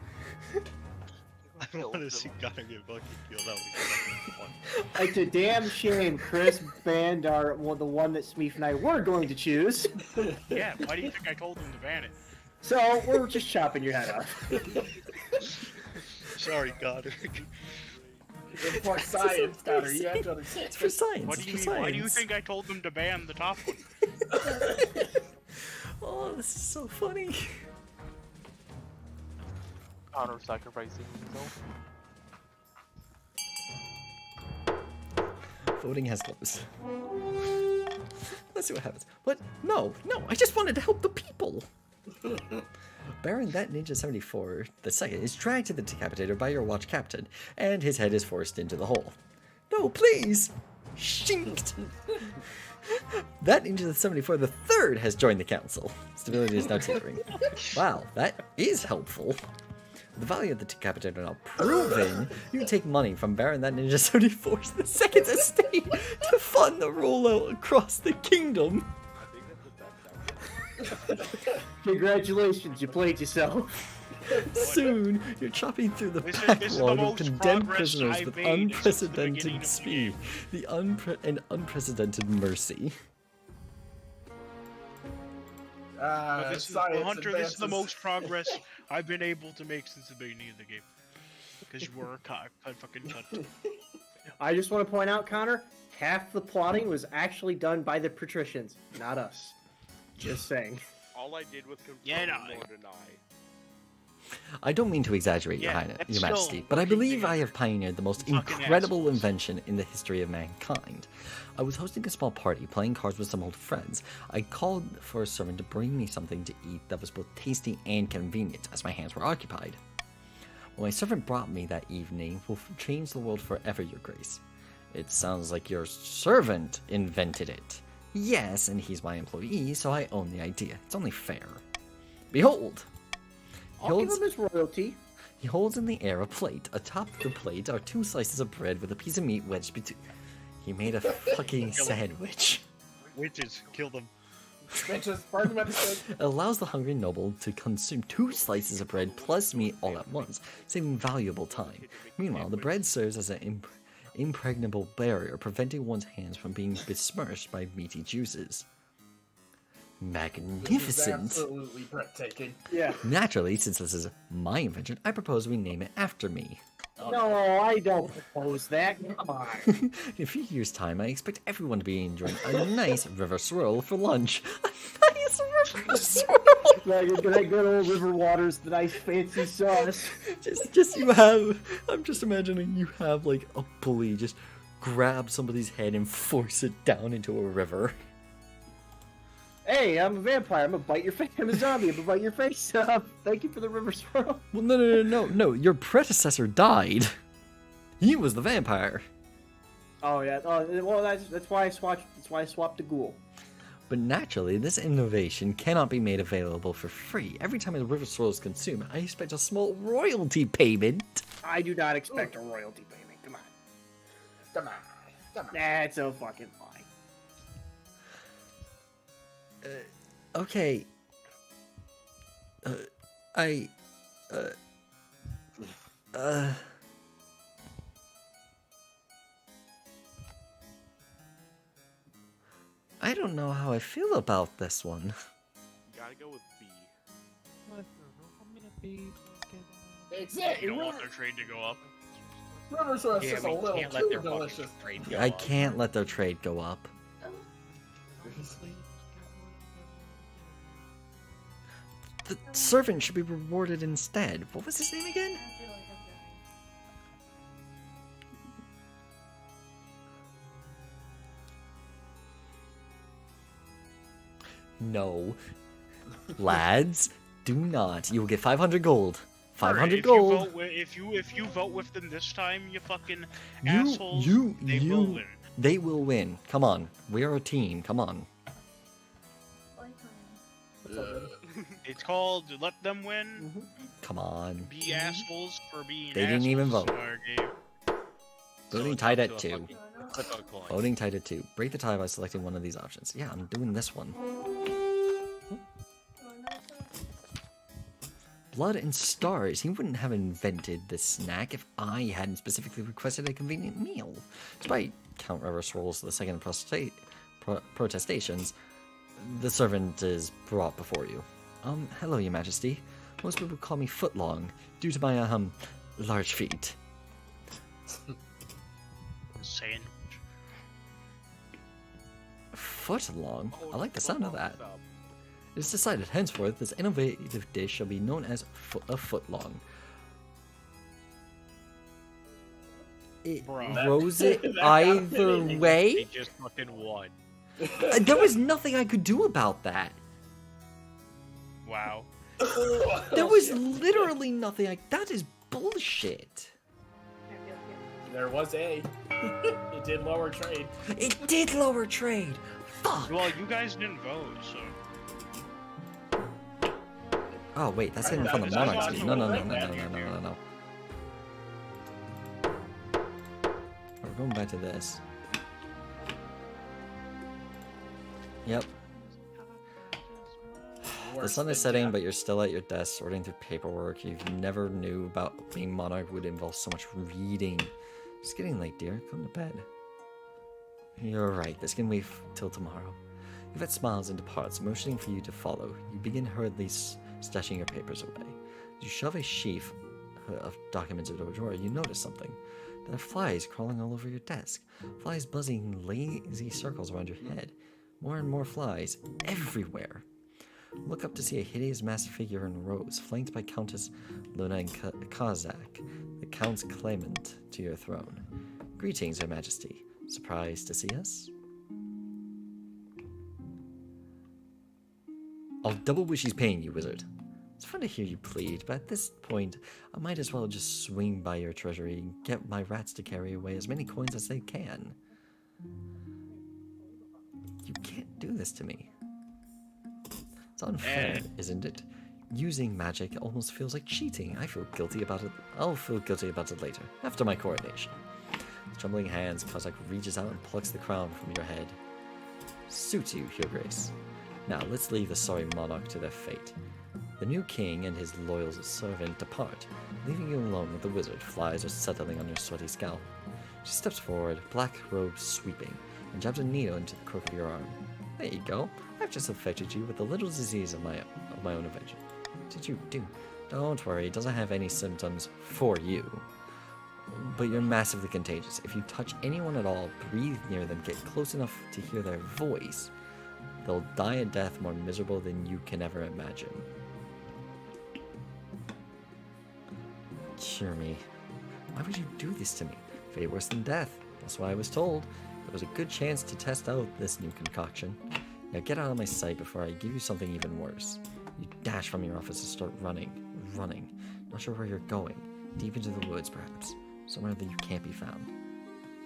I don't want to see Connor get fucking killed. That would be fucking fun. It's a damn shame Chris banned the one that Smeef and I were going to choose. Yeah, why do you think I told him to ban it? So we're just chopping your head off. Sorry, Connor. It's for science, Connor. You have to understand. It's for science. What do you mean? Why do you think I told them to ban the top one? Oh, this is so funny. Honor sacrificing himself. Voting has closed. Let's see what happens. What? No, I just wanted to help the people. Baron that Ninja 74 II is dragged to the Decapitator by your watch captain, and his head is forced into the hole. No, please! Shinked! That Ninja 74 III has joined the council. Stability is now tapering. Wow, that is helpful. The value of the Decapitator now proven, you can take money from Baron that Ninja 74 II's estate to fund the rollout across the kingdom. Congratulations, you played yourself. Soon, you're chopping through the This is the backlog of most condemned progress prisoners I've with made since the beginning unprecedented of the speed, and unprecedented mercy. Hunter, this is the most progress I've been able to make since the beginning of the game. Because you were a fucking cunt. I just want to point out, Connor, half the plotting was actually done by the patricians, not us. Just saying. All I did was confirm Yeah, no, nor deny. I don't mean to exaggerate, Yeah, Your that's Majesty, still but I working believe I together. have pioneered the most Fucking incredible assholes. invention in the history of mankind. I was hosting a small party, playing cards with some old friends. I called for a servant to bring me something to eat that was both tasty and convenient, as my hands were occupied. What my servant brought me that evening will change the world forever, Your Grace. It sounds like your servant invented it. Yes, and he's my employee, so I own the idea. It's only fair. Behold! I'll give him his royalty. He holds in the air a plate. Atop the plate are 2 slices of bread with a piece of meat wedged between. He made a fucking sandwich. Witches, kill them. Bitches, pardon my mistake. It allows the hungry noble to consume 2 slices of bread plus meat all at once, saving valuable time. Meanwhile, the bread serves as an impregnable barrier, preventing one's hands from being besmirched by meaty juices. This is Magnificent! absolutely breathtaking. Yeah. Naturally, since this is my invention, I propose we name it after me. No, I don't propose that. Come on. In a few years' time, I expect everyone to be enjoying a nice river swirl for lunch. A nice river swirl! Like that good old river waters, the nice fancy sauce. Just you have. I'm just imagining you have like a bully just grab somebody's head and force it down into a river. Hey, I'm a vampire. I'm gonna bite your face. I'm a zombie. I'm gonna bite your face up. Thank you for the river swirl. Well, no. Your predecessor died. He was the vampire. Oh yeah. Oh well, that's why I swapped. That's why I swapped the ghoul. But naturally, this innovation cannot be made available for free. Every time a river swirl is consumed, I expect a small royalty payment. I do not expect a royalty payment. Come on. Come on. Come on. That's so fucking fine. Okay. I don't know how I feel about this one. You gotta go with B. It's You it. don't want their trade to go up. River Swirl's Yeah, just we a little can't let too their delicious. fucking trade go I up. can't let their trade go up. The servant should be rewarded instead. What was his name again? No. Lads, do not. You will get 500 gold. 500 If gold. You vote if you vote with them this time, you fucking assholes, they will win. They will win. Come on. We are a team. Come on. It's called Let Them Win. Come on. Be assholes for being They didn't even assholes vote. in our game. Voting it's tied up at to a 2. fucking flip a coin. Voting tied at 2. Break the tie by selecting one of these options. Yeah, I'm doing this one. Blood and stars. He wouldn't have invented this snack if I hadn't specifically requested a convenient meal. Despite Count River Swirl's the second protestations, the servant is brought before you. Hello, Your Majesty. Most people call me Footlong, due to my, large feet. Sandwich. Footlong? I like the sound of that. It is decided henceforth this innovative dish shall be known as a footlong. It rose it either They way. just fucking won. There was nothing I could do about that. Wow. There was literally nothing. That is bullshit. There was A. It did lower trade. It did lower trade. Fuck. Well, you guys didn't vote, so. Oh wait, that's hidden from the That's monarchs. not No. true. We're going back to this. Yep. The sun is setting, but you're still at your desk sorting through paperwork. You never knew about being monarch would involve so much reading. It's getting late, dear. Come to bed. You're right. This can wait till tomorrow. Yvette smiles and departs, motioning for you to follow. You begin hurriedly stashing your papers away. As you shove a sheaf of documents into a drawer, you notice something. There are flies crawling all over your desk. Flies buzzing in lazy circles around your head. More and more flies everywhere. Look up to see a hideous masked figure in robes, flanked by Countess Luna and Kazak, the Count's claimant to your throne. Greetings, Your Majesty. Surprised to see us? I'll double what she's paying you, wizard. It's fun to hear you plead, but at this point, I might as well just swing by your treasury and get my rats to carry away as many coins as they can. You can't do this to me. It's unfair, isn't it? Using magic almost feels like cheating. I feel guilty about it. I'll feel guilty about it later, after my coronation. With trembling hands, Kazak reaches out and plucks the crown from your head. Suits you, Your Grace. Now, let's leave the sorry monarch to their fate. The new king and his loyal servant depart, leaving you alone with the wizard. Flies are settling on your sweaty scalp. She steps forward, black robe sweeping, and jabs a needle into the crook of your arm. There you go. I've just infected you with a little disease of my own invention. What did you do? Don't worry, it doesn't have any symptoms for you. But you're massively contagious. If you touch anyone at all, breathe near them, get close enough to hear their voice, they'll die a death more miserable than you can ever imagine. Cure me. Why would you do this to me? Fate worse than death. That's why I was told. There was a good chance to test out this new concoction. Now get out of my sight before I give you something even worse. You dash from your office and start running. Not sure where you're going. Deep into the woods, perhaps. Somewhere that you can't be found.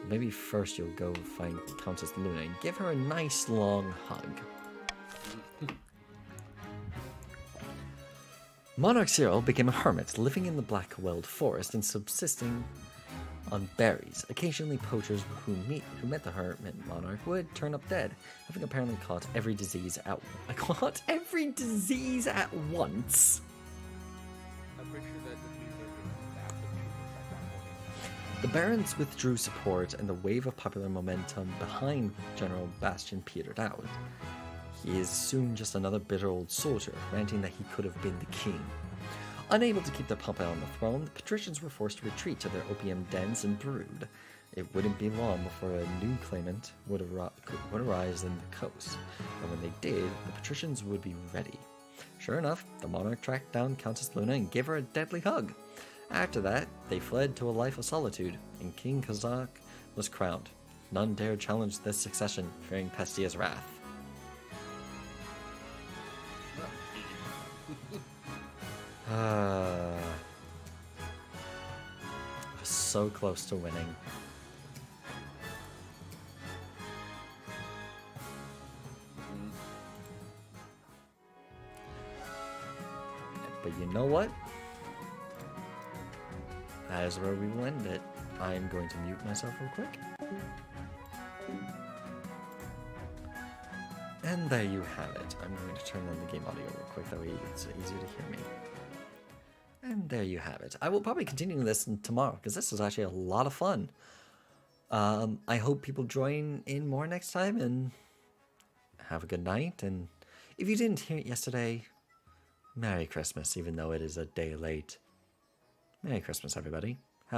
Maybe first you'll go find Countess Luna and give her a nice long hug. Monarch Cyril became a hermit, living in the Blackweld Forest and subsisting on berries. Occasionally poachers who met the hermit monarch would turn up dead, having apparently caught every disease at once. I'm pretty sure that the music is after the treatment at that point. The barons withdrew support and the wave of popular momentum behind General Bastian petered out. He is soon just another bitter old soldier, ranting that he could have been the king. Unable to keep the puppet on the throne, the patricians were forced to retreat to their opium dens and brood. It wouldn't be long before a new claimant would arise in the coast, and when they did, the patricians would be ready. Sure enough, the monarch tracked down Countess Luna and gave her a deadly hug. After that, they fled to a life of solitude, and King Kazak was crowned. None dared challenge this succession, fearing Pestia's wrath. I was so close to winning. But you know what? That is where we will end it. I'm going to mute myself real quick. And there you have it. I'm going to turn on the game audio real quick, that way it's easier to hear me. And there you have it. I will probably continue this tomorrow, because this is actually a lot of fun. I hope people join in more next time, and have a good night. And if you didn't hear it yesterday, Merry Christmas, even though it is a day late. Merry Christmas, everybody.